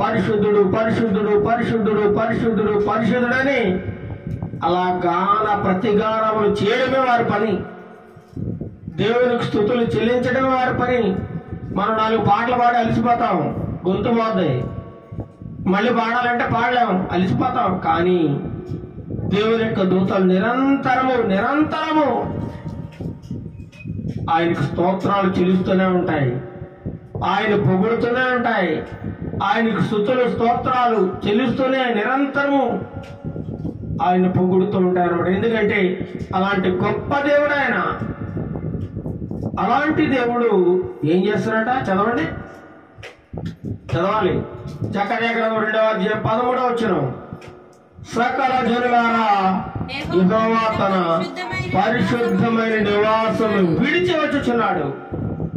పరిశుద్ధుడు పరిశుద్ధుడు పరిశుద్ధుడు పరిశుద్ధుడు పరిశుద్ధుడని అలా గాన ప్రతిగానములు చేయడమే వారి పని. దేవునికి స్తుతులు చెల్లించడమే వారి పని. మనం 4 పాటలు పాడి అలసిపోతాం, గొంతు పోద్ది, మళ్ళీ పాడాలంటే పాడలేము, అలసిపోతాం. కానీ దేవుని యొక్క దూతలు నిరంతరము ఆయనకు స్తోత్రాలు చెల్లిస్తూనే ఉంటాయి, ఆయన పొగుడుతూనే ఉంటాయి, ఆయనకు స్తుతులు స్తోత్రాలు చెల్లిస్తూనే నిరంతరము ఆయన పొగుడుతూ ఉంటారు అన్నమాట. ఎందుకంటే అలాంటి గొప్ప దేవుడు ఆయన. అలాంటి దేవుడు ఏం చేస్తారట? చదవాలి. జకర్యా గ్రంథం 2వ అధ్యాయం 13వ వచనం. సకల జనులారా యెహోవా తన పరిశుద్ధమైన నివాసము విడిచి వచ్చుచున్నాడు.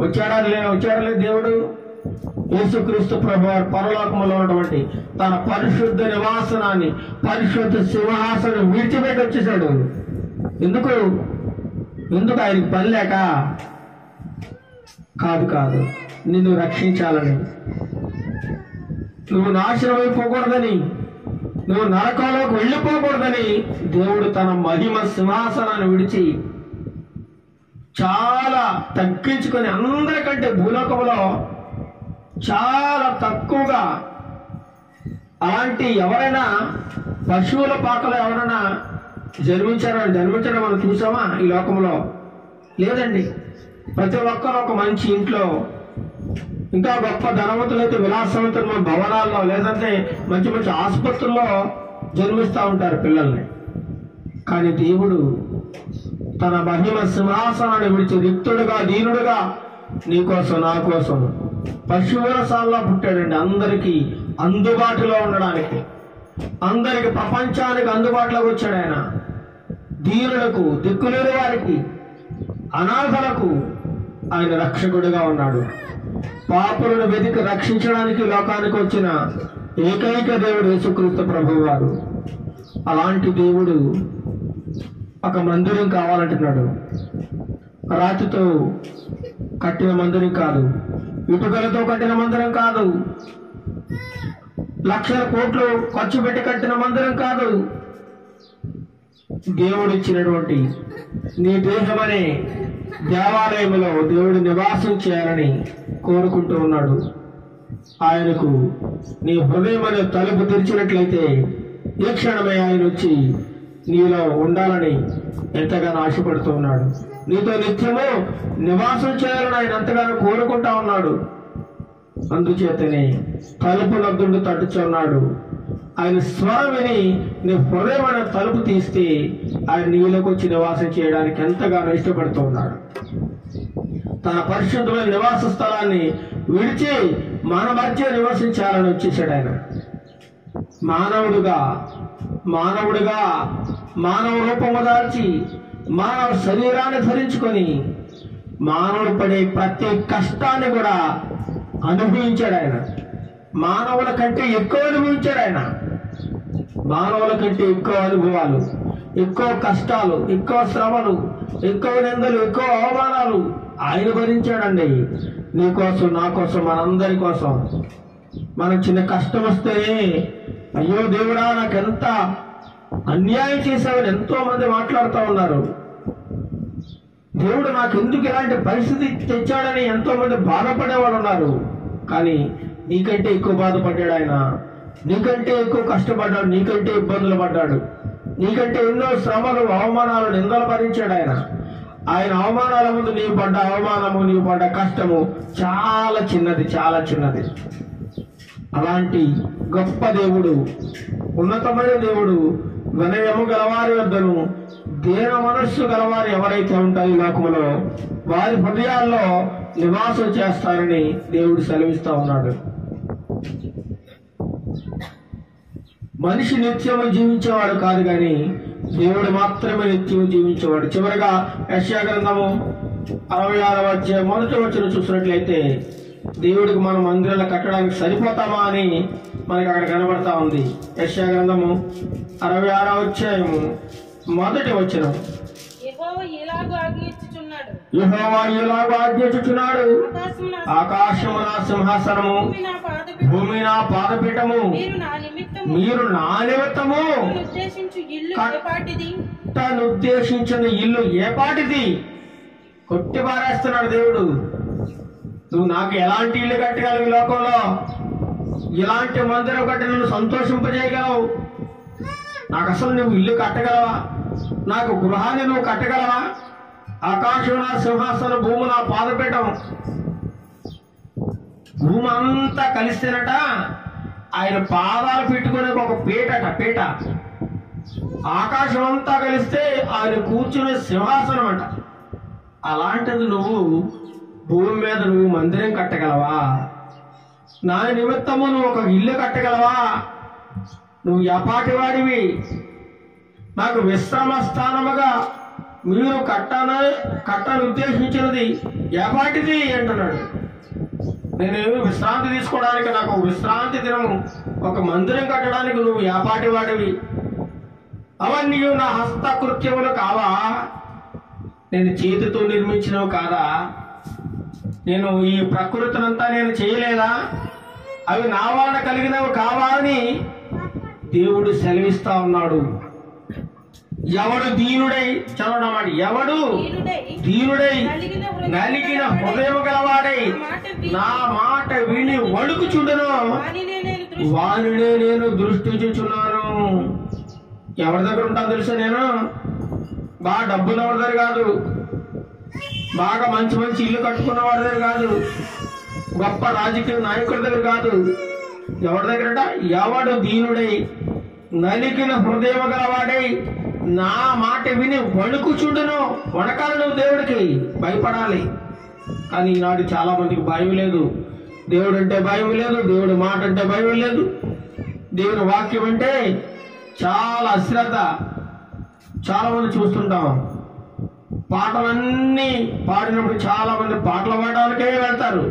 వచ్చాడలే దేవుడు యేసుక్రీస్తు ప్రభువారు పరలోకములో ఉన్నటువంటి తన పరిశుద్ధ నివాసనాన్ని, పరిశుద్ధ సింహాసనం విడిచిపెట్టి వచ్చేసాడు. ఎందుకు ఆయనకి పని లేక కాదు, నిన్ను రక్షించాలని, నువ్వు నాశనం అయిపోకూడదని, నువ్వు నరకంలోకి వెళ్ళిపోకూడదని దేవుడు తన మహిమ సింహాసనాన్ని విడిచి చాలా తగ్గించుకొని అందరికంటే భూలోకంలో చాలా తక్కువగా, అలాంటి ఎవరైనా పశువుల పాకలో ఎవరైనా జన్మించడం మనం చూసామా ఈ లోకంలో? లేదండి. ప్రతి ఒక్కరు ఒక మంచి ఇంట్లో, ఇంకా గొప్ప ధనవంతులైతే విలాసవంతమైన భవనాల్లో, లేదంటే మంచి మంచి ఆసుపత్రుల్లో జన్మిస్తూ ఉంటారు పిల్లల్ని. కానీ దేవుడు తన మహిమ సింహాసనాన్ని విడిచి రిక్తుడుగా, దీనుడుగా నీకోసం, నా కోసం పశువుల సాల్లో పుట్టాడండి. అందరికీ అందుబాటులో ఉండడానికి, అందరికి ప్రపంచానికి అందుబాటులోకి వచ్చాడు ఆయన. దీనులకు, దిక్కులేని వారికి, అనాథలకు ఆయన రక్షకుడిగా ఉన్నాడు. పాపులను వెతికి రక్షించడానికి లోకానికి వచ్చిన ఏకైక దేవుడు యేసుక్రీస్తు ప్రభువు వారు. అలాంటి దేవుడు ఒక మందిరం కావాలంటున్నాడు. రాతితో కట్టిన మందిరం కాదు, ఇటుకలతో కట్టిన మందిరం కాదు, లక్షల కోట్లు ఖర్చు పెట్టి కట్టిన మందిరం కాదు. దేవుడిచ్చినటువంటి నీ దేహమనే దేవాలయంలో దేవుడు నివాసం చేయాలని కోరుకుంటూ ఉన్నాడు. ఆయనకు నీ హృదయం అనే తలుపు తెరిచినట్లయితే ఈ క్షణమే ఆయన వచ్చి నీలో ఉండాలని ఎంతగానో ఆశపడుతూ ఉన్నాడు. నీతో నిత్యము నివాసం చేయాలని ఆయన ఎంతగానో కోరుకుంటా ఉన్నాడు. అందుచేతనే తలుపు నద్దుండు తట్టుచున్నాడు. ఆయన స్వరం విని నీ హృదయమైన తలుపు తీస్తే ఆయన నీలోకి వచ్చి నివాసం చేయడానికి ఎంతగానో ఇష్టపడుతూ ఉన్నాడు. తన పరిశుద్ధమైన నివాస స్థలాన్ని విడిచి మన మధ్య నివసించాలని వచ్చేసాడు ఆయన. మానవుడిగా మానవ రూపము దాల్చి మానవ శరీరాన్ని ధరించుకొని మానవుడు పడే ప్రతి కష్టాన్ని కూడా అనుభవించాడు ఆయన. మానవుల కంటే ఎక్కువ అనుభవించాడు ఆయన. మానవుల కంటే ఎక్కువ అనుభవాలు, ఎక్కువ కష్టాలు, ఎక్కువ శ్రమలు, ఎక్కువ నిందలు, ఎక్కువ అవమానాలు ఆయన భరించాడండి. నీకోసం, నా కోసం, మనందరి కోసం. మనకు చిన్న కష్టం వస్తే అయ్యో దేవుడా నాకెంత అన్యాయం చేశావని ఎంతో మంది మాట్లాడుతూ ఉన్నారు. దేవుడు నాకు ఎందుకు ఇలాంటి పరిస్థితి తెచ్చాడని ఎంతో మంది బాధపడేవాళ్ళు ఉన్నారు. కానీ నీకంటే ఎక్కువ బాధపడ్డాడు ఆయన. నీకంటే ఎక్కువ కష్టపడ్డాడు, నీకంటే ఇబ్బందులు పడ్డాడు, నీకంటే ఎన్నో శ్రమలు, అవమానాలు, నిందలు భరించాడు ఆయన. ఆయన అవమానాల ముందు నీవు పడ్డ అవమానము, నీవు పడ్డ కష్టము చాలా చిన్నది, చాలా చిన్నది. అలాంటి గొప్ప దేవుడు, ఉన్నతమైన దేవుడు, వినయము గలవారి వద్దను దేన మనస్సు గలవారు ఎవరైతే ఉంటారో ఈ లోకములో వారి హృదయాల్లో నివాసం చేస్తారని దేవుడు సెలవిస్తా ఉన్నాడు. మనిషి నిత్యము జీవించేవాడు కాదు, కానీ దేవుడు మాత్రమే నిత్యము జీవించేవాడు. చివరిగా యెషయా గ్రంథము 66వ అధ్యాయం 1వ వచనం చూసినట్లయితే దేవుడికి మనం మందిరాలు కట్టడానికి సరిపోతామా అని మనకి అక్కడ కనబడతా ఉంది. యెషయా గ్రంథము 66వ అధ్యాయము 1వ వచనం. యెహోవా ఇలాగూ ఆజ్ఞించుచున్నాడు, ఆకాశము నా సింహాసనము, భూమి నా పాదపీఠము. మీరు నా నిమిత్తము ఉద్దేశించిన ఇల్లు ఏ పాటిది? కొట్టి పారేస్తున్నాడు దేవుడు. నువ్వు నాకు ఎలాంటి ఇల్లు కట్టగలవు? ఈ లోకంలో ఇలాంటి మందిరం కట్టి నన్ను సంతోషింపజేయగలవు? నాకు అసలు నువ్వు ఇల్లు కట్టగలవా? నాకు గృహాన్ని నువ్వు కట్టగలవా? ఆకాశం నా సింహాసనం, భూమి నా పాదపీఠం. భూమి అంతా కలిస్తేనట ఆయన పాదాలు పెట్టుకునే ఒక పీట. ఆకాశం అంతా కలిస్తే ఆయన కూర్చునే సింహాసనం అంట. అలాంటిది నువ్వు భూమి మీద నువ్వు మందిరం కట్టగలవా? నా నిమిత్తము నువ్వు ఒక ఇల్లు కట్టగలవా? నువ్వు ఎపాటివాడివి? నాకు విశ్రమ స్థానముగా మీరు కట్టను ఉద్దేశించినది ఎపాటిది అంటున్నాడు. నేను విశ్రాంతి తీసుకోవడానికి, నాకు విశ్రాంతి దినము ఒక మందిరం కట్టడానికి నువ్వు ఏపాటి వాడివి? అవన్నీ నా హస్తకృత్యములు కావా? నేను చేతితో నిర్మించినవి కాదా? నేను ఈ ప్రకృతినంతా నేను చేయలేదా? అవి నా వలన కలిగినవి కావా అని దేవుడు సెలవిస్తా ఉన్నాడు. ఎవడు దీనుడై, చదవడం మాట, ఎవడు దీనుడై నలిగిన హృదయం గలవాడై నా మాట విని వణుకుచుండును వానినే నేను దృష్టించుచున్నాను. ఎవరి దగ్గర ఉంటాను తెలుసా? నేను బాగా డబ్బులు ఎవరి దగ్గర కాదు, బాగా మంచి మంచి ఇల్లు కట్టుకున్న వాడి దగ్గర కాదు, గొప్ప రాజకీయ నాయకుడి దగ్గర కాదు. ఎవరి దగ్గరట? ఎవడు దీనుడై నలిగిన హృదయం గలవాడై నా మాట విని వణుకుచుండును. వణకాలి, నువ్వు దేవుడికి భయపడాలి. కానీ ఈనాడు చాలా మందికి భయం లేదు. దేవుడు అంటే భయం లేదు, దేవుడి మాట అంటే భయం లేదు, దేవుని వాక్యం అంటే చాలా అశ్రద్ధ. చాలా మంది చూస్తుంటాం, పాటలన్నీ పాడినప్పుడు చాలా మంది పాటలు పాడడానికే వెళ్తారు,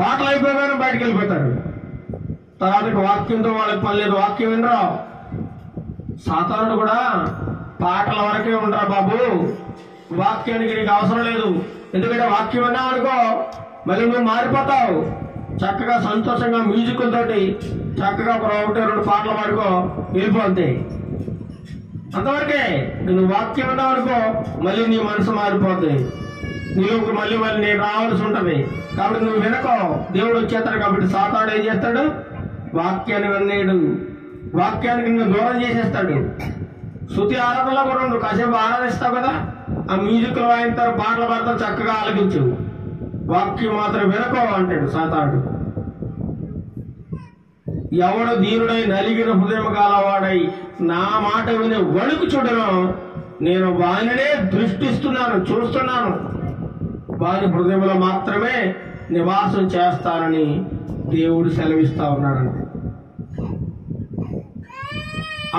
పాటలు అయిపోగానే బయటకు వెళ్ళిపోతారు. తర్వాత వాక్యంతో వాళ్ళకి పని లేదు, వాక్యం వినరా. సాతానుడు కూడా పాటల వరకే ఉండరా బాబు, వాక్యానికి నీకు అవసరం లేదు. ఎందుకంటే వాక్యం అన్నా అనుకో మళ్ళీ నువ్వు మారిపోతావు. చక్కగా సంతోషంగా మ్యూజిక్ తోటి చక్కగా ఒకటి రెండు పాటలు పాడుకో, వెళ్ళిపోతే అంతవరకే. నువ్వు వాక్యం అన్నావు అనుకో మళ్ళీ నీ మనసు మారిపోతుంది, నీలోకి మళ్ళీ నేను రావాల్సి ఉంటుంది. కాబట్టి నువ్వు వినకో, దేవుడు వచ్చేస్తాడు. కాబట్టి సాతానుడు ఏం చేస్తాడు? వాక్యాన్ని వినేడు, వాక్యానికి నిన్ను దూరం చేసేస్తాడు. శృతి ఆరాధనలో కూడా నువ్వు కాసేపు ఆరాధిస్తావు కదా, ఆ మ్యూజిక్లు వాయిస్తారు, పాటలు పాడతావు, చక్కగా ఆలకించు, వాక్యం మాత్రం వినకో అంటాడు సాతానుడు. ఎవడు దీనుడై నలిగిన హృదయం గలవాడై నా మాట విని వణుకుచుండును నేను వానినే దృష్టిస్తున్నాను, చూస్తున్నాను, వాని హృదయంలో మాత్రమే నివాసం చేస్తానని దేవుడు సెలవిస్తా ఉన్నాడంటే.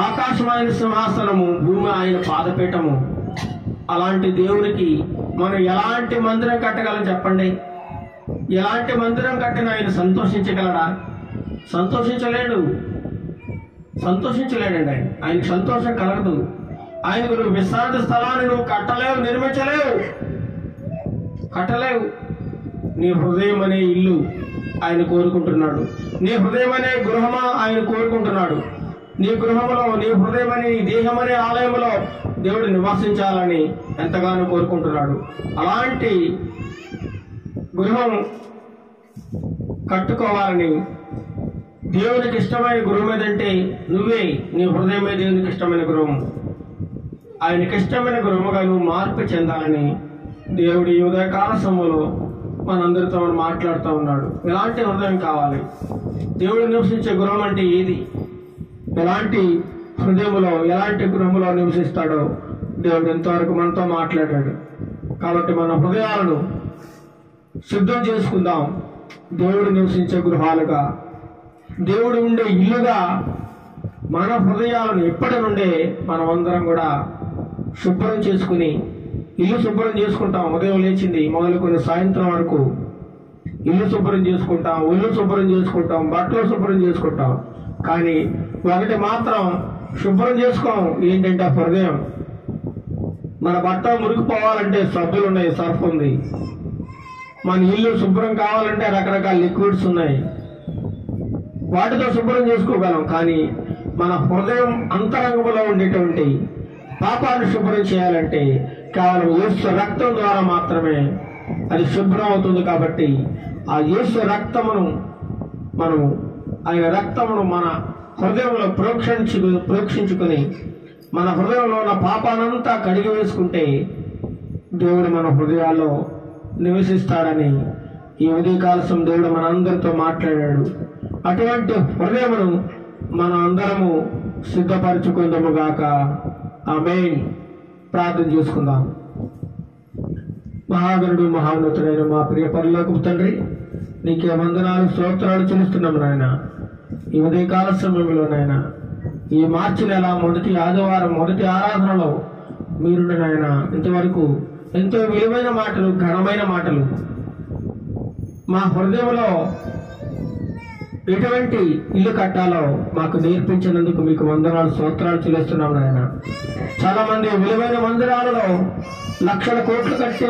ఆకాశం ఆయన సింహాసనము, భూమి ఆయన పాదపీఠము. అలాంటి దేవునికి మనం ఎలాంటి మందిరం కట్టగలం చెప్పండి? ఎలాంటి మందిరం కట్టిన ఆయన సంతోషించగలడా? సంతోషించలేడు, సంతోషించలేడండి. ఆయనకు సంతోషం కలగదు. ఆయనకు నువ్వు విశ్రాంతి స్థలాన్ని నువ్వు కట్టలేవు, కట్టలేవు. నీ హృదయం అనే ఇల్లు ఆయన కోరుకుంటున్నాడు, నీ హృదయం అనే గృహమా ఆయన కోరుకుంటున్నాడు. నీ గృహంలో, నీ హృదయం అనే నీ దేహం అనే ఆలయంలో దేవుడు నివాసించాలని ఎంతగానో కోరుకుంటున్నాడు. అలాంటి గృహం కట్టుకోవాలని, దేవునికి ఇష్టమైన గృహం ఏదంటే నువ్వే, నీ హృదయమే దేవునికి ఇష్టమైన గృహం. ఆయనకి ఇష్టమైన గృహముగా నువ్వు మార్పు చెందాలని దేవుడు ఈ ఉదయకాల సమయంలో మనందరితో మాట్లాడుతూ ఉన్నాడు. ఎలాంటి హృదయం కావాలి? దేవుడు నివసించే గృహం అంటే ఏది? ఎలాంటి హృదయంలో, ఎలాంటి గృహంలో నివసిస్తాడో దేవుడు ఎంతవరకు మనతో మాట్లాడాడు. కాబట్టి మన హృదయాలను సిద్ధం చేసుకుందాం, దేవుడు నివసించే గృహాలుగా, దేవుడు ఉండే ఇల్లుగా మన హృదయాలను ఇప్పటి నుండే మనమందరం కూడా శుభ్రం చేసుకుని, ఇల్లు శుభ్రం చేసుకుంటాం. ఉదయం లేచింది మొదలుకొని సాయంత్రం వరకు ఇల్లు శుభ్రం చేసుకుంటాం, ఒళ్ళు శుభ్రం చేసుకుంటాం, బట్టలు శుభ్రం చేసుకుంటాం. కానీ ఒకటి మాత్రం శుభ్రం చేసుకోం, ఏంటంటే హృదయం. మన బట్ట మురికిపోవాలంటే సబ్బులు ఉన్నాయి, సర్ఫ్ ఉంది. మన ఇల్లు శుభ్రం కావాలంటే రకరకాల లిక్విడ్స్ ఉన్నాయి, వాటితో శుభ్రం చేసుకోగలం. కానీ మన హృదయం అంతరంగంలో ఉండేటువంటి పాపాన్ని శుభ్రం చేయాలంటే కేవలం యేసు రక్తం ద్వారా మాత్రమే అది శుభ్రం అవుతుంది. కాబట్టి ఆ యేసు రక్తమును మనము, ఆయన రక్తమును మన హృదయంలో ప్రోక్షించుకుని మన హృదయంలో ఉన్న పాపానంతా కడిగి వేసుకుంటే దేవుడు మన హృదయాల్లో నివసిస్తాడని ఈ ఉదయకాలం దేవుడు మన అందరితో మాట్లాడాడు. అటువంటి హృదయమును మనం అందరము సిద్ధపరచుకుందాము గాక. ఆమేన్. ప్రార్థన చేసుకుందాం. మహాగణుడు, మహాన్నతుడైన మా ప్రియ పరలోకపు తండ్రి, నీకే వందనాలు, స్తోత్రాలు చెల్లిస్తున్నాము నాయన. ఈ ఉదయకాల సమయంలో నాయన, ఈ మార్చి నెల మొదటి ఆదివారం, మొదటి ఆరాధనలో మీరు నాయన ఇంతవరకు ఎంతో విలువైన మాటలు, ఘనమైన మాటలు మా హృదయంలో ఎటువంటి ఇల్లు కట్టాలో మాకు నేర్పించినందుకు మీకు వందనాలు, స్తోత్రాలు చెల్లిస్తున్నాం నాయన. చాలా మంది విలువైన మందిరాలలో, లక్షల కోట్లు కట్టి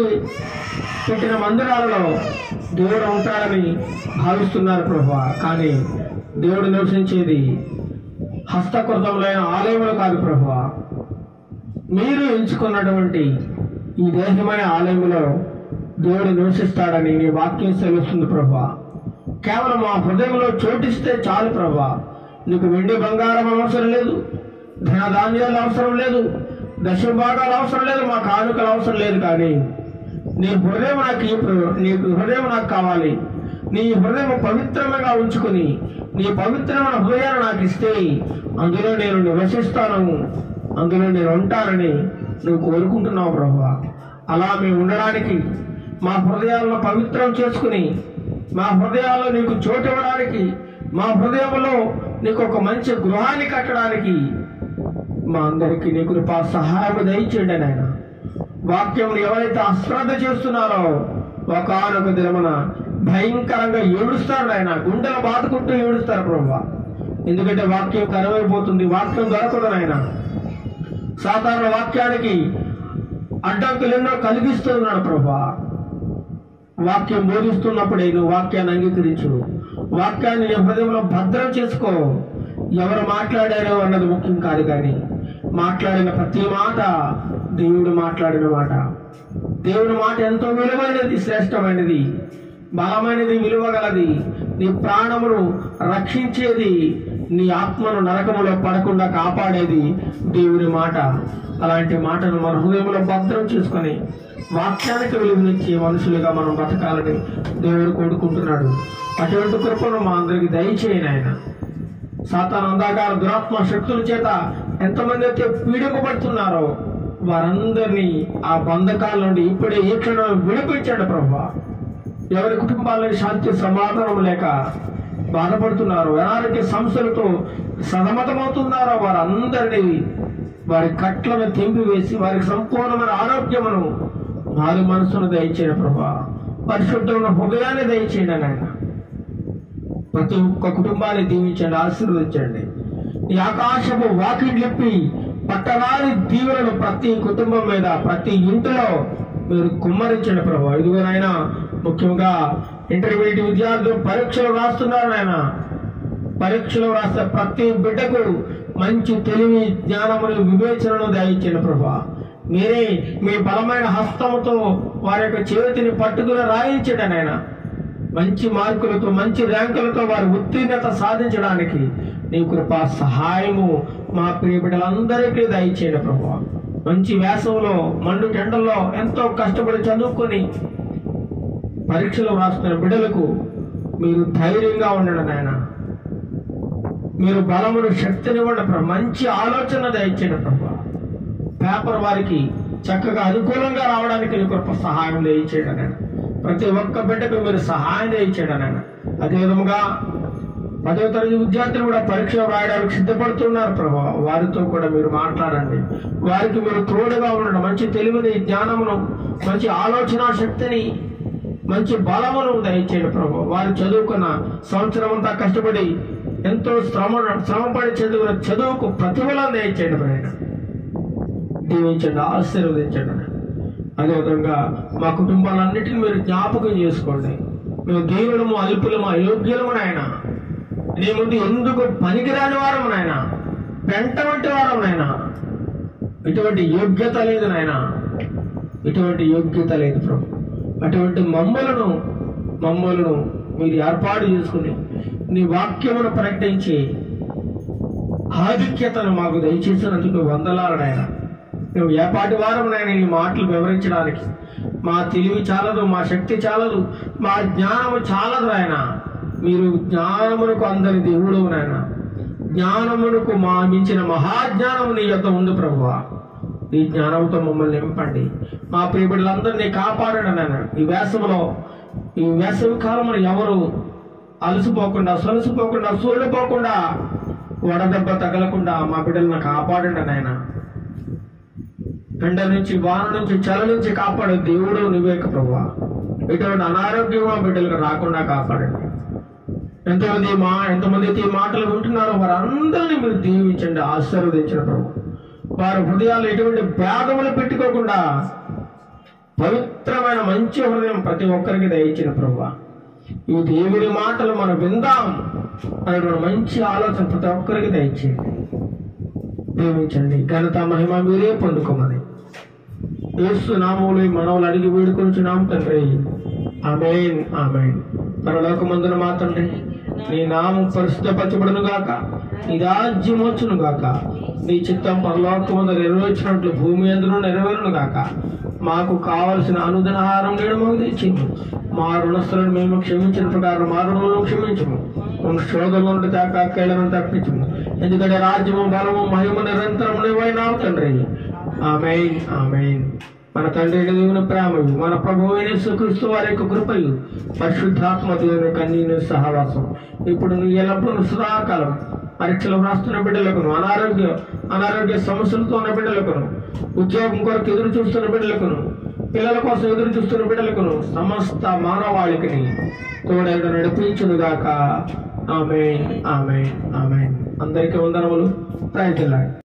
పెట్టిన మందిరాలలో దేవుడు ఉంటాడని భావిస్తున్నారు ప్రభువా. కానీ దేవుడు నివసించేది హస్తకృతములైన ఆలయములు కాదు ప్రభువా, మీరు ఎంచుకున్నటువంటి ఈ దేహమైన ఆలయములో దేవుడు నివసిస్తాడని నీ వాక్యం సెలవుస్తుంది ప్రభువా. కేవలం మా హృదయంలో చోటిస్తే చాలు ప్రభువా. నీకు వెండి బంగారం అవసరం లేదు, ధనధాన్యాలు అవసరం లేదు, దశభాగాలు అవసరం లేదు, మా కానుకలు అవసరం లేదు. కానీ నీ హృదయం నీ హృదయం నాకు కావాలి. నీ హృదయం పవిత్రంగా ఉంచుకుని నీ పవిత్రమైన హృదయాన్ని నాకు ఇస్తే అందులో నేను నివసిస్తాను, అందులో నేను ఉంటానని నువ్వు కోరుకుంటున్నావు ప్రభువా. అలా మేము ఉండడానికి, మా హృదయాలను పవిత్రం చేసుకుని, మా హృదయాల్లో నీకు చోటు ఇవ్వడానికి, మా హృదయంలో నీకు ఒక మంచి గృహాన్ని కట్టడానికి మా అందరికీ నీ కృపా సహాయం దయచేయండి నాయన. వాక్యం ఎవరైతే అశ్రద్ధ చేస్తున్నారో ఒకనొక దినమున భయంకరంగా ఏడుస్తారు నాయన, గుండెలు బాదుకుంటూ ఏడుస్తారు ప్రభువా. ఎందుకంటే వాక్యం కరువైపోతుంది, వాక్యం దొరకదు నాయన. సాధారణ వాక్యానికి అడ్డంకులు ఎన్నో కలిగిస్తున్నాడు ప్రభువా. వాక్యం బోధిస్తున్నప్పుడే నువ్వు వాక్యాన్ని అంగీకరించు, వాక్యాన్ని నీ హృదయంలో భద్రం చేసుకో. ఎవరు మాట్లాడారో అన్నది ముఖ్యం కాదు, కానీ మాట్లాడిన ప్రతి మాట దేవుడు మాట్లాడిన మాట. దేవుని మాట ఎంతో విలువైనది, శ్రేష్టమైనది, బలమైనది, విలువగలది. నీ ప్రాణమును రక్షించేది, నీ ఆత్మను నరకములో పడకుండా కాపాడేది దేవుని మాట. అలాంటి మాటను మన హృదయంలో భద్రం చేసుకొని వాక్యానికి విలువనిచ్చే మనుషులుగా మనం బతకాలని దేవుడు కోరుకుంటున్నాడు. అటువంటి కృపను మా అందరికి దయచేయను ఆయన. సాతాను అంధకార దురాత్మ శక్తుల చేత ఎంతమంది అయితే పీడింపబడుతున్నారో వారందరినీ ఆ బంధకాల నుండి ఇప్పుడే ఈ క్షణం విడిపించండి ప్రభువా. ఎవరి కుటుంబాలని శాంతి సమాధానం లేక బాధపడుతున్నారో, అనారోగ్య సమస్యలతో సతమతమవుతున్నారో వారందరినీ వారి కట్లను తెంపివేసి వారికి సంపూర్ణమైన ఆరోగ్యమును, మారు మనసును దయచేయండి ప్రభువా. పరిశుద్ధమైన హృదయాన్ని దయచేయండి నాయన. ప్రతి ఒక్క కుటుంబాన్ని దీవించండి, ఆశీర్వదించండి. ఈ ఆకాశపు వాకిట్లెప్పి పట్టణాన్ని దీవులను ప్రతి కుటుంబం మీద, ప్రతి ఇంటిలో మీరు కుమ్మరించండి ప్రభువా. ఇదిగోనైనా ముఖ్యంగా ఇంటర్మీడియట్ విద్యార్థులు పరీక్షలు రాస్తున్నారు నాయన. పరీక్షలు రాస్తే ప్రతి బిడ్డకు మంచి తెలివి, జ్ఞానమును, వివేచనను దయచేయండి ప్రభువా. మీరే మీ బలమైన హస్తముతో వారి యొక్క చేతిని పట్టుకుని రాయించండి నాయన. మంచి మార్కులతో, మంచి ర్యాంకులతో వారి ఉత్తీర్ణత సాధించడానికి నీ కృపా సహాయము మా ప్రియ బిడ్డలందరికీ దయచేయండి ప్రభువా. మంచి వేసవిలో, మండు టెండల్లో ఎంతో కష్టపడి చదువుకొని పరీక్షలు రాస్తున్న బిడ్డలకు మీరు ధైర్యంగా ఉండండి నాయన. మీరు బలమును, శక్తినివ్వండి ప్రభు. మంచి ఆలోచన దయచేయండి ప్రభు. పేపర్ వారికి చక్కగా అనుకూలంగా రావడానికి నీ కృప సహాయం దయచేయండి నాయన. ప్రతి ఒక్క బిడ్డకు మీరు సహాయం దయచేయండి నాయన. అదేవిధంగా 10వ తరగతి విద్యార్థులు కూడా పరీక్ష రాయడానికి సిద్ధపడుతున్నారు ప్రభు. వారితో కూడా మీరు మాట్లాడండి, వారికి మీరు తోడుగా ఉండండి. మంచి తెలివిని, జ్ఞానమును, మంచి ఆలోచన శక్తిని, మంచి బలమును దయచేయండి ప్రభు. వారు చదువుకున్న సంవత్సరం అంతా కష్టపడి ఎంతో శ్రమపడి చదివిన చదువుకు ప్రతిఫలం దయచేయండి నాయన. దీవించండి, ఆశీర్వదించండి. అదేవిధంగా మా కుటుంబాలన్నిటిని మీరు జ్ఞాపకం చేసుకోండి. మేము దేవులము, అల్పులము, అయోగ్యులము నాయన. నీ ముందు ఎందుకు పనికిరాని వారము నాయన, పెంట వంటి వారం నాయన. ఇటువంటి యోగ్యత లేదు నాయన, ఇటువంటి యోగ్యత లేదు ప్రభు. అటువంటి మమ్మలను మీరు ఏర్పాటు చేసుకుని నీ వాక్యమును ప్రకటించి ఆధిక్యతను మాకు దయచేసినందుకు వందనాలు నాయన. నువ్వు ఏపాటి వారం నాయన ఈ మాటలు వివరించడానికి. మా తెలివి చాలదు, మా శక్తి చాలదు, మా జ్ఞానము చాలదు నాయన. మీరు జ్ఞానమునకు అందరి దేవుడు నాయన. జ్ఞానమునకు మా మించిన మహాజ్ఞానము నీ యొక్క ఉంది ప్రభువా. ఈ జ్ఞానంతో మమ్మల్ని నింపండి. మా ప్రియ బిడ్డలందరినీ కాపాడండి నాయన. ఈ వేసవి కాలంలో ఎవరు అలసిపోకుండా, సొలసిపోకుండా, సూళ్ళిపోకుండా, వడదెబ్బ తగలకుండా మా బిడ్డలను కాపాడండి నాయన. ఎండ నుంచి, వాన నుంచి, చల నుంచి కాపాడే దేవుడు నువ్వే ప్రభువా. ఎటువంటి అనారోగ్యం మా బిడ్డలకు రాకుండా కాపాడండి. ఎంతమంది అయితే ఈ మాటలు వింటున్నారో వారందరినీ మీరు దీవించండి, ఆశీర్వదించండి ప్రభు. వారి హృదయాలు ఎటువంటి భేదములు పెట్టుకోకుండా పవిత్రమైన మంచి హృదయం ప్రతి ఒక్కరికి దయచిన ప్రభువా. ఈ దేవుని మాటలు మనం విందాం అనేటువంటి మంచి ఆలోచన ప్రతి ఒక్కరికి దయచేయండి. దీవించండి. ఘనత మహిమ మీరే పొందుకోమని యేసు నామములో ఈ మనవులు అడిగి వేడుకొంచున్నాం తండ్రి. ఆమేన్, ఆమేన్. పరలోకమందున మా తండ్రి, నీ నామం పరిశుద్ధపరచబడును గాక, నీ రాజ్యం వచ్చును గాక, నీ చిత్తం పరలోకమందు నెరవేర్చినట్లు భూమి అందును నెరవేరును గాక. మాకు కావలసిన అనుదిన ఆహారం నేడు మాకు తెచ్చింది. మా రుణస్తులను మేము క్షమించిన ప్రకారం మా రుణములను క్షమించము. శోధన నుండి కేళ్ళను తప్పించము. ఎందుకంటే రాజ్యము, బలము, మహిమ నిరంతరం నీవైనావు తండ్రి. ఆమేన్, ఆమేన్. మన తండ్రి దేవుని ప్రేమయు, మన ప్రభువైన యేసుక్రీస్తు వారి యొక్క కృపయు, పరిశుద్ధాత్మ దేవుని కన్నీను సహవాసం ఇప్పుడు నువ్వు ఎల్లప్పుడూ సదాకాలం పరీక్షలు రాస్తున్న బిడ్డలకును, అనారోగ్య సమస్యలతో ఉన్న బిడ్డలకును, ఉద్యోగం కొరకు ఎదురు చూస్తున్న బిడ్డలకును, పిల్లల కోసం ఎదురు చూస్తున్న బిడ్డలకును, సమస్త మానవాళికి తోడైన నడిపించునుగాక. ఆమేన్, ఆమేన్, ఆమేన్. అందరికీ వందనములు. Praise the lord.